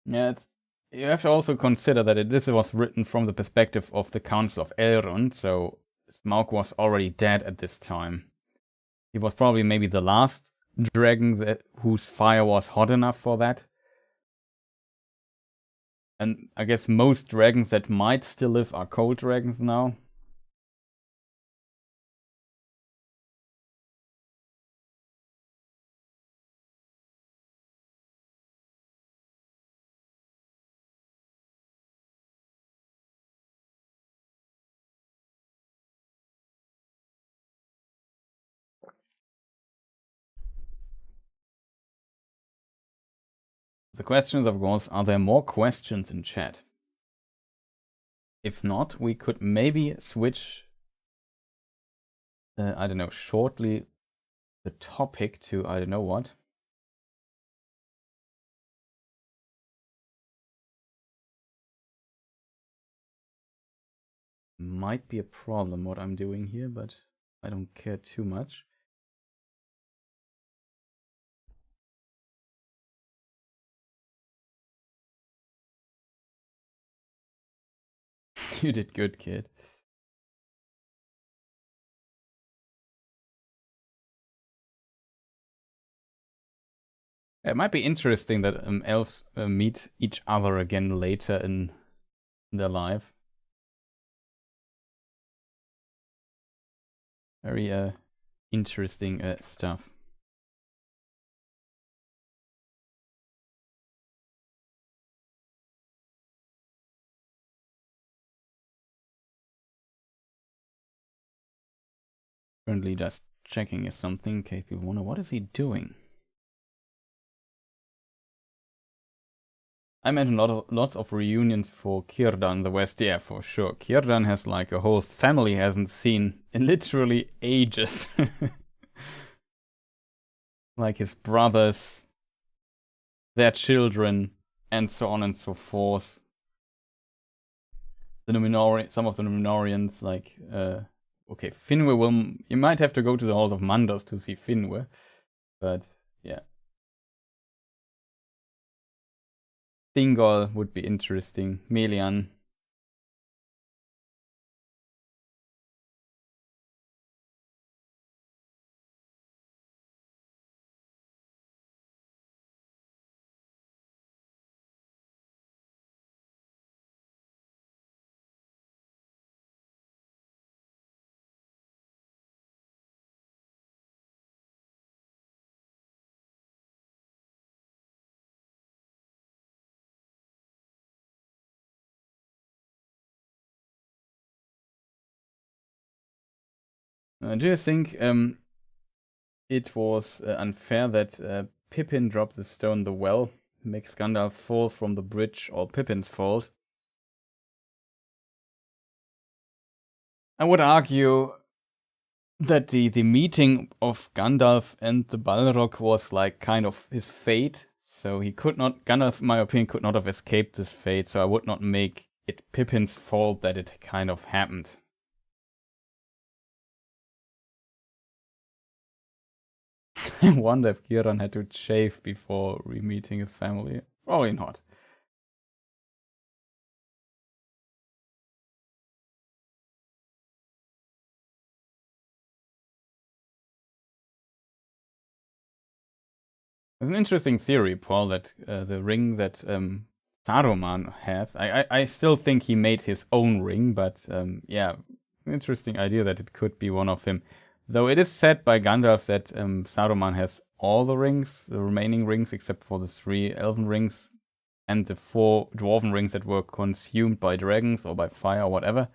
Yeah, you have to also consider that this was written from the perspective of the Council of Elrond, so Smaug was already dead at this time. He was probably maybe the last dragon whose fire was hot enough for that. And I guess most dragons that might still live are cold dragons now. The question is, of course, are there more questions in chat? If not, we could maybe switch, I don't know, shortly the topic to, I don't know what. Might be a problem what I'm doing here, but I don't care too much. You did good, kid. It might be interesting that elves meet each other again later in their life. Very interesting stuff. Currently just checking something in case people wonder what is he doing. I imagine lots of reunions for Círdan in the West. Yeah, for sure. Círdan has like a whole family hasn't seen in literally ages. Like his brothers, their children, and so on and so forth. Some of the Numenorians, like okay, Finwë will. You might have to go to the Halls of Mandos to see Finwë, but yeah. Thingol would be interesting. Melian. Do you think it was unfair that Pippin dropped the stone in the well, makes Gandalf fall from the bridge, or Pippin's fault? I would argue that the meeting of Gandalf and the Balrog was like kind of his fate. So he could not, Gandalf, in my opinion, could not have escaped this fate. So I would not make it Pippin's fault that it kind of happened. I wonder if Giran had to shave before re-meeting his family. Probably not. It's an interesting theory, Paul, that the ring that Saruman has, I still think he made his own ring, but yeah, interesting idea that it could be one of him. Though it is said by Gandalf that Saruman has all the rings, the remaining rings, except for the 3 elven rings and the 4 dwarven rings that were consumed by dragons or by fire or whatever.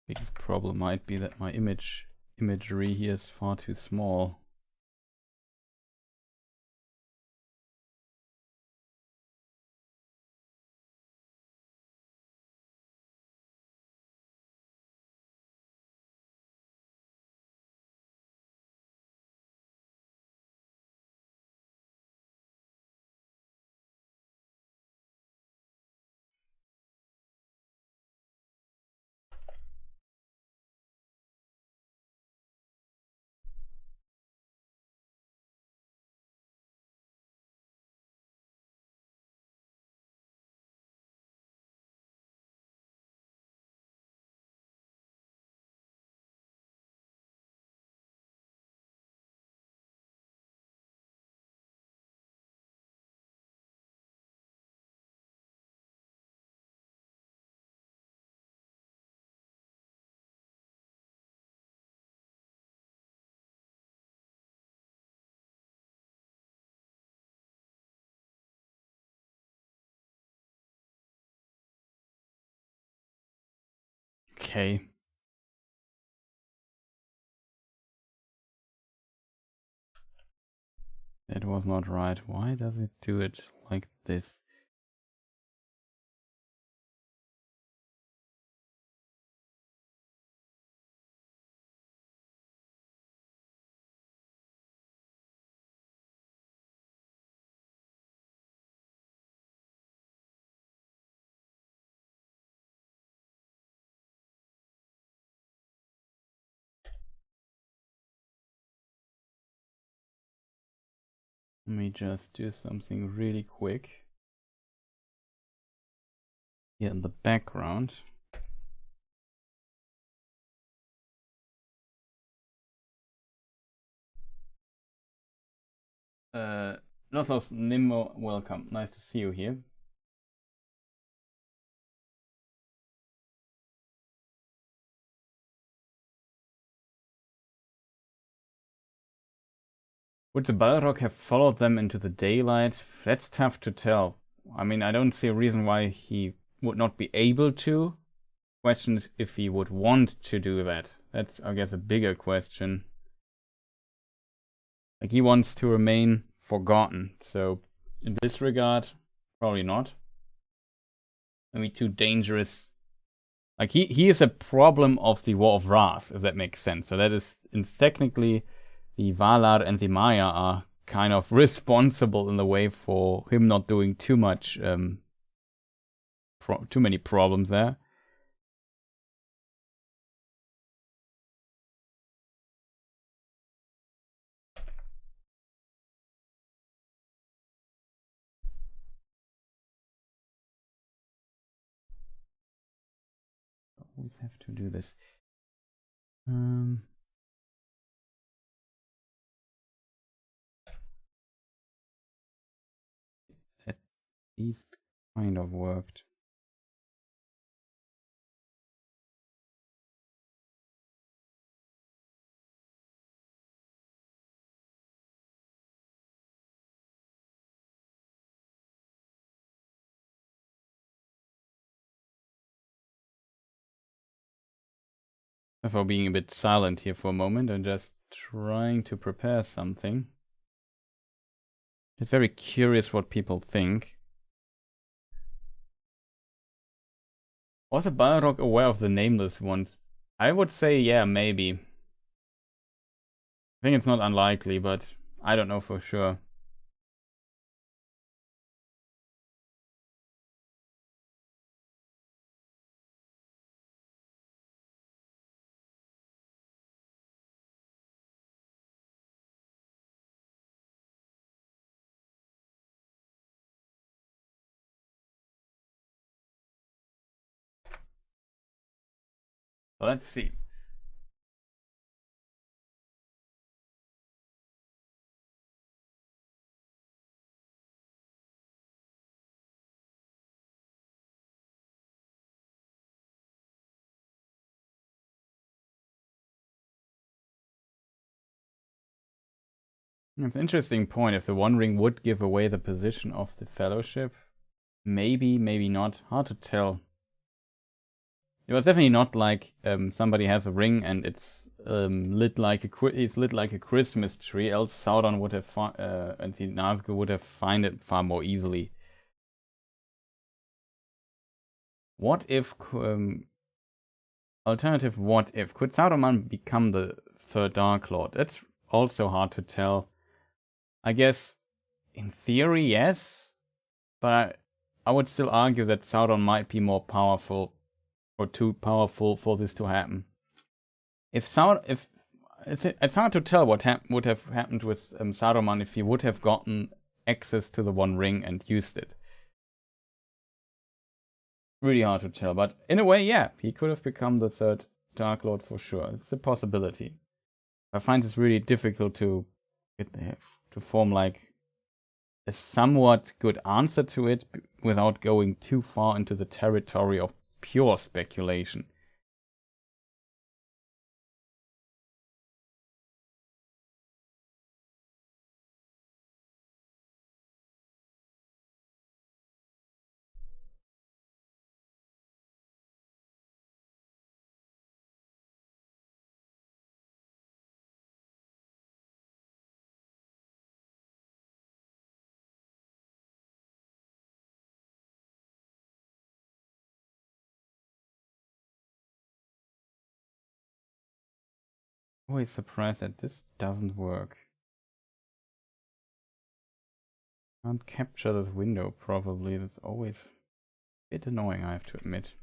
Biggest problem might be that my imagery here is far too small. Okay. That was not right. Why does it do it like this? Let me just do something really quick here in the background. Losos Nimmo, welcome. Nice to see you here. Would the Balrog have followed them into the daylight? That's tough to tell. I mean, I don't see a reason why he would not be able to. Question is if he would want to do that. That's, I guess, a bigger question. Like, he wants to remain forgotten. So, in this regard, probably not. Maybe too dangerous. Like, he is a problem of the War of Wrath, if that makes sense. So that is, technically, the Valar and the Maya are kind of responsible in a way for him not doing too much, too many problems there. Always have to do this. At least kind of worked. For being a bit silent here for a moment and just trying to prepare something. It's very curious what people think. Was a Balrog aware of the Nameless Ones? I would say, yeah, maybe. I think it's not unlikely, but I don't know for sure. Let's see. It's an interesting point. If the One Ring would give away the position of the Fellowship, maybe, maybe not. Hard to tell. It was definitely not like somebody has a ring and it's lit like a Christmas tree. Else Sauron would have and the Nazgûl would have found it far more easily. What if alternative? What if could Sauron become the third Dark Lord? That's also hard to tell. I guess in theory, yes, but I would still argue that Sauron might be more powerful or too powerful for this to happen. If it's hard to tell what would have happened with Saruman if he would have gotten access to the One Ring and used it. Really hard to tell, but in a way, yeah, he could have become the third Dark Lord for sure. It's a possibility. I find this really difficult to form like a somewhat good answer to it without going too far into the territory of pure speculation. Always surprised that this doesn't work. Can't capture this window probably. That's always a bit annoying, I have to admit.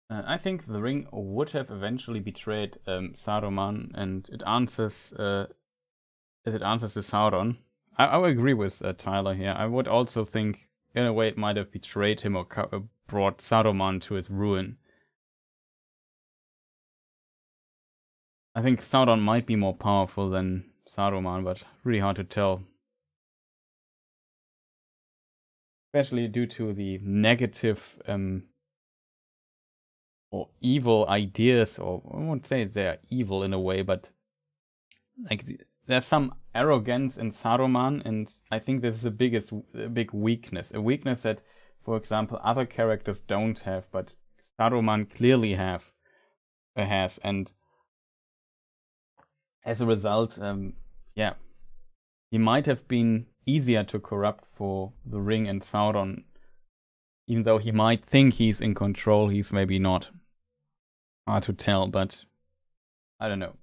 I think the ring would have eventually betrayed Saruman, and it answers to Sauron. I would agree with Tyler here. I would also think, in a way, it might have betrayed him or brought Saruman to his ruin. I think Sauron might be more powerful than Saruman, but really hard to tell. Especially due to the negative or evil ideas, or I won't say they're evil in a way, but like there's some arrogance in Saruman, and I think this is the big weakness. A weakness that, for example, other characters don't have, but Saruman clearly has, and as a result, yeah, he might have been easier to corrupt for the ring and Sauron. Even though he might think he's in control, he's maybe not. Hard to tell, but I don't know.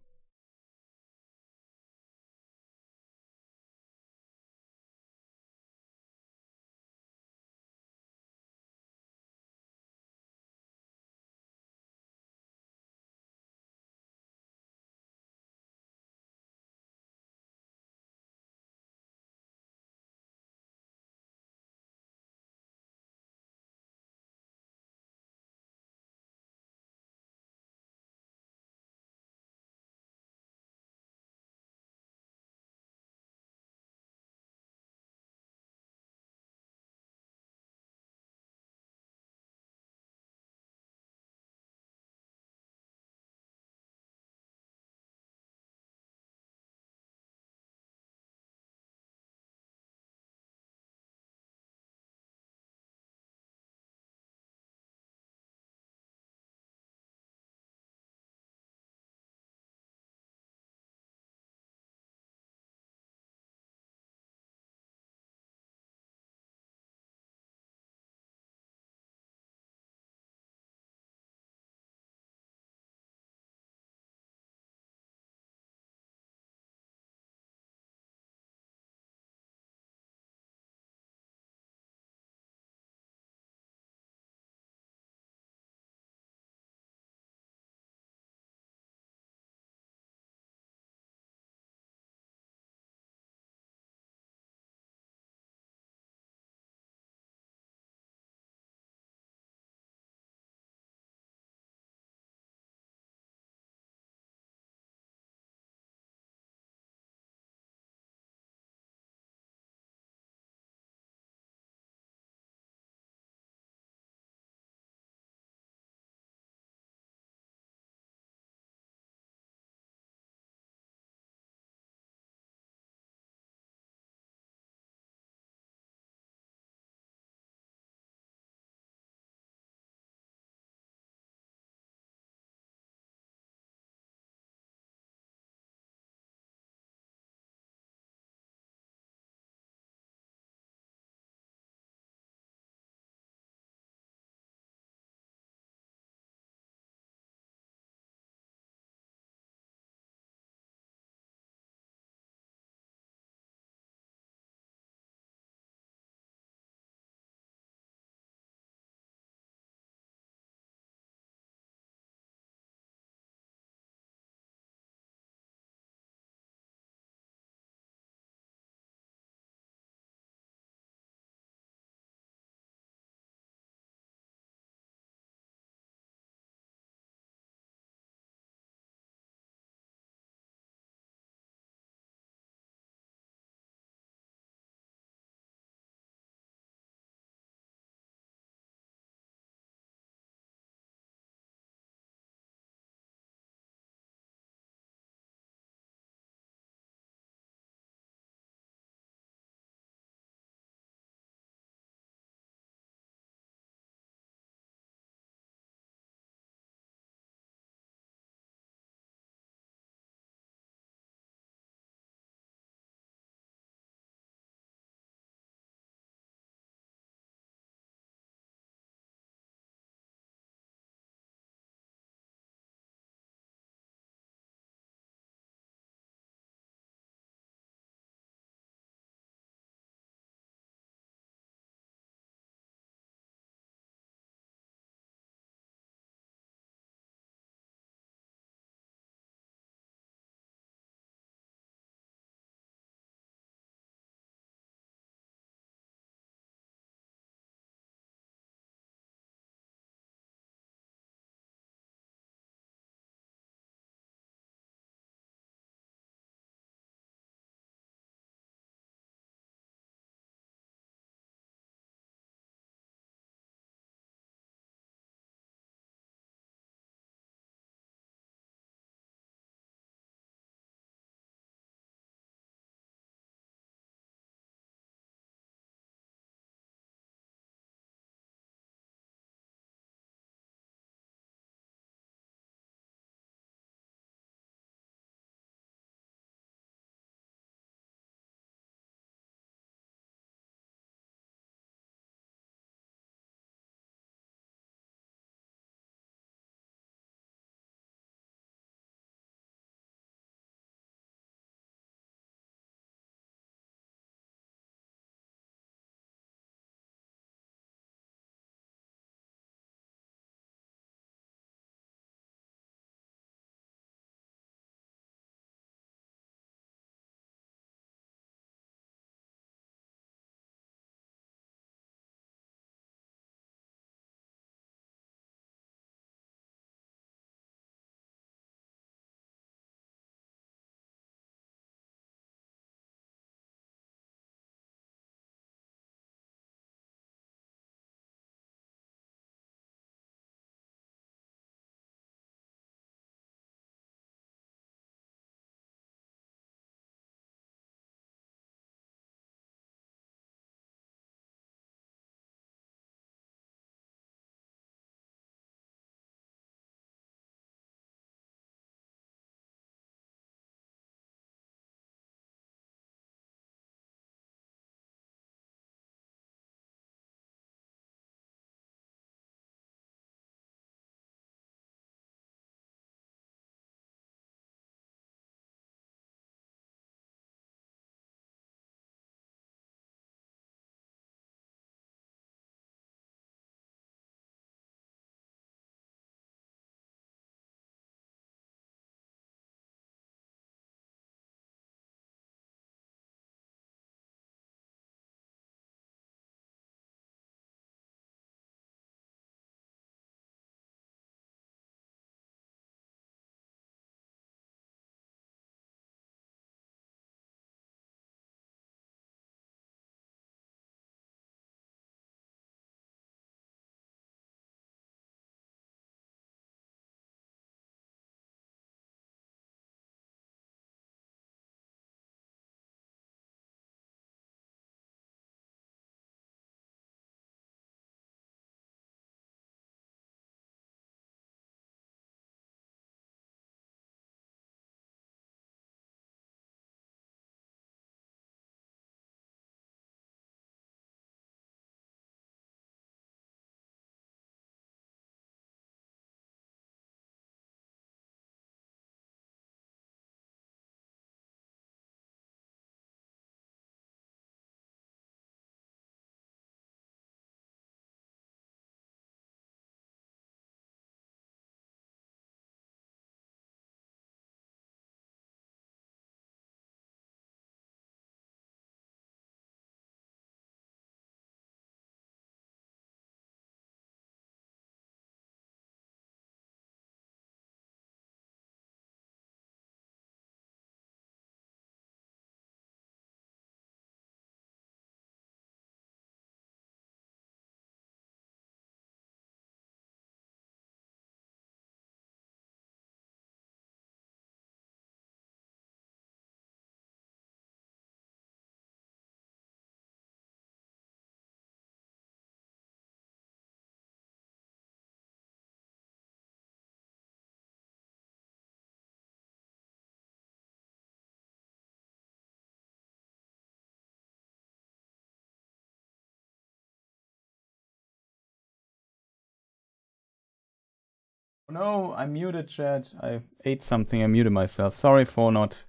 No, I muted chat. I ate something. I muted myself. Sorry for not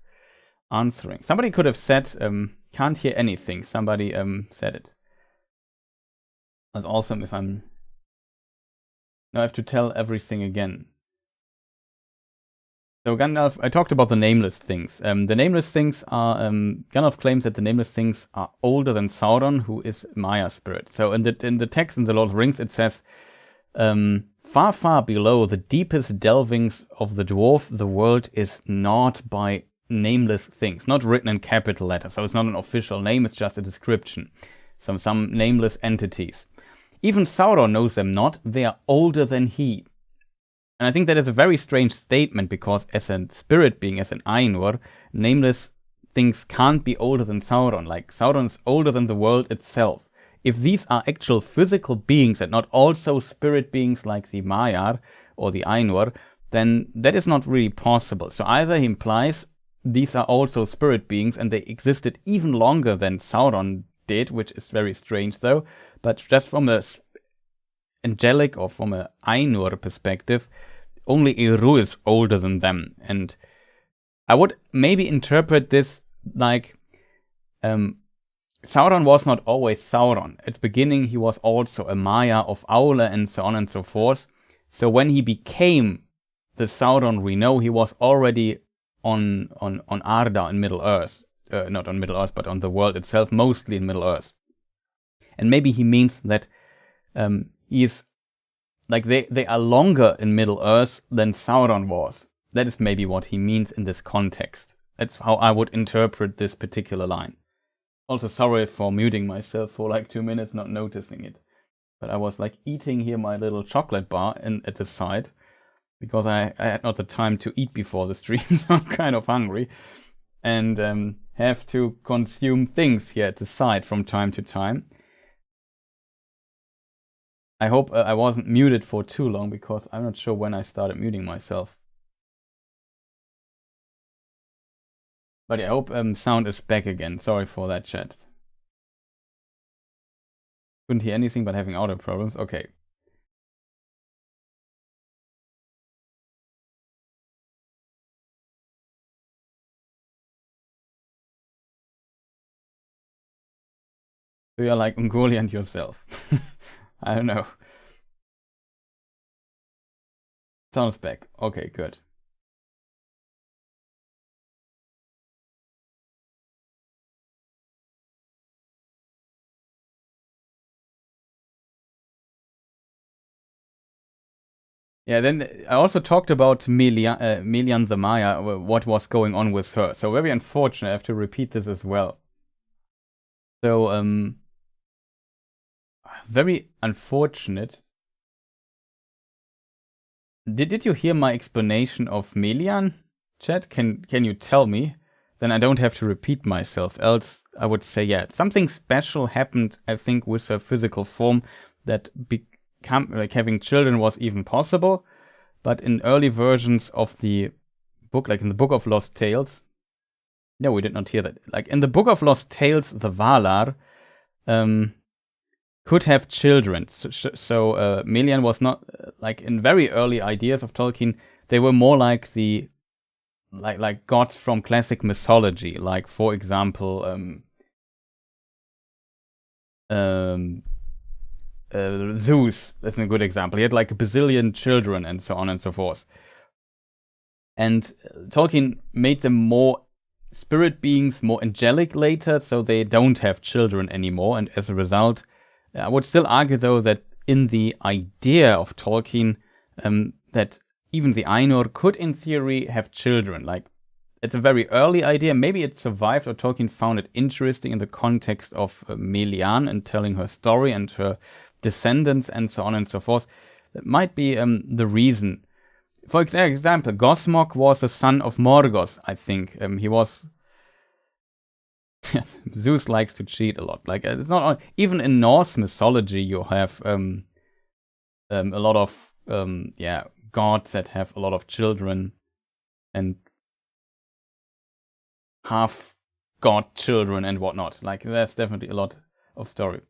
answering. Somebody could have said, can't hear anything. Somebody said it. That's awesome if I'm... Now I have to tell everything again. So Gandalf, I talked about the nameless things. The nameless things are, Gandalf claims that the nameless things are older than Sauron, who is Maya spirit. So in the text in the Lord of the Rings it says, far, far below the deepest delvings of the dwarves, the world is gnawed by nameless things, not written in capital letters. So it's not an official name, it's just a description. Some nameless entities. Even Sauron knows them not, they are older than he. And I think that is a very strange statement, because as a spirit being, as an Ainur, nameless things can't be older than Sauron. Like, Sauron is older than the world itself. If these are actual physical beings and not also spirit beings like the Maiar or the Ainur, then that is not really possible. So either he implies these are also spirit beings and they existed even longer than Sauron did, which is very strange though, but just from a angelic or from a Ainur perspective, only Eru is older than them. And I would maybe interpret this like Sauron was not always Sauron. At the beginning he was also a Maya of Aule and so on and so forth. So when he became the Sauron we know, he was already on Arda in Middle Earth. Not on Middle Earth, but on the world itself, mostly in Middle Earth. And maybe he means that he's like they are longer in Middle Earth than Sauron was. That is maybe what he means in this context. That's how I would interpret this particular line. Also, sorry for muting myself for like 2 minutes, not noticing it. But I was like eating here my little chocolate bar at the side, because I had not the time to eat before the stream, so I'm kind of hungry. And have to consume things here at the side from time to time. I hope I wasn't muted for too long, because I'm not sure when I started muting myself. But yeah, I hope sound is back again. Sorry for that, chat. Couldn't hear anything but having audio problems. Okay. So you're like Ungoliant yourself. I don't know. Sounds back. Okay, good. Yeah, then I also talked about Melian the Maya, what was going on with her. So very unfortunate, I have to repeat this as well. So, very unfortunate. Did you hear my explanation of Melian, chat? Can you tell me? Then I don't have to repeat myself, else I would say, yeah, something special happened, I think, with her physical form that like having children was even possible. But in early versions of the book, like in the Book of Lost Tales, no, we did not hear that. Like in the Book of Lost Tales, the Valar could have children. So Melian was not like in very early ideas of Tolkien. They were more like the like gods from classic mythology. Like for example, Zeus is a good example. He had like a bazillion children and so on and so forth. And Tolkien made them more spirit beings, more angelic later, so they don't have children anymore. And as a result, I would still argue though that in the idea of Tolkien, that even the Ainur could in theory have children. Like, it's a very early idea. Maybe it survived, or Tolkien found it interesting in the context of Melian and telling her story and her descendants and so on and so forth. That might be the reason. For example, Gosmog was a son of Morgoth, I think. He was... Zeus likes to cheat a lot. Like, it's not even in Norse mythology you have a lot of gods that have a lot of children and half god children and whatnot. Like, there's definitely a lot of story.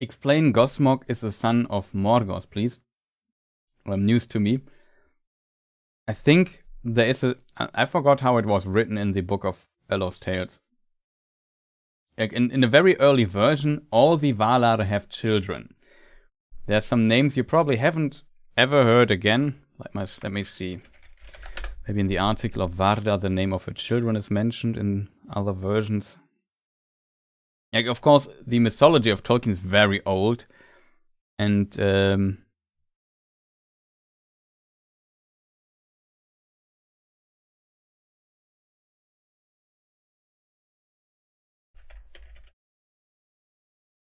Explain Gosmog is the son of Morgoth, please. News to me. I think there is I forgot how it was written in the Book of Lost Tales. Like in the very early version, all the Valar have children. There's some names you probably haven't ever heard again. Let me see. Maybe in the article of Varda, the name of her children is mentioned in other versions. Like, of course, the mythology of Tolkien is very old. And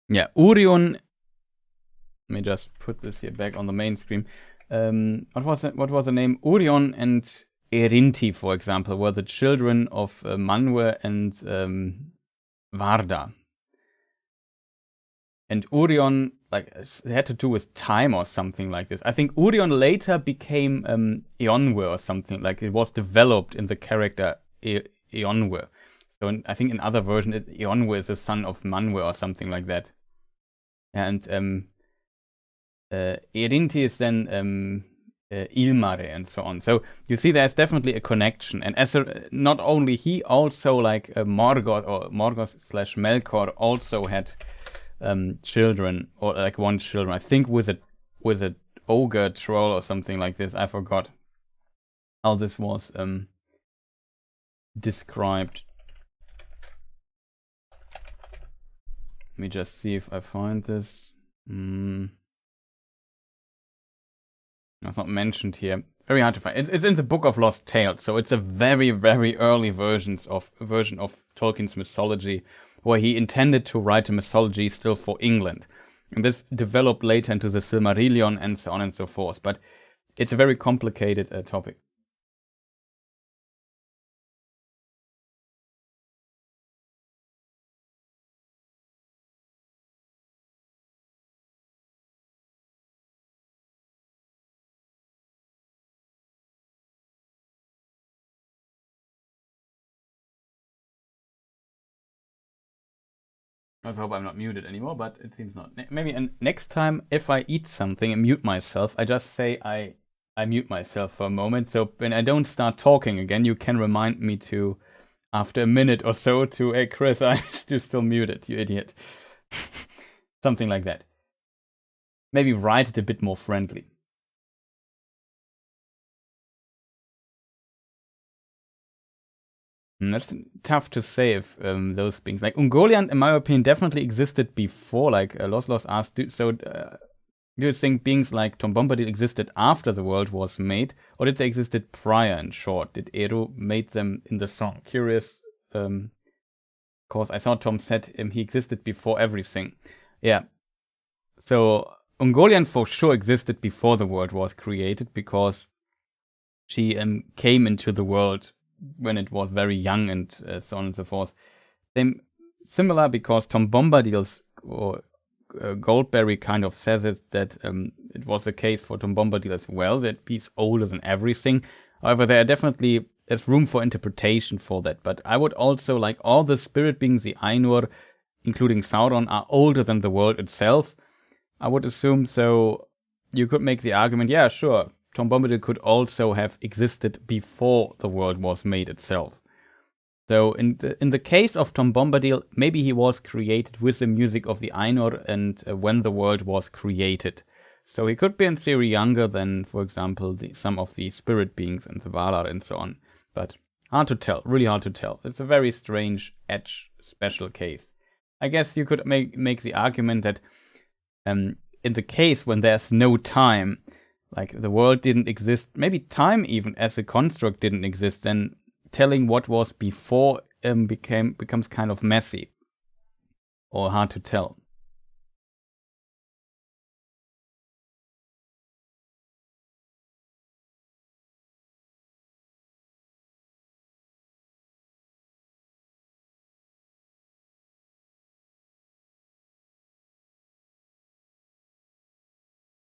yeah, Urion. Let me just put this here back on the main screen. What was the name? Urion and Erinti, for example, were the children of Manwë and Varda. And Urion, like, it had to do with time or something like this. I think Urion later became Eonwë or something. Like, it was developed in the character Eonwë. So I think in other versions, Eonwë is the son of Manwë or something like that. And Erinti is then Ilmare and so on. So you see there's definitely a connection. And as not only he, also like Morgoth or Morgoth/Melkor also had children, or like one children. I think with a ogre troll or something like this. I forgot how this was described. Let me just see if I find this. It's not mentioned here. Very hard to find. It's in the Book of Lost Tales, so it's a very, very early version of Tolkien's mythology, where he intended to write a mythology still for England. And this developed later into the Silmarillion and so on and so forth. But it's a very complicated topic. I hope I'm not muted anymore, but it seems not. Maybe next time, if I eat something and mute myself, I just say I mute myself for a moment. So when I don't start talking again, you can remind me to, after a minute or so, to, hey Chris, I'm still muted, you idiot. Something like that. Maybe write it a bit more friendly. That's tough to say if those beings, like Ungoliant, in my opinion, definitely existed before. Like Los asked, so do you think beings like Tom Bombadil existed after the world was made, or did they existed prior? In short, did Eru made them in the song? Curious, cause I saw Tom said he existed before everything. Yeah, so Ungoliant for sure existed before the world was created, because she came into the world when it was very young and so on and so forth. Similar, because Tom Bombadil's or Goldberry kind of says it, that it was the case for Tom Bombadil as well, that he's older than everything. However, there's room for interpretation for that. But I would also, like, all the spirit beings, the Ainur, including Sauron, are older than the world itself, I would assume. So you could make the argument, yeah, sure, Tom Bombadil could also have existed before the world was made itself. So in the case of Tom Bombadil, maybe he was created with the music of the Ainur and when the world was created. So he could be in theory younger than, for example, some of the spirit beings and the Valar and so on. But hard to tell, really hard to tell. It's a very strange, edge, special case. I guess you could make the argument that in the case when there's no time, like the world didn't exist, maybe time even as a construct didn't exist, then telling what was before becomes kind of messy or hard to tell.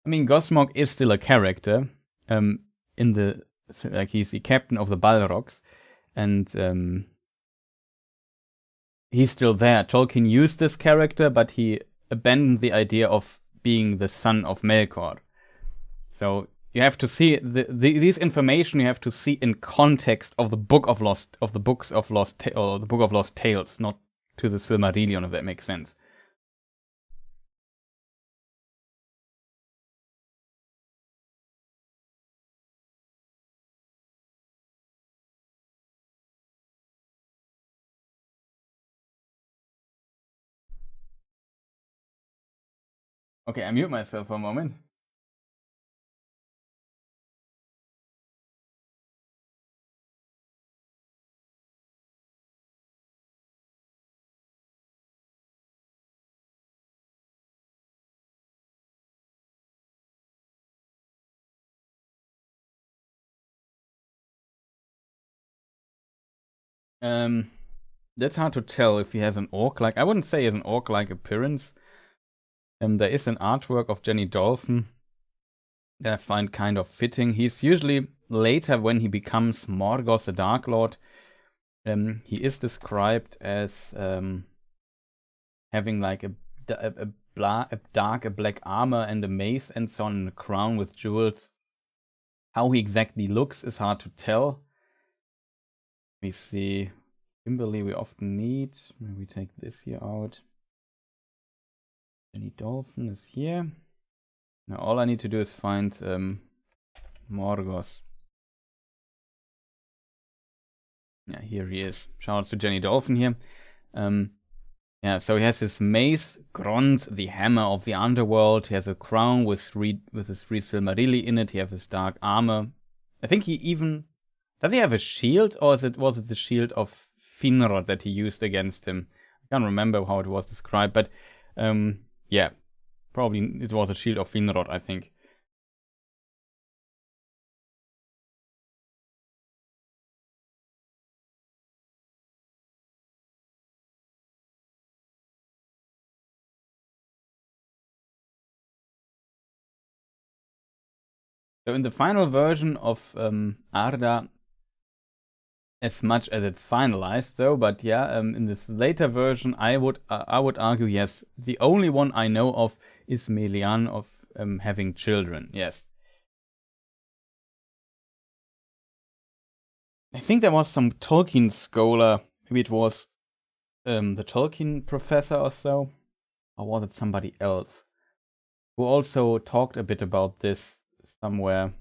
I mean, Gosmog is still a character. He's the captain of the Balrogs, and he's still there. Tolkien used this character, but he abandoned the idea of being the son of Melkor. So you have to see these information. You have to see in context of the Book of Lost, of the books of Lost, or the Book of Lost Tales, not to the Silmarillion, if that makes sense. Okay, I mute myself for a moment. That's hard to tell if he has an orc-like. I wouldn't say he has an orc-like appearance. There is an artwork of Jenny Dolphin that I find kind of fitting. He's usually later when he becomes Morgoth the Dark Lord. He is described as having like a black armor and a mace and so on, and a crown with jewels. How he exactly looks is hard to tell. We see Kimberly we often need. Maybe we take this here out. Jenny Dolphin is here. Now all I need to do is find Morgoth. Yeah, here he is. Shout out to Jenny Dolphin here. Yeah, so he has his mace, Grond, the hammer of the underworld. He has a crown with his three Silmarilli in it. He has his dark armor. I think he even... Does he have a shield, or was it the shield of Finrod that he used against him? I can't remember how it was described, but yeah, probably it was a shield of Finrod, I think. So in the final version of Arda, as much as it's finalized, though, but yeah, in this later version, I would argue, yes, the only one I know of is Melian of having children. Yes, I think there was some Tolkien scholar. Maybe it was the Tolkien professor or so, or was it somebody else who also talked a bit about this somewhere?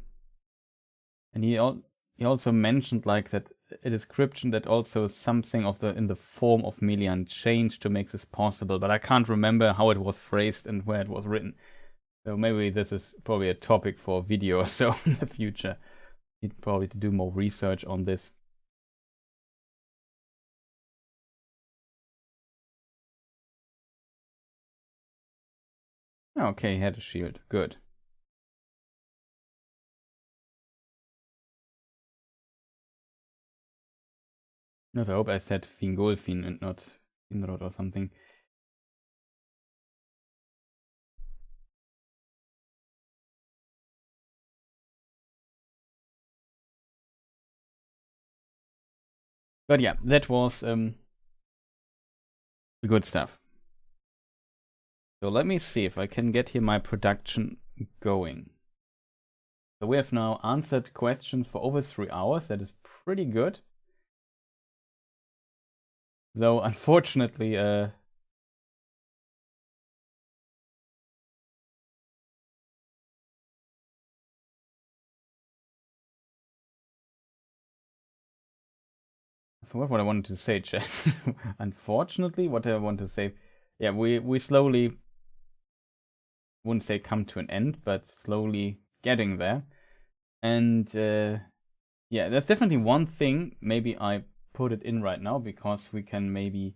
And he also mentioned like that a description that also something of in the form of Melian changed to make this possible, but I can't remember how it was phrased and where it was written. So maybe this is probably a topic for a video or so in the future. Need probably to do more research on this. Okay, he had a shield. Good. No, I hope I said Fingolfin and not Finrod or something. But yeah, that was the good stuff. So let me see if I can get here my production going. So we have now answered questions for over 3 hours. That is pretty good. Though unfortunately, I forgot what I wanted to say, chat. Unfortunately, what I want to say, yeah, we slowly, wouldn't say come to an end, but slowly getting there. And yeah, that's definitely one thing. Maybe I put it in right now because we can maybe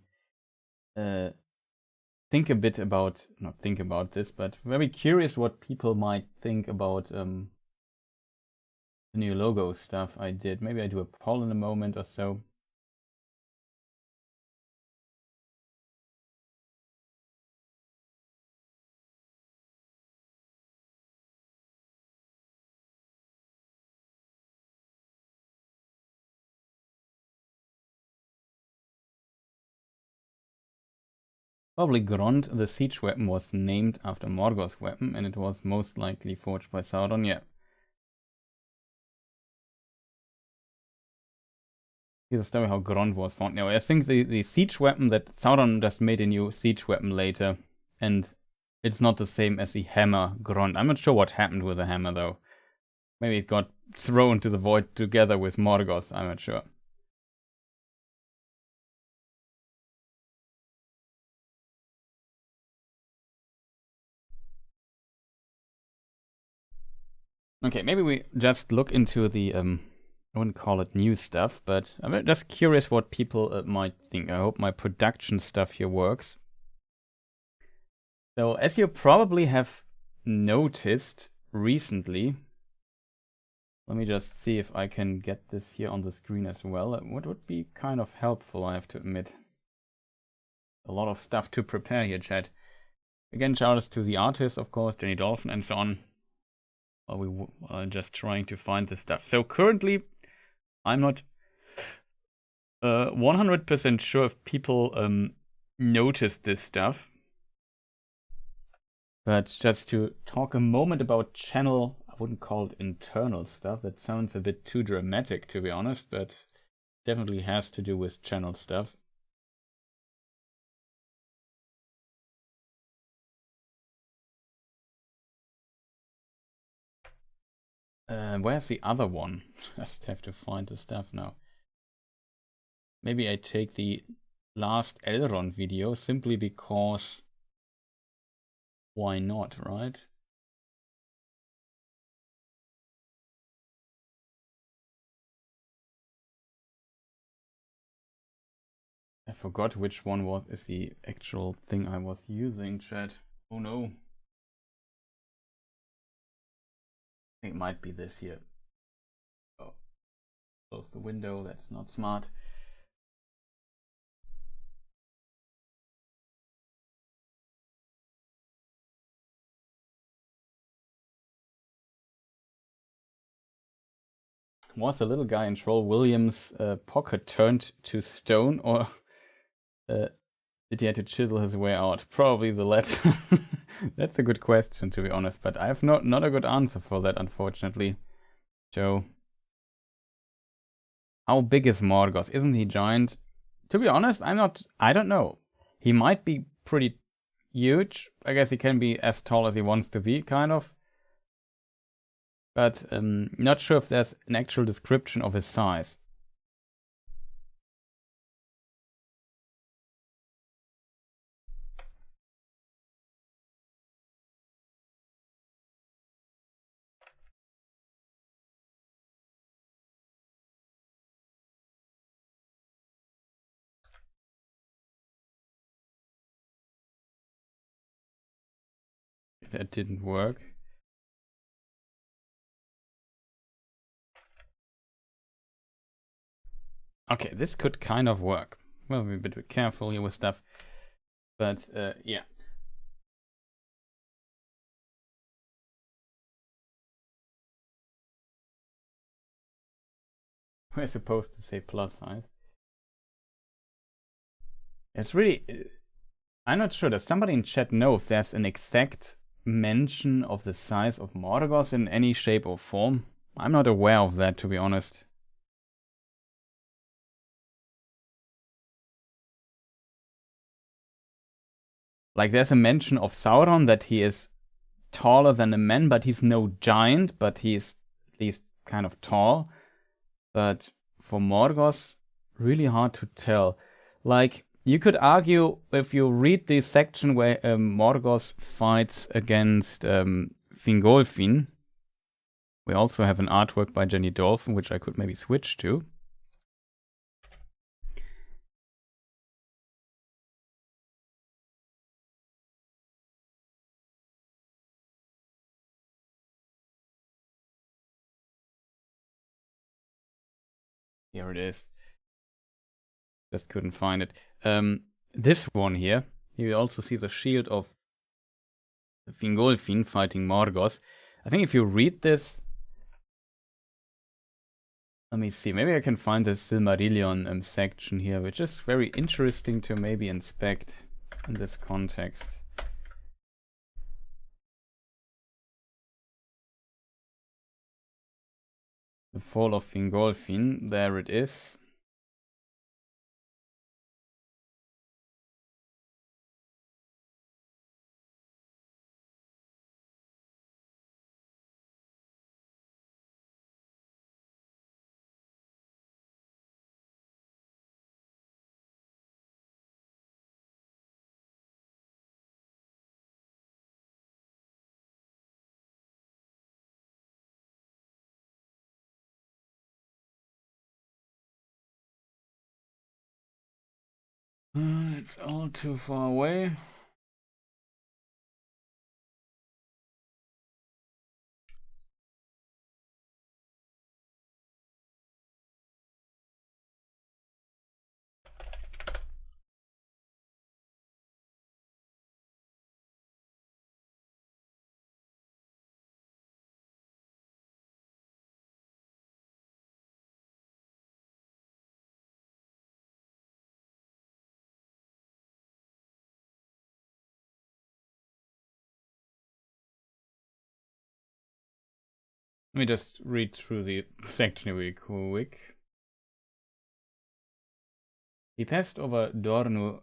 think a bit about, not think about this, but very curious what people might think about the new logo stuff I did. Maybe I do a poll in a moment or so. Probably Grond, the siege weapon, was named after Morgoth's weapon, and it was most likely forged by Sauron, yeah. Here's a story how Grond was found. Now, I think the siege weapon that Sauron just made a new siege weapon later, and it's not the same as the hammer Grond. I'm not sure what happened with the hammer, though. Maybe it got thrown to the void together with Morgoth, I'm not sure. Okay, maybe we just look into the, I wouldn't call it new stuff, but I'm just curious what people might think. I hope my production stuff here works. So, as you probably have noticed recently, let me just see if I can get this here on the screen as well. What would be kind of helpful, I have to admit. A lot of stuff to prepare here, chat. Again, shoutouts to the artists, of course, Jenny Dolphin and so on. While we are just trying to find the stuff. So currently, I'm not 100% sure if people noticed this stuff. But just to talk a moment about channel, I wouldn't call it internal stuff. That sounds a bit too dramatic, to be honest, but definitely has to do with channel stuff. Where's the other one? Just have to find the stuff now. Maybe I take the last Elrond video simply because why not, right? I forgot which one is the actual thing I was using, chat. Oh no. I think it might be this here. Oh, close the window, that's not smart. Was the little guy in Troll Williams' pocket turned to stone, or did he have to chisel his way out? Probably the latter. That's a good question, to be honest, but I have not a good answer for that, unfortunately. Joe. How big is Morgoth? Isn't he giant? To be honest, I don't know. He might be pretty huge. I guess he can be as tall as he wants to be, kind of. But not sure if there's an actual description of his size. That didn't work. Okay, this could kind of work. Well, we're a bit careful here with stuff. But, yeah. We're supposed to say plus size. It's really... I'm not sure. Does somebody in chat know if there's an exact mention of the size of Morgoth in any shape or form? I'm not aware of that, to be honest. Like, there's a mention of Sauron that he is taller than a man, but he's no giant, but he's at least kind of tall. But for Morgoth, really hard to tell. Like, you could argue, if you read the section where Morgoth fights against Fingolfin, we also have an artwork by Jenny Dolphin, which I could maybe switch to. Here it is. Just couldn't find it. This one here, you also see the shield of Fingolfin fighting Morgoth. I think if you read this, let me see, maybe I can find the Silmarillion section here, which is very interesting to maybe inspect. in this context. The Fall of Fingolfin, there it is. It's all too far away. Let me just read through the section really quick. He passed over Dornu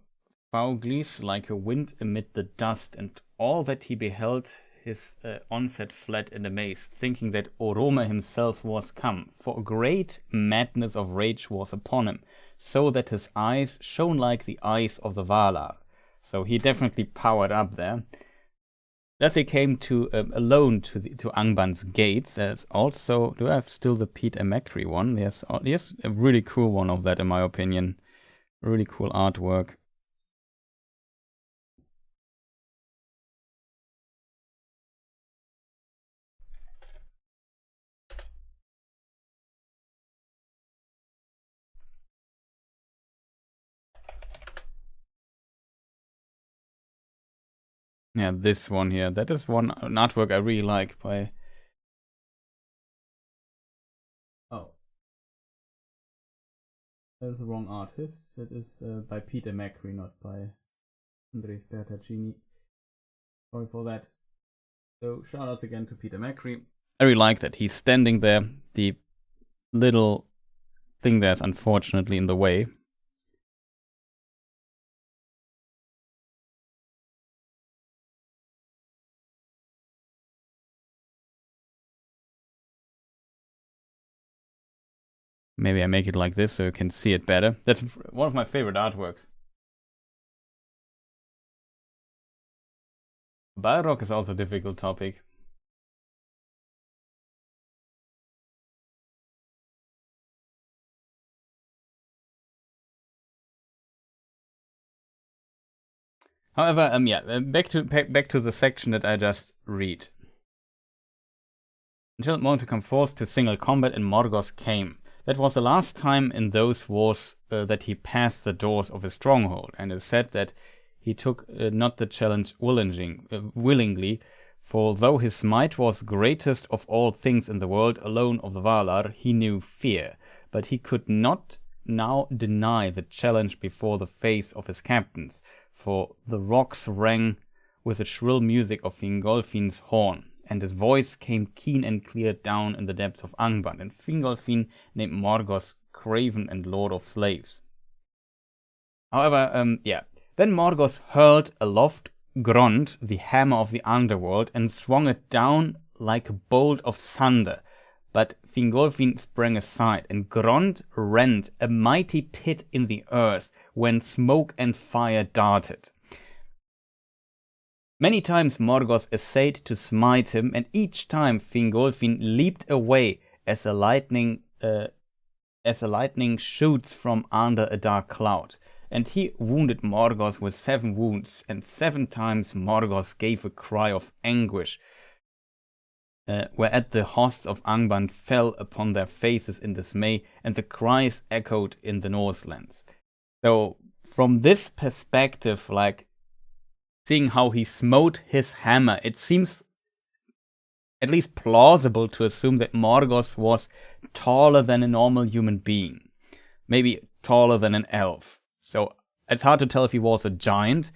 Fauglis like a wind amid the dust, and all that he beheld his onset fled in amaze, thinking that Orome himself was come, for a great madness of rage was upon him, so that his eyes shone like the eyes of the Valar. So he definitely powered up there. Thus he came to alone to Angband's gates. There's also, do I have still the Peter Macri one? Yes, a really cool one of that in my opinion. Really cool artwork. Yeah, this one here. That is an artwork I really like by... Oh. That's the wrong artist. That is by Peter Macri, not by Andres Bertaccini. Sorry for that. So shoutouts again to Peter Macri. I really like that. He's standing there. The little thing there's unfortunately in the way. Maybe I make it like this so you can see it better. That's one of my favorite artworks. Balrog is also a difficult topic. However, back to the section that I just read. Until it wanted to come forth to single combat, and Morgoth came. That was the last time in those wars that he passed the doors of his stronghold, and it is said that he took not the challenge willingly, for though his might was greatest of all things in the world, alone of the Valar, he knew fear, but he could not now deny the challenge before the face of his captains, for the rocks rang with the shrill music of Fingolfin's horn, and his voice came keen and clear down in the depths of Angband, and Fingolfin named Morgoth craven and lord of slaves. However, then Morgoth hurled aloft Grond, the hammer of the underworld, and swung it down like a bolt of thunder. But Fingolfin sprang aside, and Grond rent a mighty pit in the earth, when smoke and fire darted. Many times Morgoth essayed to smite him, and each time Fingolfin leaped away as a lightning shoots from under a dark cloud. And he wounded Morgoth with 7 wounds, and 7 times Morgoth gave a cry of anguish, whereat the hosts of Angband fell upon their faces in dismay, and the cries echoed in the Northlands. So, from this perspective, like, seeing how he smote his hammer, it seems at least plausible to assume that Morgoth was taller than a normal human being. Maybe taller than an elf. So it's hard to tell if he was a giant,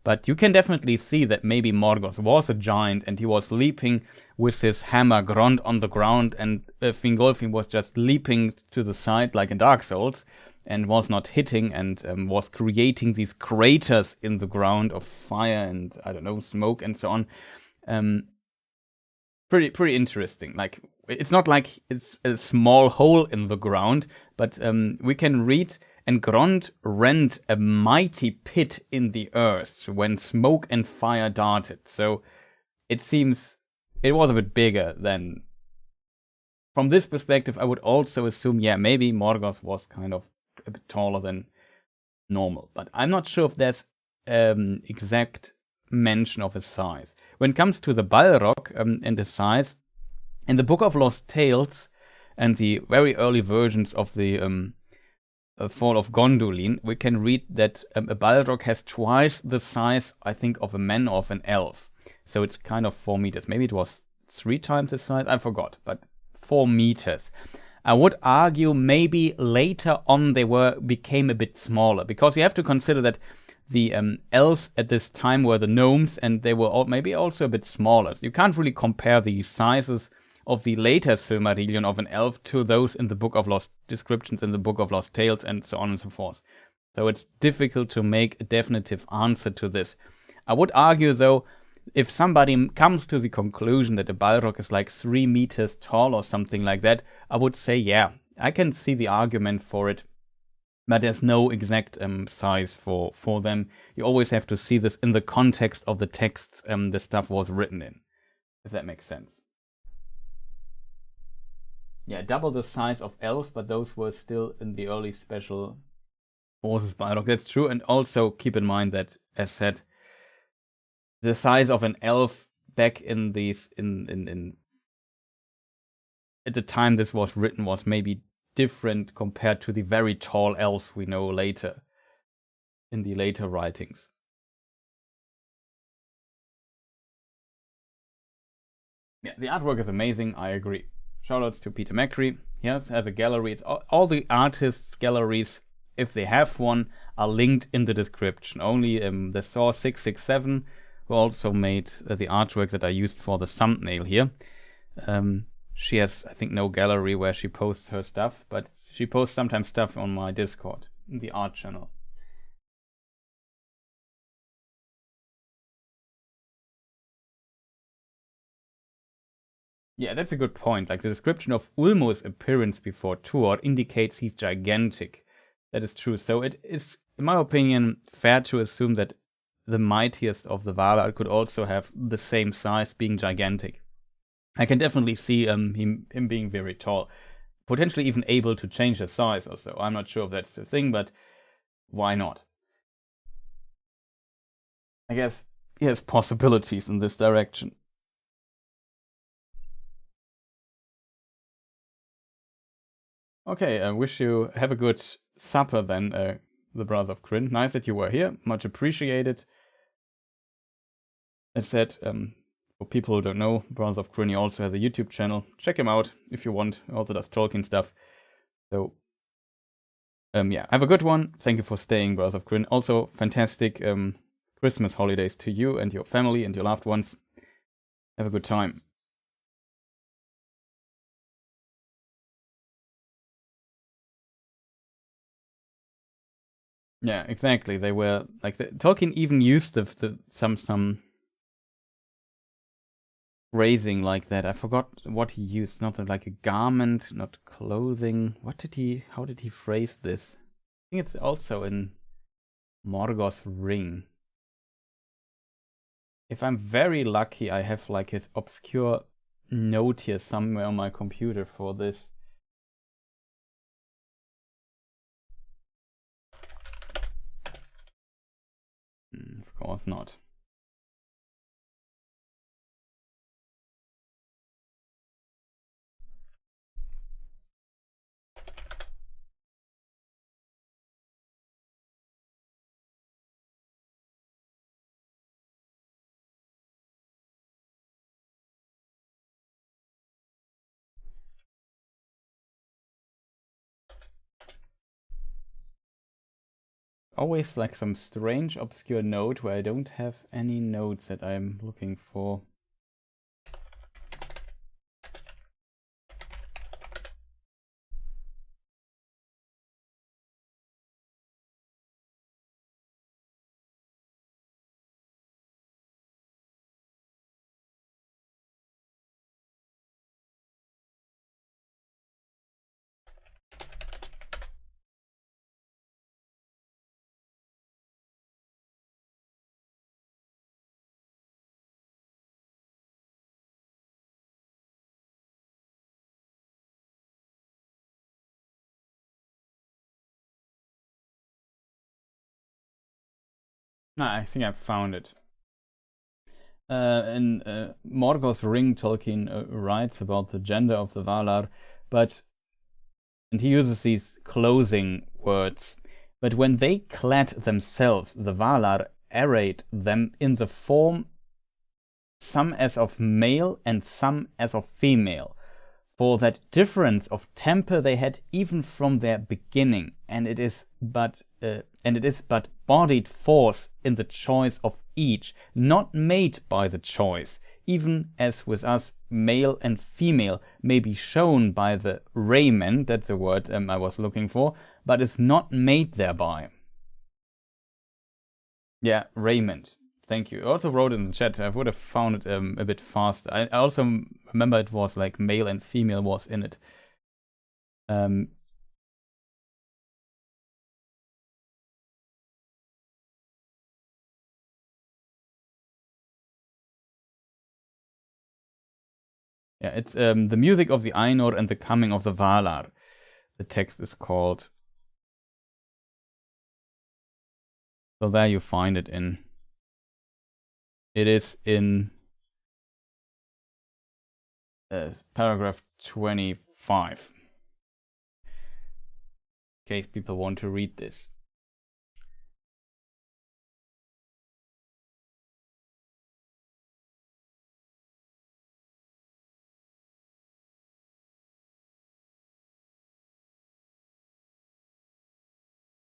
But you can definitely see that maybe Morgoth was a giant and he was leaping with his hammer Grond on the ground, and Fingolfin was just leaping to the side like in Dark Souls and was not hitting, and was creating these craters in the ground of fire and, I don't know, smoke and so on. Pretty interesting. Like, it's not like it's a small hole in the ground, but we can read, and Grond rent a mighty pit in the earth when smoke and fire darted. So it seems it was a bit bigger than. From this perspective, I would also assume, yeah, maybe Morgoth was kind of a bit taller than normal, but I'm not sure if there's exact mention of his size. When it comes to the Balrog and his size, in the Book of Lost Tales and the very early versions of the Fall of Gondolin, we can read that a Balrog has twice the size, I think, of a man or of an elf. So it's kind of 4 meters. Maybe it was 3 times the size, I forgot, but 4 meters. I would argue maybe later on they became a bit smaller, because you have to consider that the elves at this time were the gnomes, and they were maybe also a bit smaller. You can't really compare the sizes of the later Silmarillion of an elf to those in the Book of Lost descriptions in the Book of Lost Tales and so on and so forth. So it's difficult to make a definitive answer to this. I would argue, though, if somebody comes to the conclusion that a Balrog is like 3 meters tall or something like that, I would say, yeah, I can see the argument for it. But there's no exact size for them. You always have to see this in the context of the texts the stuff was written in, if that makes sense. Yeah, double the size of elves, but those were still in the early special forces Balrog. That's true, and also keep in mind that, as said, the size of an elf back in these in at the time this was written was maybe different compared to the very tall elves we know later in the later writings. Yeah, the artwork is amazing, I agree. Shoutouts to Peter Macri. He has a gallery. It's all the artists' galleries, if they have one, are linked in the description. Only the Saw 667, who also made the artwork that I used for the thumbnail here. She has, I think, no gallery where she posts her stuff, but she posts sometimes stuff on my Discord, in the art channel. Yeah, that's a good point. Like, the description of Ulmo's appearance before Tuor indicates he's gigantic. That is true. So it is, in my opinion, fair to assume that the mightiest of the Valar could also have the same size, being gigantic. I can definitely see him being very tall, potentially even able to change his size or so. I'm not sure if that's the thing, but why not? I guess he has possibilities in this direction. Okay, I wish you have a good supper then, the Brothers of Kryn. Nice that you were here, much appreciated. As said, for people who don't know, Brothers of Kryn also has a YouTube channel. Check him out if you want. He also does Tolkien stuff. So, yeah, have a good one. Thank you for staying, Brothers of Kryn. Also, fantastic Christmas holidays to you and your family and your loved ones. Have a good time. Yeah, exactly. They were like Tolkien even used some phrasing like that. I forgot what he used. Not like a garment, not clothing. How did he phrase this? I think it's also in Morgoth's ring. If I'm very lucky, I have like his obscure note here somewhere on my computer for this. Of course not. always like some strange obscure note where I don't have any notes that I'm looking for. I think I found it. In Morgoth's Ring, Tolkien writes about the gender of the Valar, and he uses these closing words. But when they clad themselves, the Valar arrayed them in the form some as of male and some as of female. For that difference of temper they had even from their beginning, and it is but bodied force in the choice of each, not made by the choice, even as with us male and female may be shown by the raiment, that's the word I was looking for, but is not made thereby. Yeah, raiment. Thank you. I also wrote it in the chat. I would have found it a bit faster. I also remember it was like male and female was in it. Yeah, it's the music of the Ainur and the coming of the Valar. The text is called. So there you find it in. It is in paragraph 25. In case people want to read this.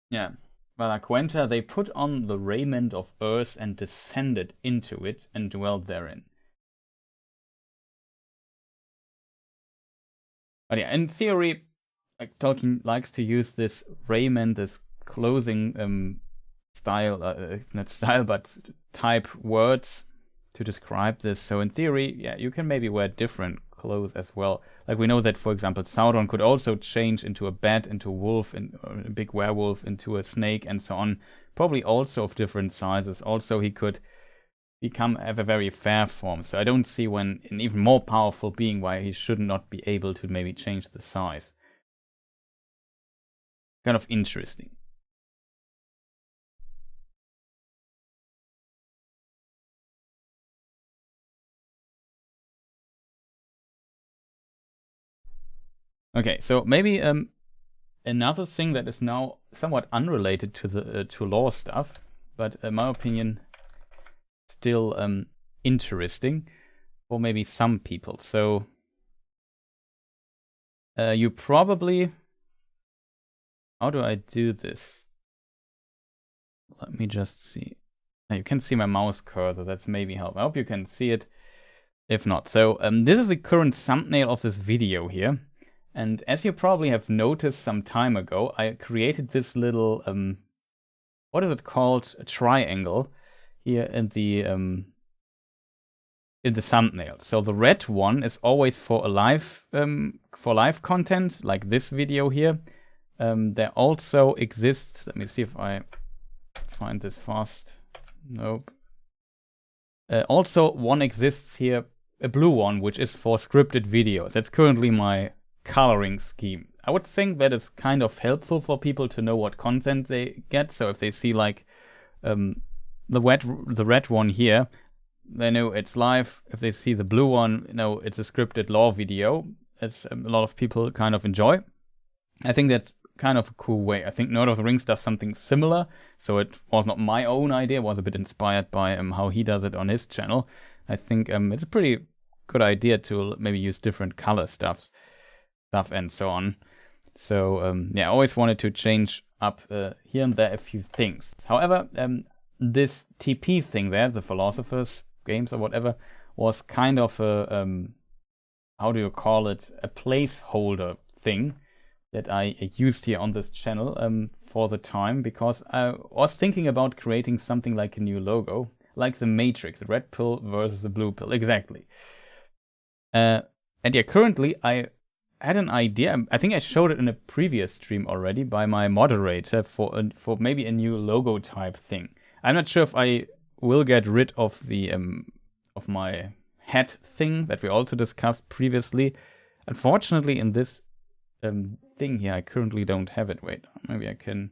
Yeah. Valaquenta, they put on the raiment of earth and descended into it and dwelt therein. But yeah, in theory, like, Tolkien likes to use this raiment, this clothing style, not style, but type words to describe this. So in theory, yeah, you can maybe wear different clothes as well. Like we know that, for example, Sauron could also change into a bat, into a wolf, a big werewolf, into a snake, and so on. Probably also of different sizes. Also, he could have a very fair form. So I don't see when an even more powerful being why he should not be able to maybe change the size. Kind of interesting. Okay, so maybe another thing that is now somewhat unrelated to the to lore stuff, but in my opinion still interesting for maybe some people. So you probably, how do I do this? Let me just see. You can see my mouse cursor. That's maybe help. I hope you can see it. If not, so this is the current thumbnail of this video here. And as you probably have noticed some time ago, I created this little, what is it called? A triangle here in the thumbnail. So the red one is always for a live content, like this video here. There also exists. Let me see if I find this fast. Nope. Also, one exists here, a blue one, which is for scripted videos. That's currently my coloring scheme. I would think that is kind of helpful for people to know what content they get. So if they see like the red one here, they know it's live. If they see the blue one, you know it's a scripted lore video. It's a lot of people kind of enjoy. I think that's kind of a cool way. I think Lord of the Rings does something similar. So it was not my own idea. It was a bit inspired by how he does it on his channel. I think it's a pretty good idea to maybe use different color stuff and so on. So yeah, I always wanted to change up here and there a few things. However, this TP thing there, the Philosophers Games or whatever, was kind of a how do you call it, a placeholder thing that I used here on this channel for the time, because I was thinking about creating something like a new logo, like the Matrix, the red pill versus the blue pill, exactly. And yeah, currently I had an idea. I think I showed it in a previous stream already by my moderator for maybe a new logo type thing. I'm not sure if I will get rid of the of my hat thing that we also discussed previously. Unfortunately, in this thing here, I currently don't have it. Wait, maybe I can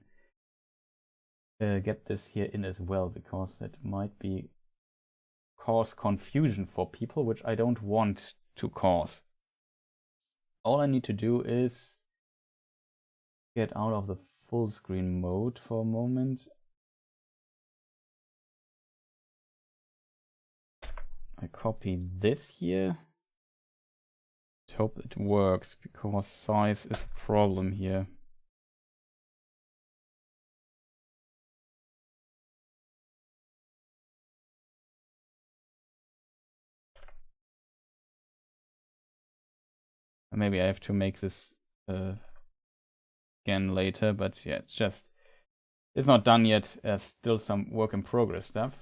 get this here in as well, because that might cause confusion for people, which I don't want to cause. All I need to do is get out of the full screen mode for a moment. I copy this here. Hope it works, because size is a problem here. Maybe I have to make this again later, but yeah, it's not done yet. There's still some work in progress stuff.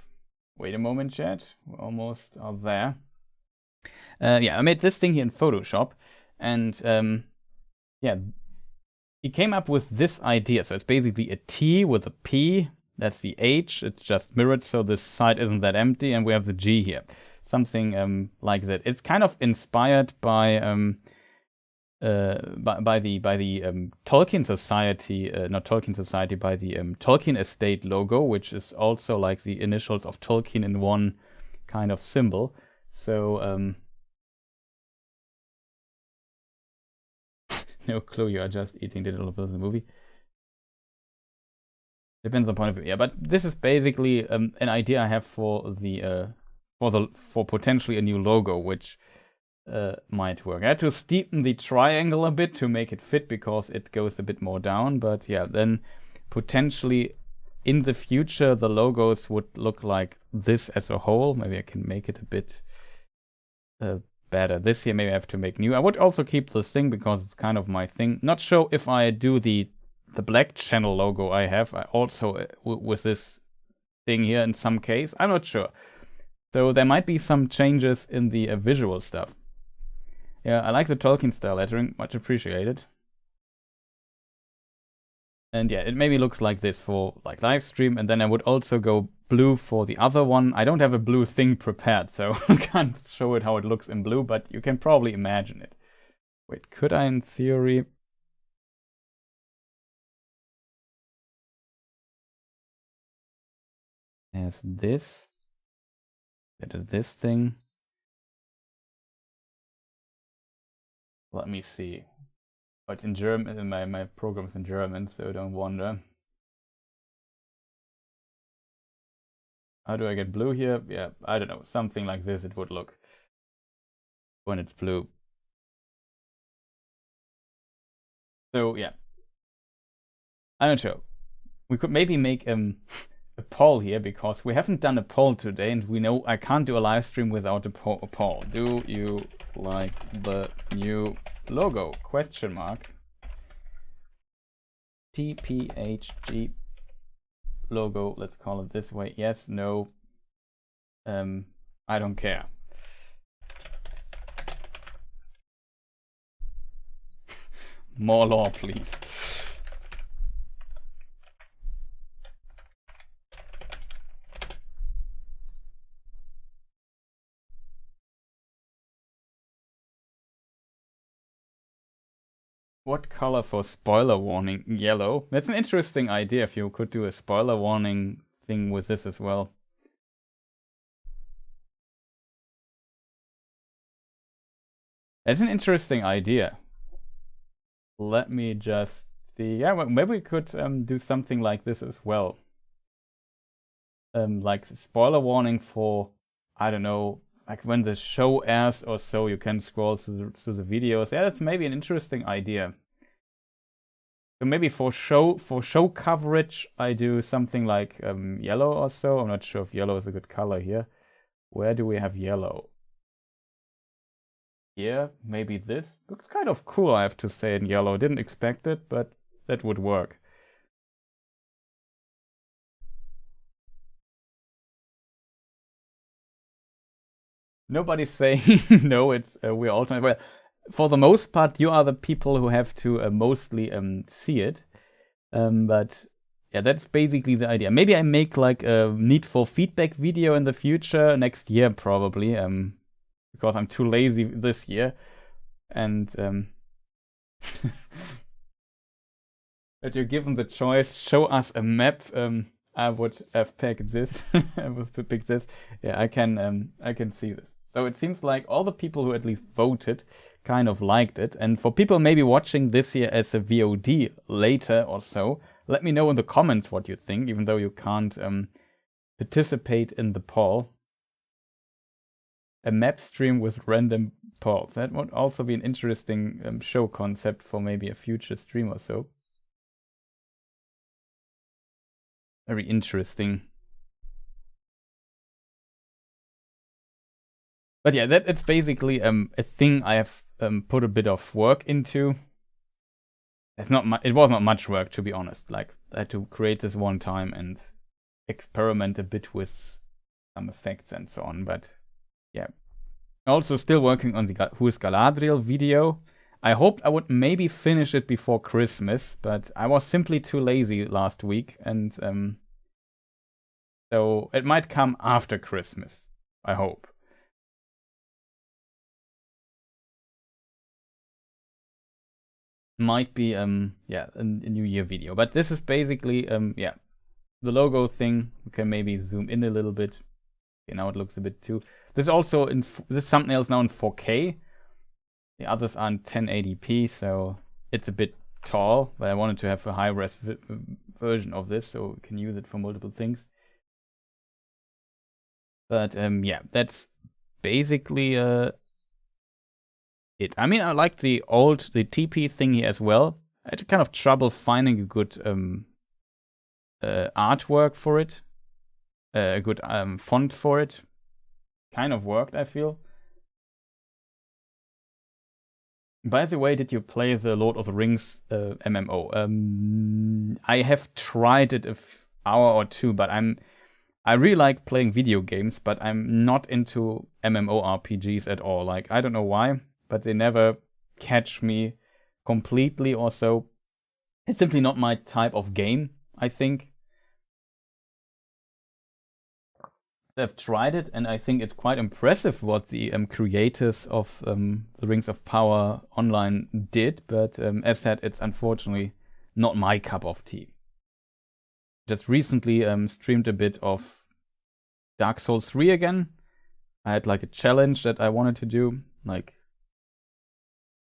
Wait a moment, chat. We almost are there. Yeah, I made this thing here in Photoshop, and yeah, he came up with this idea. So it's basically a T with a P. That's the H. It's just mirrored, so this side isn't that empty, and we have the G here. Something like that. It's kind of inspired by the Tolkien Society, not Tolkien Society, by the Tolkien Estate logo, which is also like the initials of Tolkien in one kind of symbol. So no clue, you are just eating digital pills in the movie. Depends on point of view. Yeah, but this is basically an idea I have for potentially a new logo, which might work. I had to steepen the triangle a bit to make it fit, because it goes a bit more down. But yeah, then potentially in the future the logos would look like this as a whole. Maybe I can make it a bit better. This here maybe I have to make new. I would also keep this thing because it's kind of my thing. Not sure if I do the black channel logo I have. I also with this thing here in some case. I'm not sure. So there might be some changes in the visual stuff. Yeah, I like the Tolkien style lettering, much appreciated. And yeah, it maybe looks like this for like live stream, and then I would also go blue for the other one. I don't have a blue thing prepared, so I can't show it how it looks in blue, but you can probably imagine it. Wait, could I in theory? As this. This thing. Let me see. Oh, it's in German. My program's in German, so don't wonder. How do I get blue here? Yeah, I don't know. Something like this it would look when it's blue. So yeah, I'm not sure. We could maybe make a poll here, because we haven't done a poll today, and we know I can't do a live stream without a poll. Do you like the new logo? Question mark. TPHG logo. Let's call it this way. Yes, no. I don't care. More lore, please. What color for spoiler warning? Yellow. That's an interesting idea, if you could do a spoiler warning thing with this as well. That's an interesting idea. Let me just see. Yeah, well, maybe we could do something like this as well. Like spoiler warning for, I don't know, like when the show airs or so, you can scroll through the videos. Yeah, that's maybe an interesting idea. So maybe for show coverage, I do something like yellow or so. I'm not sure if yellow is a good color here. Where do we have yellow? Here, maybe this. Looks kind of cool, I have to say, in yellow. Didn't expect it, but that would work. Nobody's saying no. It's we're alternate. Well, for the most part, you are the people who have to mostly see it. But yeah, that's basically the idea. Maybe I make like a needful feedback video in the future, next year probably, because I'm too lazy this year. And that you're given the choice, show us a map. I would have picked this. I would have picked this. Yeah, I can see this. So it seems like all the people who at least voted kind of liked it. And for people maybe watching this year as a VOD later or so, let me know in the comments what you think, even though you can't participate in the poll. A map stream with random polls. That would also be an interesting show concept for maybe a future stream or so. Very interesting. But yeah, it's basically a thing I have put a bit of work into. It was not much work, to be honest. Like, I had to create this one time and experiment a bit with some effects and so on. But yeah, also still working on the Who is Galadriel video. I hoped I would maybe finish it before Christmas, but I was simply too lazy last week, and so it might come after Christmas, I hope. Might be yeah, a New Year video, but this is basically yeah, the logo thing. We can maybe zoom in a little bit. Okay, now it looks a bit too. This also this thumbnail is now in 4K. The others are in 1080p, so it's a bit tall, but I wanted to have a high-res version of this, so we can use it for multiple things. But yeah, that's basically it. I mean, I like the TP thing here as well. I had kind of trouble finding a good artwork for it, a good font for it. Kind of worked, I feel. By the way, did you play the Lord of the Rings MMO? I have tried it an hour or two, but I really like playing video games, but I'm not into MMORPGs at all. Like, I don't know why, but they never catch me completely or so. It's simply not my type of game, I think. I've tried it, and I think it's quite impressive what the creators of the Rings of Power Online did, but as said, it's unfortunately not my cup of tea. Just recently streamed a bit of Dark Souls 3 again. I had like a challenge that I wanted to do, like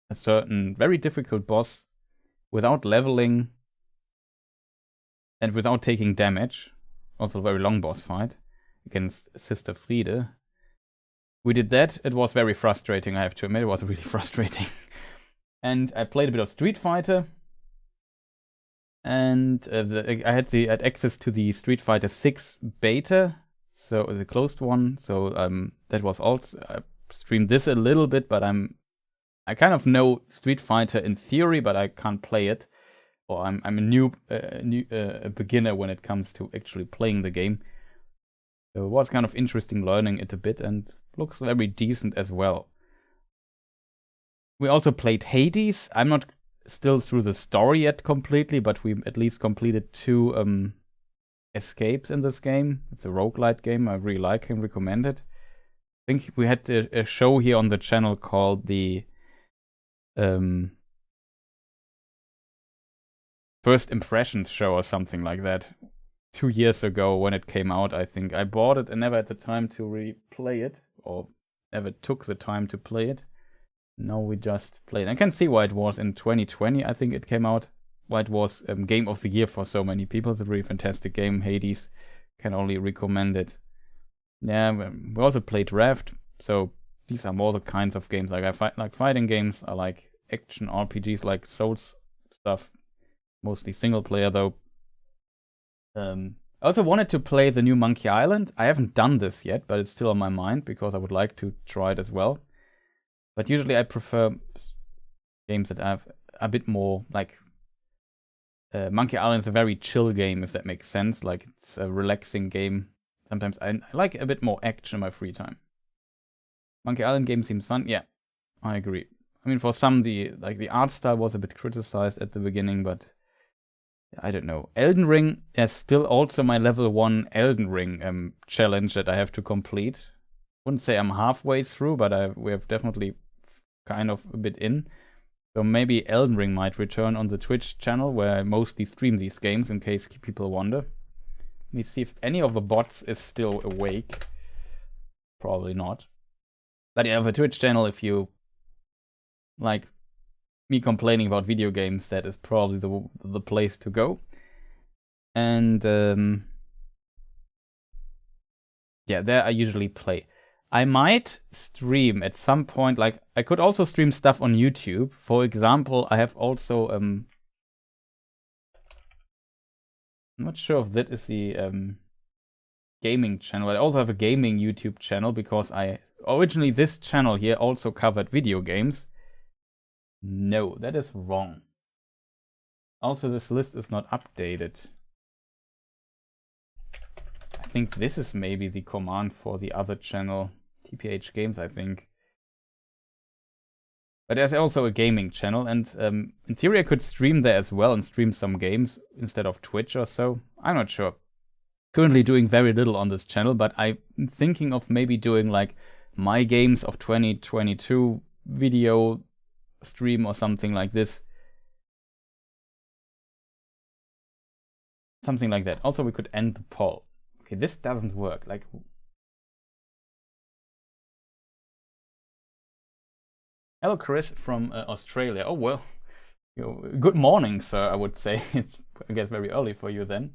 a certain very difficult boss without leveling and without taking damage. Also a very long boss fight against Sister Friede. We did that. It was very frustrating, I have to admit. It was really frustrating. And I played a bit of Street Fighter. And I had access to the Street Fighter 6 beta, so the closed one. So that was also, I streamed this a little bit, but I kind of know Street Fighter in theory, but I can't play it. Or I'm a beginner when it comes to actually playing the game. So it was kind of interesting learning it a bit, and looks very decent as well. We also played Hades. I'm not still through the story yet completely, but we at least completed 2 escapes in this game. It's a roguelite game. I really like and recommend it. I think we had a show here on the channel called the First Impressions show or something like that. 2 years ago when it came out, I think. I bought it and never had the time to replay it, or never took the time to play it. Now we just played. I can see why it was in 2020, I think it came out. Why it was Game of the Year for so many people. It's a really fantastic game, Hades. Can only recommend it. Yeah, we also played Raft, so these are more the kinds of games. Like I like fighting games, I like action RPGs like Souls stuff. Mostly single player though. I also wanted to play the new Monkey Island. I haven't done this yet, but it's still on my mind because I would like to try it as well. But usually I prefer games that have a bit more like Monkey Island is a very chill game, if that makes sense. Like it's a relaxing game. Sometimes I like a bit more action in my free time. Monkey Island game seems fun. Yeah, I agree. I mean, for some the art style was a bit criticized at the beginning, but I don't know. Elden Ring is still also my level 1 Elden Ring challenge that I have to complete. Wouldn't say I'm halfway through, but we're definitely kind of a bit in. So maybe Elden Ring might return on the Twitch channel where I mostly stream these games in case people wonder. Let me see if any of the bots is still awake. Probably not. But yeah, the Twitch channel, if you like me complaining about video games, that is probably the place to go. And yeah, there I usually play. I might stream at some point, like I could also stream stuff on YouTube. For example, I have also I'm not sure if that is the gaming channel. I also have a gaming YouTube channel because originally this channel here also covered video games. No, that is wrong. Also, this list is not updated. I think this is maybe the command for the other channel, TPH Games, I think. But there's also a gaming channel, and in theory I could stream there as well and stream some games instead of Twitch or so. I'm not sure. Currently doing very little on this channel, but I'm thinking of maybe doing like my games of 2022 video stream or something like this. Something like that. Also, we could end the poll. Okay, this doesn't work. Like, hello, Chris from Australia. Oh well, good morning, sir. I would say it's I guess very early for you then.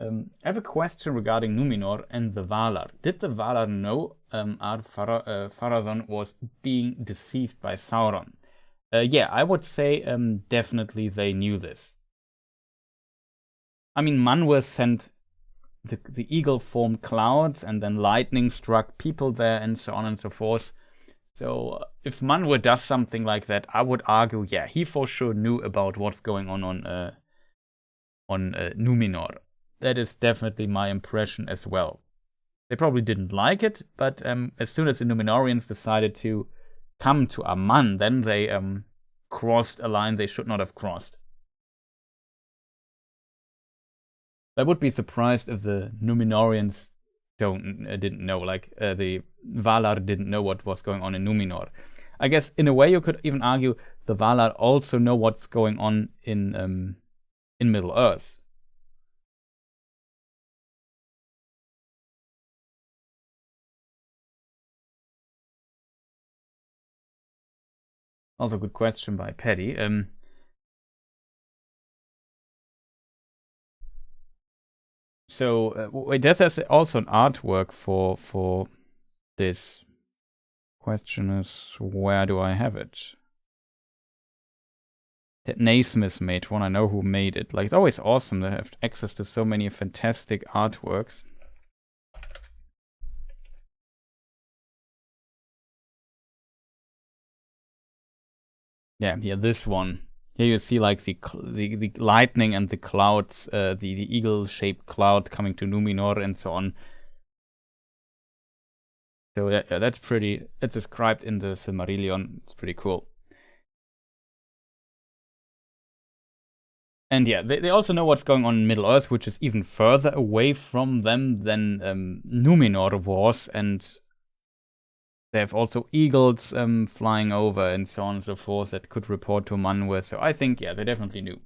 I have a question regarding Numenor and the Valar. Did the Valar know Farazon was being deceived by Sauron? Yeah, I would say definitely they knew this. I mean, Manwë sent the eagle-formed clouds, and then lightning struck people there, and so on and so forth. So if Manwë does something like that, I would argue, yeah, he for sure knew about what's going on Numenor. That is definitely my impression as well. They probably didn't like it, but as soon as the Numenorians decided to come to Aman, then they crossed a line they should not have crossed. I would be surprised if the Numenorians didn't know, like the Valar didn't know what was going on in Numenor. I guess in a way you could even argue the Valar also know what's going on in Middle Earth. Also, good question by Paddy. So wait, there's also an artwork for this. Question is, where do I have it? That Naismith made one. I know who made it. Like, it's always awesome to have access to so many fantastic artworks. Yeah, this one. Here you see like the lightning and the clouds, the eagle-shaped cloud coming to Numenor and so on. So that's pretty. It's described in the Silmarillion. It's pretty cool. And yeah, they also know what's going on in Middle Earth, which is even further away from them than Numenor was, and they have also eagles flying over and so on and so forth that could report to Manwë. So I think, yeah, they definitely knew.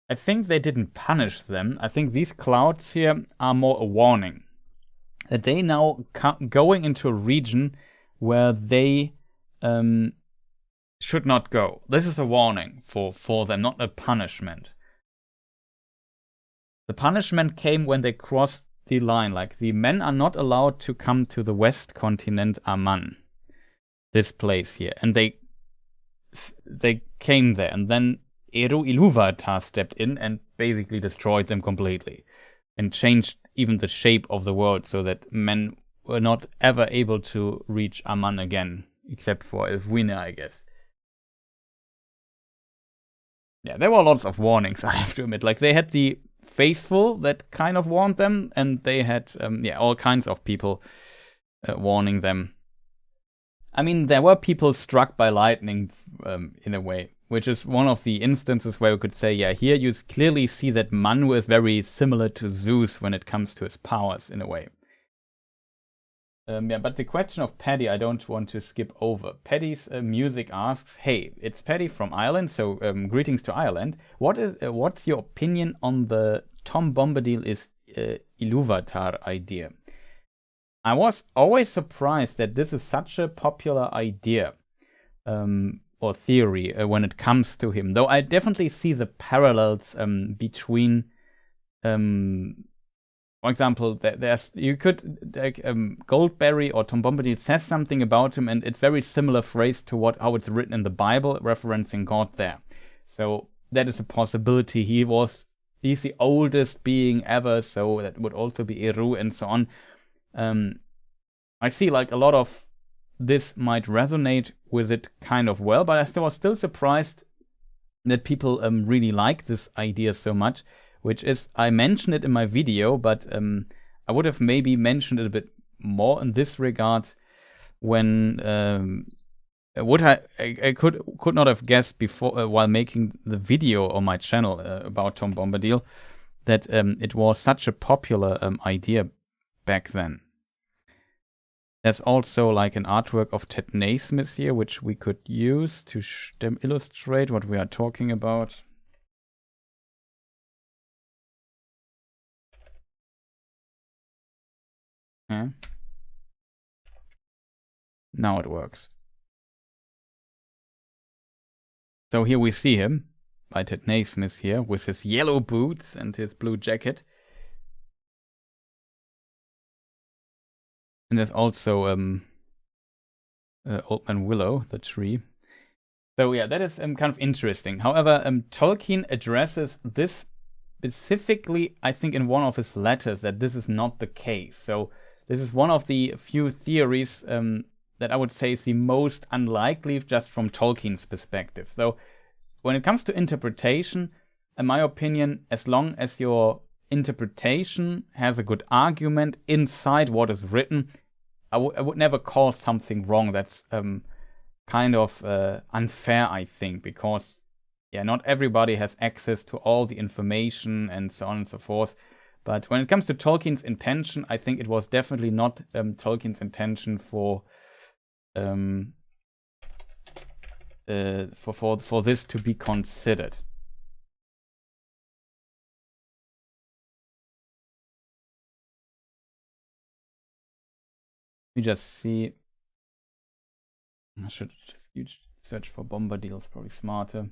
I think they didn't punish them. I think these clouds here are more a warning. That they now going into a region where they should not go. This is a warning for them, not a punishment. The punishment came when they crossed the line. Like, the men are not allowed to come to the west continent Aman, this place here. And they came there, and then Eru Ilúvatar stepped in and basically destroyed them completely, and changed even the shape of the world so that men were not ever able to reach Aman again, except for Elfwine, I guess. Yeah, there were lots of warnings, I have to admit. Like, they had the faithful that kind of warned them, and they had all kinds of people warning them. I mean, there were people struck by lightning in a way, which is one of the instances where we could say, yeah, here you clearly see that Manu is very similar to Zeus when it comes to his powers in a way. But the question of Paddy, I don't want to skip over. Paddy's music asks, hey, it's Paddy from Ireland, so greetings to Ireland. What's your opinion on the Tom Bombadil is Ilúvatar idea? I was always surprised that this is such a popular idea or theory when it comes to him, though I definitely see the parallels between for example, Goldberry or Tom Bombadil says something about him, and it's very similar phrase to how it's written in the Bible, referencing God there. So that is a possibility. He's the oldest being ever, so that would also be Eru and so on. I see like a lot of this might resonate with it kind of well, but I was still surprised that people really like this idea so much. Which is, I mentioned it in my video, but I would have maybe mentioned it a bit more in this regard when I could not have guessed before while making the video on my channel about Tom Bombadil that it was such a popular idea back then. There's also like an artwork of Ted Naismith here, which we could use to illustrate what we are talking about. Now it works. So here we see him, by Ted Naismith here, with his yellow boots and his blue jacket. And there's also Old Man Willow, the tree. So yeah, that is kind of interesting. However, Tolkien addresses this specifically, I think, in one of his letters, that this is not the case. So this is one of the few theories that I would say is the most unlikely, just from Tolkien's perspective. So when it comes to interpretation, in my opinion, as long as your interpretation has a good argument inside what is written, I would never call something wrong. That's kind of unfair, I think, because not everybody has access to all the information and so on and so forth. But when it comes to Tolkien's intention, I think it was definitely not Tolkien's intention for this to be considered. Let me just see. I should just search for Bombadil, it's probably smarter.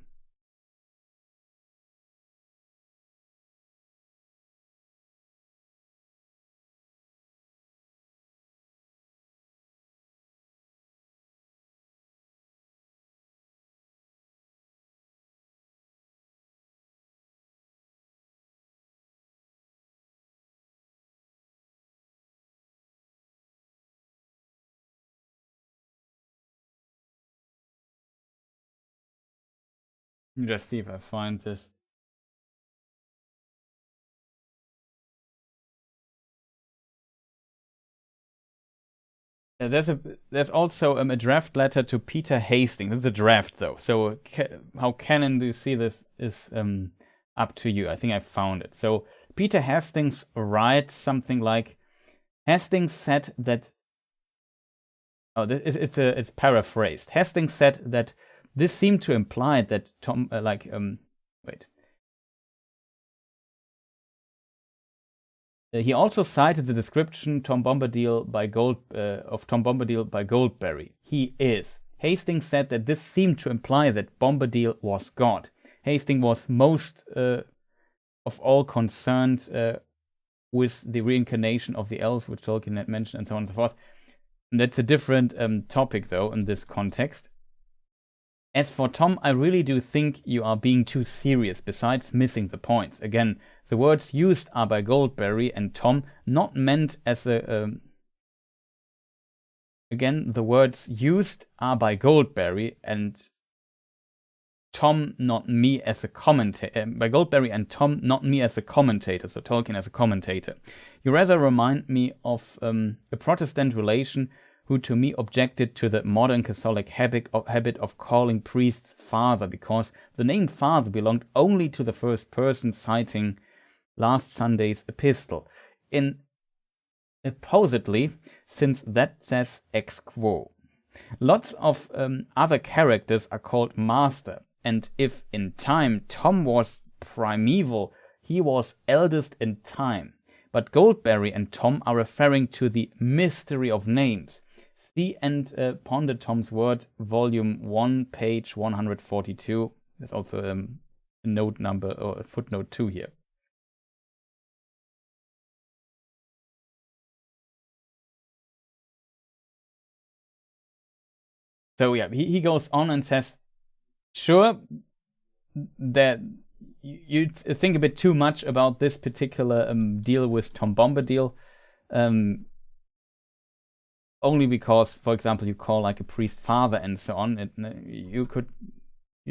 Let me just see if I find this. There's also a draft letter to Peter Hastings. This is a draft though, so how canon do you see this is up to you. I think I found it. So Peter Hastings writes something like, Hastings said that. Oh, it's paraphrased. Hastings said that this seemed to imply that Tom wait. He also cited the description Tom Bombadil by Goldberry. He is. Hastings said that this seemed to imply that Bombadil was God. Hastings was most of all concerned with the reincarnation of the elves, which Tolkien had mentioned, and so on and so forth. And that's a different topic, though, in this context. As for Tom, I really do think you are being too serious, besides missing the points. Again, the words used are by Goldberry and Tom, not meant as a... Again, the words used are by Goldberry and Tom, not me as a commentator. By Goldberry and Tom, not me as a commentator, so Tolkien as a commentator. You rather remind me of a Protestant relation who to me objected to the modern Catholic habit of calling priests father, because the name father belonged only to the first person, citing last Sunday's epistle. Supposedly, since that says ex quo. Lots of other characters are called master, and if in time Tom was primeval, he was eldest in time. But Goldberry and Tom are referring to the mystery of names. See and Ponder Tom's Word, Volume 1, page 142. There's also a note number, or a footnote 2 here. So yeah, he goes on and says, sure, that you think a bit too much about this particular deal with Tom Bombadil. Only because, for example, you call like a priest father and so on, you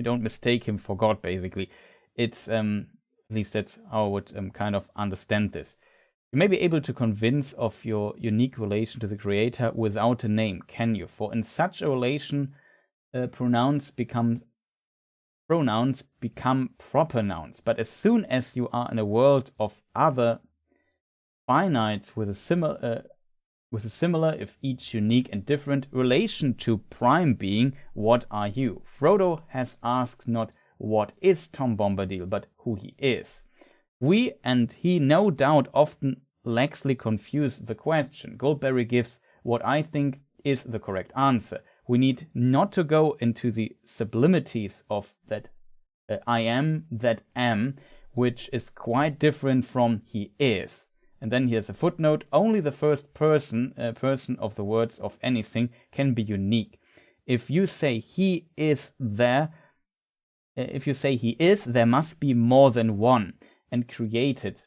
don't mistake him for God, basically. It's, at least that's how I would kind of understand this. You may be able to convince of your unique relation to the Creator without a name, can you? For in such a relation, pronouns become proper nouns. But as soon as you are in a world of other finites with a similar, if each unique and different, relation to prime being, what are you? Frodo has asked not what is Tom Bombadil, but who he is. We and he no doubt often laxly confuse the question. Goldberry gives what I think is the correct answer. We need not to go into the sublimities of that I am that am, which is quite different from he is. And then here's a footnote. Only the first person of the words of anything can be unique. If you say he is, there must be more than one, and created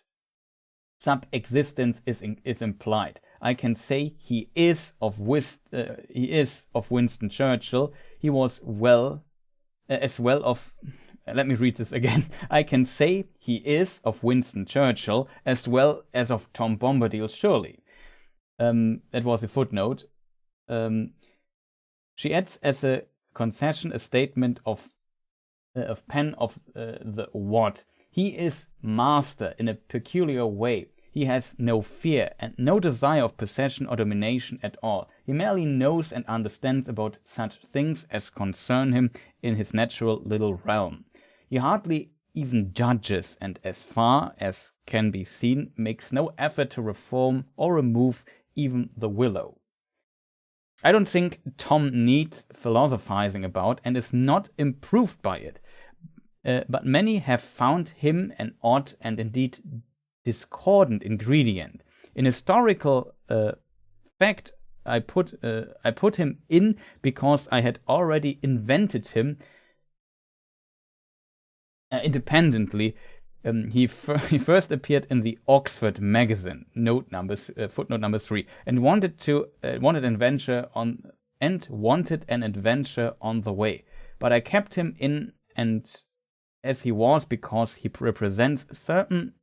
sub-existence is implied. I can say he is of Winston Churchill. He was as well of. Let me read this again. I can say he is of Winston Churchill as well as of Tom Bombadil, surely. That was a footnote. She adds as a concession a statement of pen of the what. He is master in a peculiar way. He has no fear and no desire of possession or domination at all. He merely knows and understands about such things as concern him in his natural little realm. He hardly even judges, and as far as can be seen, makes no effort to reform or remove even the willow. I don't think Tom needs philosophizing about and is not improved by it. But many have found him an odd and indeed discordant ingredient. In historical fact, I put him in because I had already invented him independently. He first appeared in the Oxford magazine, footnote number 3, and wanted an adventure on the way. But I kept him in and as he was because he represents certain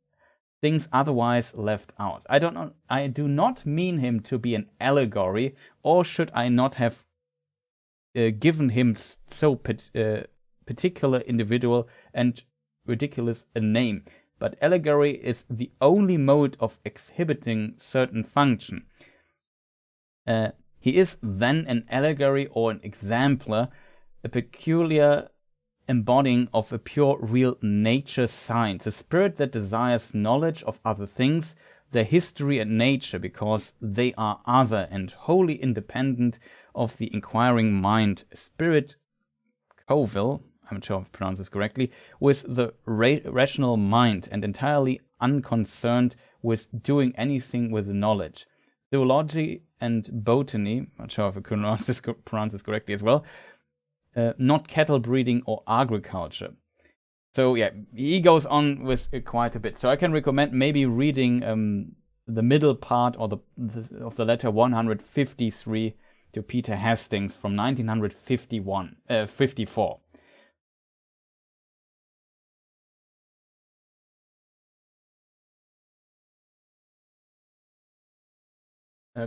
things otherwise left out. I do not mean him to be an allegory, or should I not have given him so particular, individual, and ridiculous a name. But allegory is the only mode of exhibiting certain function. He is then an allegory or an exemplar, a peculiar embodying of a pure real nature science, a spirit that desires knowledge of other things, their history and nature, because they are other and wholly independent of the inquiring mind. Spirit Coville, I'm not sure if I pronounce this correctly, with the rational mind and entirely unconcerned with doing anything with knowledge. Zoology and botany, I'm not sure if I pronounce this correctly as well, not cattle breeding or agriculture. So yeah, he goes on with quite a bit. So I can recommend maybe reading the middle part or of the letter 153 to Peter Hastings from 1954.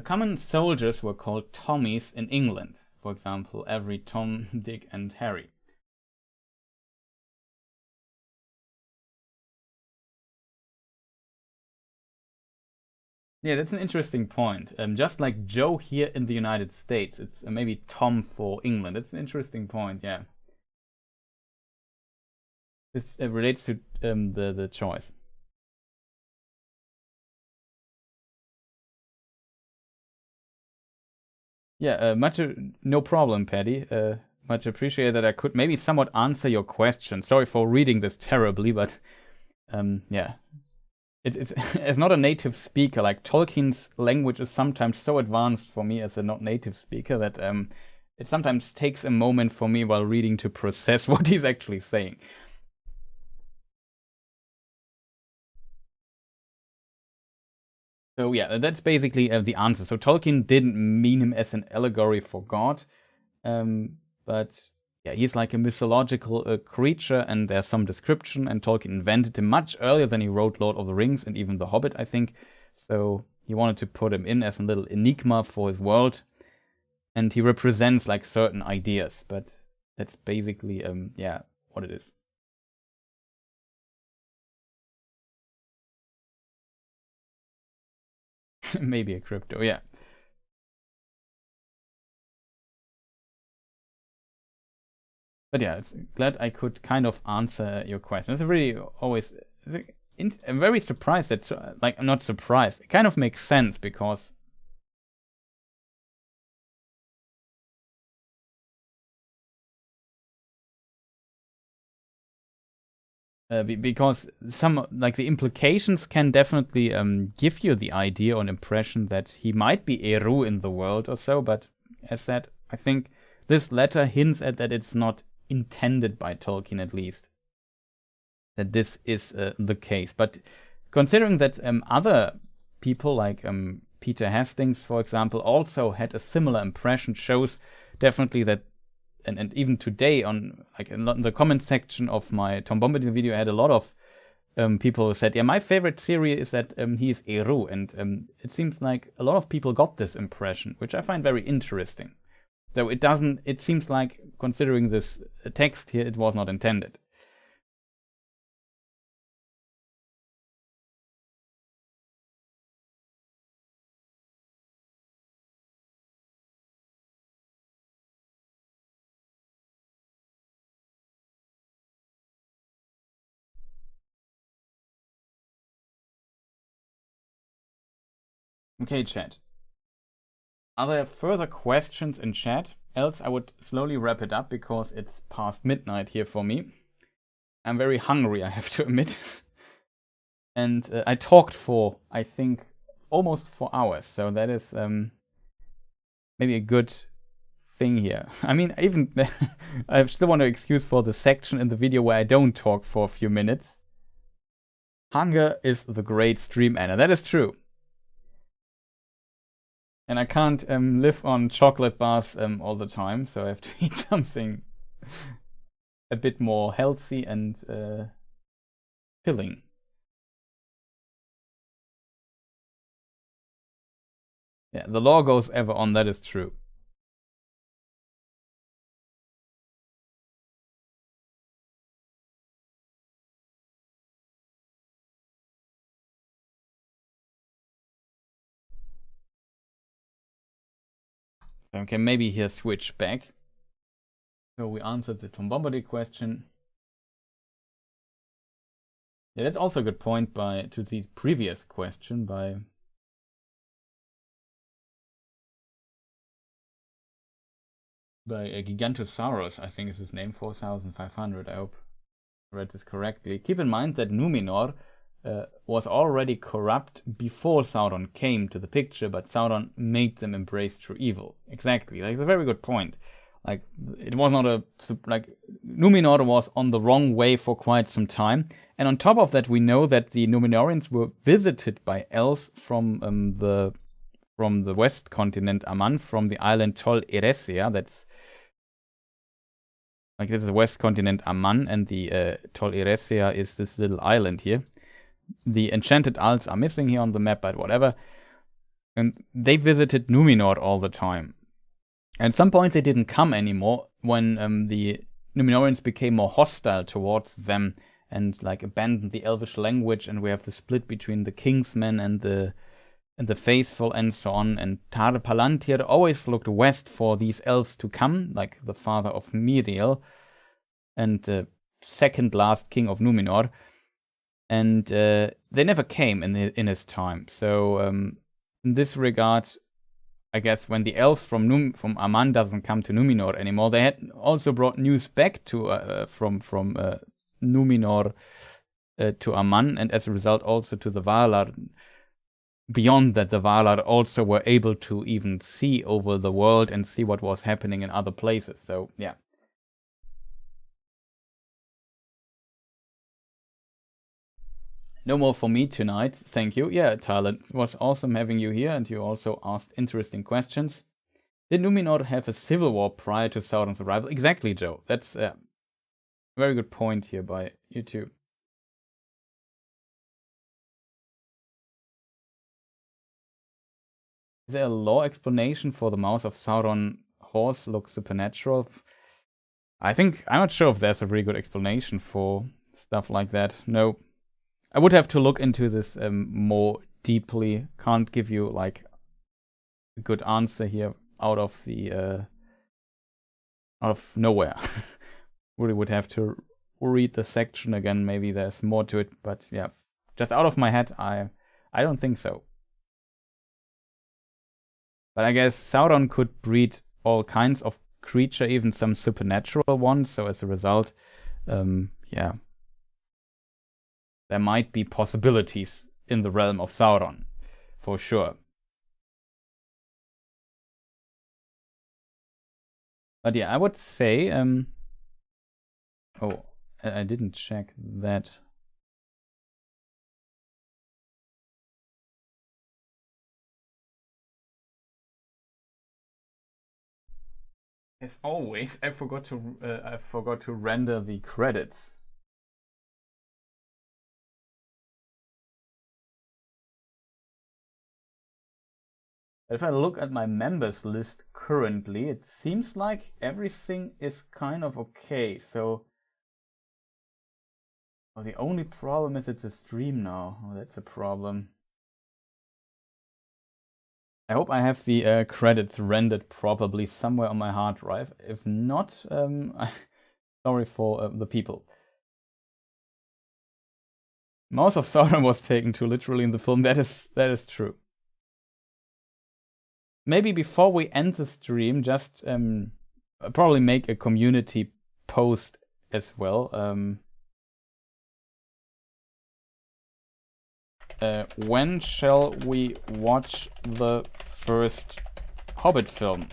Common soldiers were called Tommies in England. For example, every Tom, Dick, and Harry. Yeah, that's an interesting point. Just like Joe here in the United States, it's maybe Tom for England. It's an interesting point, yeah. This relates to the choice. Yeah, no problem, Paddy. Much appreciated that I could maybe somewhat answer your question. Sorry for reading this terribly, but yeah. It's as not a native speaker, like Tolkien's language is sometimes so advanced for me as a not native speaker that it sometimes takes a moment for me while reading to process what he's actually saying. So yeah, that's basically the answer. So Tolkien didn't mean him as an allegory for God, but yeah, he's like a mythological creature, and there's some description, and Tolkien invented him much earlier than he wrote Lord of the Rings and even The Hobbit, I think. So he wanted to put him in as a little enigma for his world, and he represents like certain ideas, but that's basically yeah, what it is. Maybe a crypto, yeah. But yeah, it's glad I could kind of answer your question. It's really always, I'm very surprised that, like, I'm not surprised. It kind of makes sense because because some, like, the implications can definitely give you the idea or an impression that he might be Eru in the world or so. But as said, I think this letter hints at that it's not intended by Tolkien, at least, that this is the case. But considering that other people like Peter Hastings, for example, also had a similar impression, shows definitely that, and even today on, like, in the comment section of my Tom Bombadil video, I had a lot of people who said, yeah, my favorite theory is that he is Eru, and it seems like a lot of people got this impression, which I find very interesting. Though it seems like, considering this text here, it was not intended. Okay, chat. Are there further questions in chat? Else I would slowly wrap it up because it's past midnight here for me. I'm very hungry, I have to admit. And I talked for, I think, almost 4 hours. So that is maybe a good thing here. I mean, even I still want to excuse for the section in the video where I don't talk for a few minutes. Hunger is the great stream ender. That is true. And I can't live on chocolate bars all the time, so I have to eat something a bit more healthy and filling. Yeah, the law goes ever on, that is true. Okay, maybe here switch back. So we answered the Tom Bombadil question. Yeah, that's also a good point to the previous question by a Gigantosaurus, I think is his name, 4500. I hope I read this correctly. Keep in mind that Numenor was already corrupt before Sauron came to the picture, but Sauron made them embrace true evil. Exactly, like, it's a very good point. Like, it was not Numenor was on the wrong way for quite some time. And on top of that, we know that the Numenorians were visited by elves from the west continent Aman, from the island Tol Eressëa. That's like, this is the west continent Aman, and the Tol Eressëa is this little island here. The Enchanted Isles are missing here on the map, but whatever. And they visited Numenor all the time. At some point they didn't come anymore when the Numenorians became more hostile towards them and like abandoned the Elvish language, and we have the split between the Kingsmen and the faithful and so on. And Tar Palantir always looked west for these elves to come, like the father of Miriel and the second last king of Numenor. And they never came in his time. So in this regard, I guess when the elves from Aman doesn't come to Numenor anymore, they had also brought news back to from Numenor to Aman, and as a result also to the Valar. Beyond that, the Valar also were able to even see over the world and see what was happening in other places. So yeah. No more for me tonight, thank you. Yeah, Tyler, it was awesome having you here, and you also asked interesting questions. Did Numenor have a civil war prior to Sauron's arrival? Exactly, Joe. That's a very good point here by you too. Is there a lore explanation for the Mouth of Sauron horse looks supernatural? I'm not sure if there's a really good explanation for stuff like that. No. I would have to look into this more deeply. Can't give you like a good answer here out of nowhere. Really would have to read the section again. Maybe there's more to it, but yeah, just out of my head, I don't think so. But I guess Sauron could breed all kinds of creature, even some supernatural ones. So as a result, yeah. There might be possibilities in the realm of Sauron, for sure. But yeah, I would say, oh, I didn't check that. As always, I forgot to render the credits. If I look at my members list currently, it seems like everything is kind of okay. So, well, the only problem is it's a stream now. Oh, that's a problem. I hope I have the credits rendered properly somewhere on my hard drive. If not, sorry for the people. Mouth of Sauron was taken too literally in the film. That is true. Maybe before we end the stream, just probably make a community post as well. When shall we watch the first Hobbit film?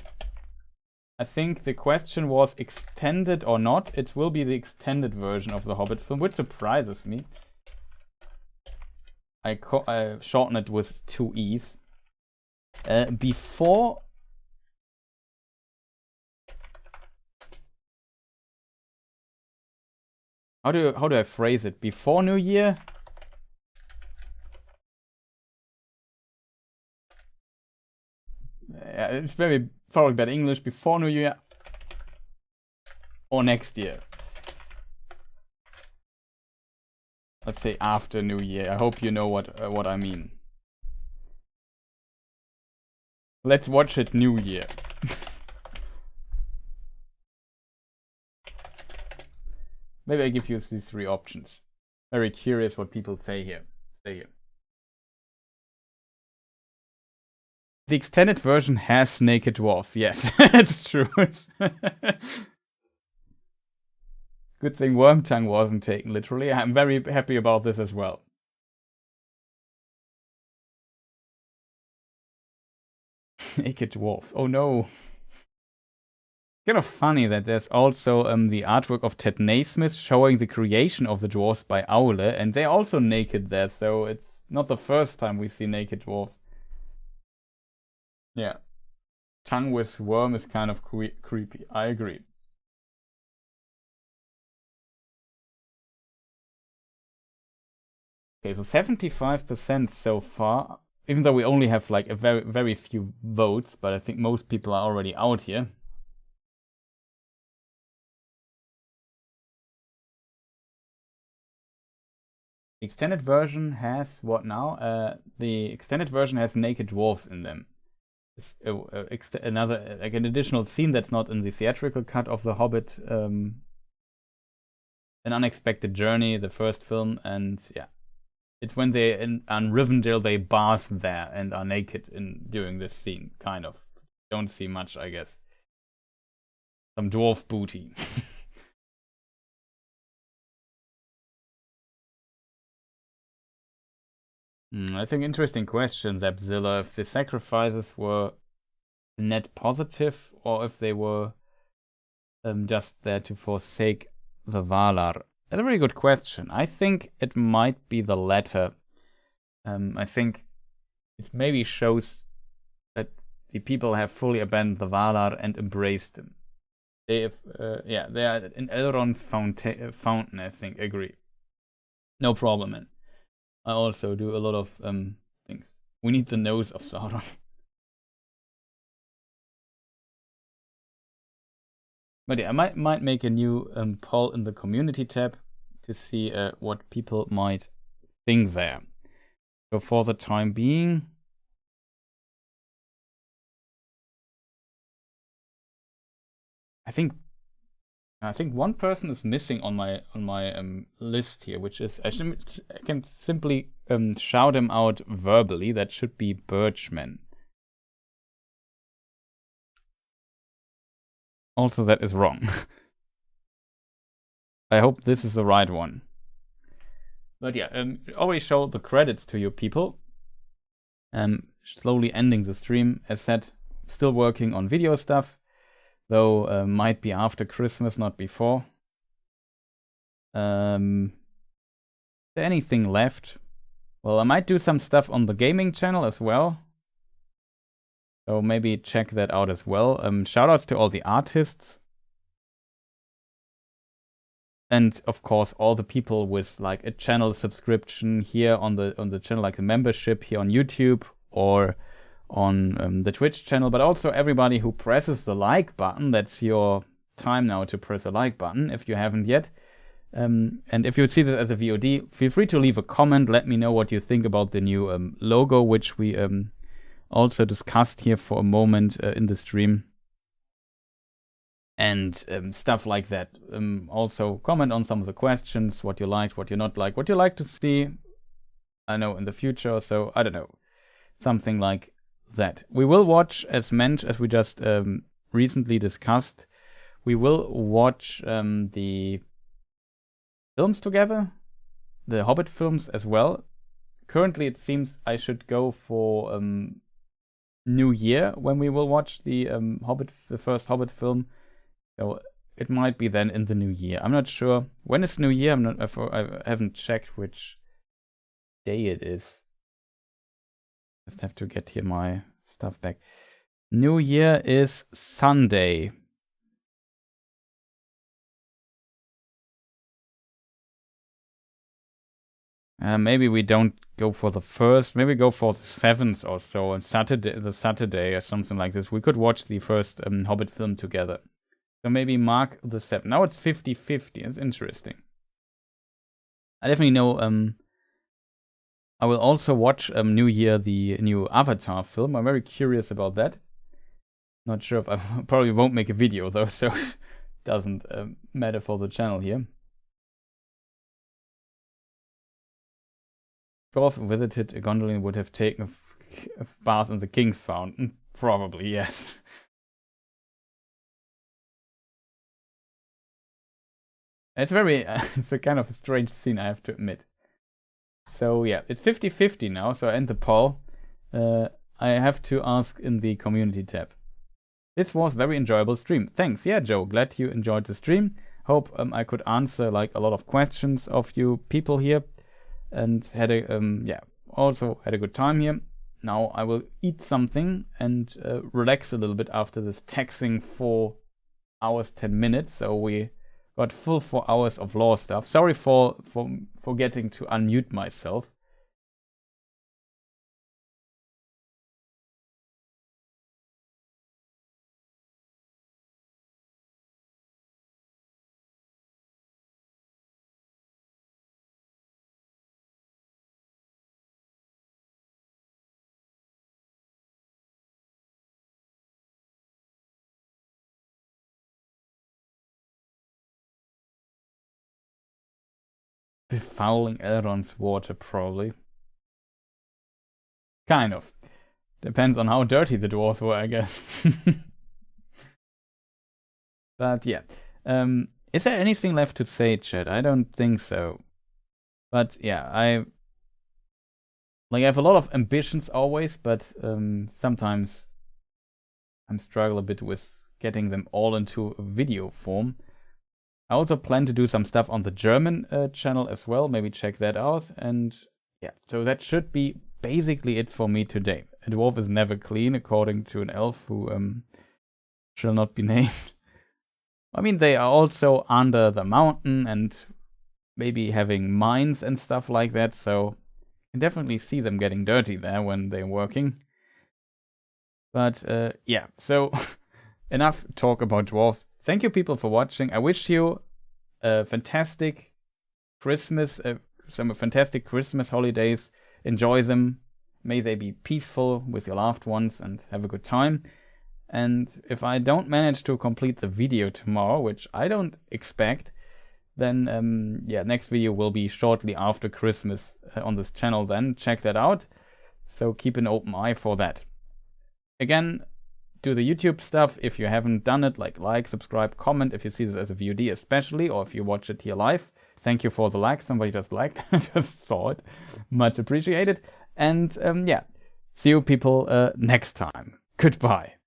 I think the question was extended or not. It will be the extended version of the Hobbit film, which surprises me. I shorten it with 2 E's. Before how do I phrase it? Before New Year? It's probably bad English. Before New Year or next year. Let's say after New Year. I hope you know what I mean. Let's watch it New Year. Maybe I give you these 3 options. Very curious what people say here. The extended version has naked dwarfs. Yes, it's true. Good thing Wormtongue wasn't taken literally. I'm very happy about this as well. Naked dwarfs. Oh no. Kind of funny that there's also the artwork of Ted Naismith showing the creation of the dwarfs by Aule, and they're also naked there, so it's not the first time we see naked dwarfs. Yeah. Tongue with worm is kind of creepy. I agree. Okay, so 75% so far, even though we only have like a very few votes, but I think most people are already out here. The extended version has what now? The extended version has naked dwarfs in them. It's another, like an additional scene that's not in the theatrical cut of The Hobbit. An Unexpected Journey, the first film, and yeah. It's when they are in Rivendell, they bath there and are naked during this scene, kind of. Don't see much, I guess. Some dwarf booty. I think interesting question, Zapzilla, if the sacrifices were net positive or if they were just there to forsake the Valar. That's a very good question. I think it might be the latter. I think it maybe shows that the people have fully abandoned the Valar and embraced them. They are in Elrond's fountain, I think. Agree. No problem, man. I also do a lot of things. We need the nose of Sauron. But yeah, I might make a new poll in the community tab to see what people might think there. So for the time being, I think one person is missing on my list here, which is I can simply shout him out verbally. That should be Birchman. Also, that is wrong. I hope this is the right one. But yeah, always show the credits to you people. Slowly ending the stream. As said, still working on video stuff, though might be after Christmas, not before. Is there anything left? Well, I might do some stuff on the gaming channel as well. So maybe check that out as well. Shoutouts to all the artists. And of course, all the people with like a channel subscription here on the channel, like a membership here on YouTube or on the Twitch channel, but also everybody who presses the like button. That's your time now to press the like button if you haven't yet. And if you see this as a VOD, feel free to leave a comment. Let me know what you think about the new logo, which we also discussed here for a moment in the stream. And stuff like that. Also comment on some of the questions, what you liked, what you not like, what you like to see, I know, in the future. So I don't know, something like that. We will watch, as mentioned, as we just recently discussed, we will watch the films together, the Hobbit films as well. Currently, it seems I should go for New Year when we will watch the first Hobbit film. So it might be then in the new year. I'm not sure. When is New Year? I haven't checked which day it is. Just have to get here my stuff back. New Year is Sunday. Maybe we don't go for the first. Maybe go for the 7th or so, and the Saturday or something like this. We could watch the first Hobbit film together. So maybe mark the 7th. Now it's 50-50. It's interesting. I definitely know. I will also watch New Year, the new Avatar film. I'm very curious about that. Not sure if I probably won't make a video though, so it doesn't matter for the channel here. dwarf visited a Gondolin would have taken a bath in the King's Fountain. Probably, yes. It's very, it's a kind of a strange scene, I have to admit. So yeah, it's 50-50 now, so I end the poll. I have to ask in the community tab. This was very enjoyable stream. Thanks. Yeah, Joe, glad you enjoyed the stream. Hope I could answer like a lot of questions of you people here, and had a also had a good time here. Now I will eat something and relax a little bit after this taxing 4 hours 10 minutes. So we got full 4 hours of lore stuff. Sorry for forgetting to unmute myself. Befouling Elrond's water, probably. Kind of. Depends on how dirty the dwarves were, I guess. But yeah. Is there anything left to say, chat? I don't think so. But yeah, I have a lot of ambitions always, but sometimes I struggle a bit with getting them all into a video form. I also plan to do some stuff on the German channel as well. Maybe check that out. And yeah, so that should be basically it for me today. A dwarf is never clean, according to an elf who shall not be named. I mean, they are also under the mountain and maybe having mines and stuff like that. So you can definitely see them getting dirty there when they're working. But yeah, so enough talk about dwarves. Thank you people for watching. I wish you a fantastic Christmas, some fantastic Christmas holidays. Enjoy them. May they be peaceful with your loved ones and have a good time. And if I don't manage to complete the video tomorrow, which I don't expect, then yeah, next video will be shortly after Christmas on this channel then. Check that out. So keep an open eye for that. Again, do the YouTube stuff if you haven't done it, like, subscribe, comment if you see this as a VOD especially, or if you watch it here live. Thank you for the like. Somebody just liked. I just saw it. Much appreciated. And yeah, see you people next time. Goodbye.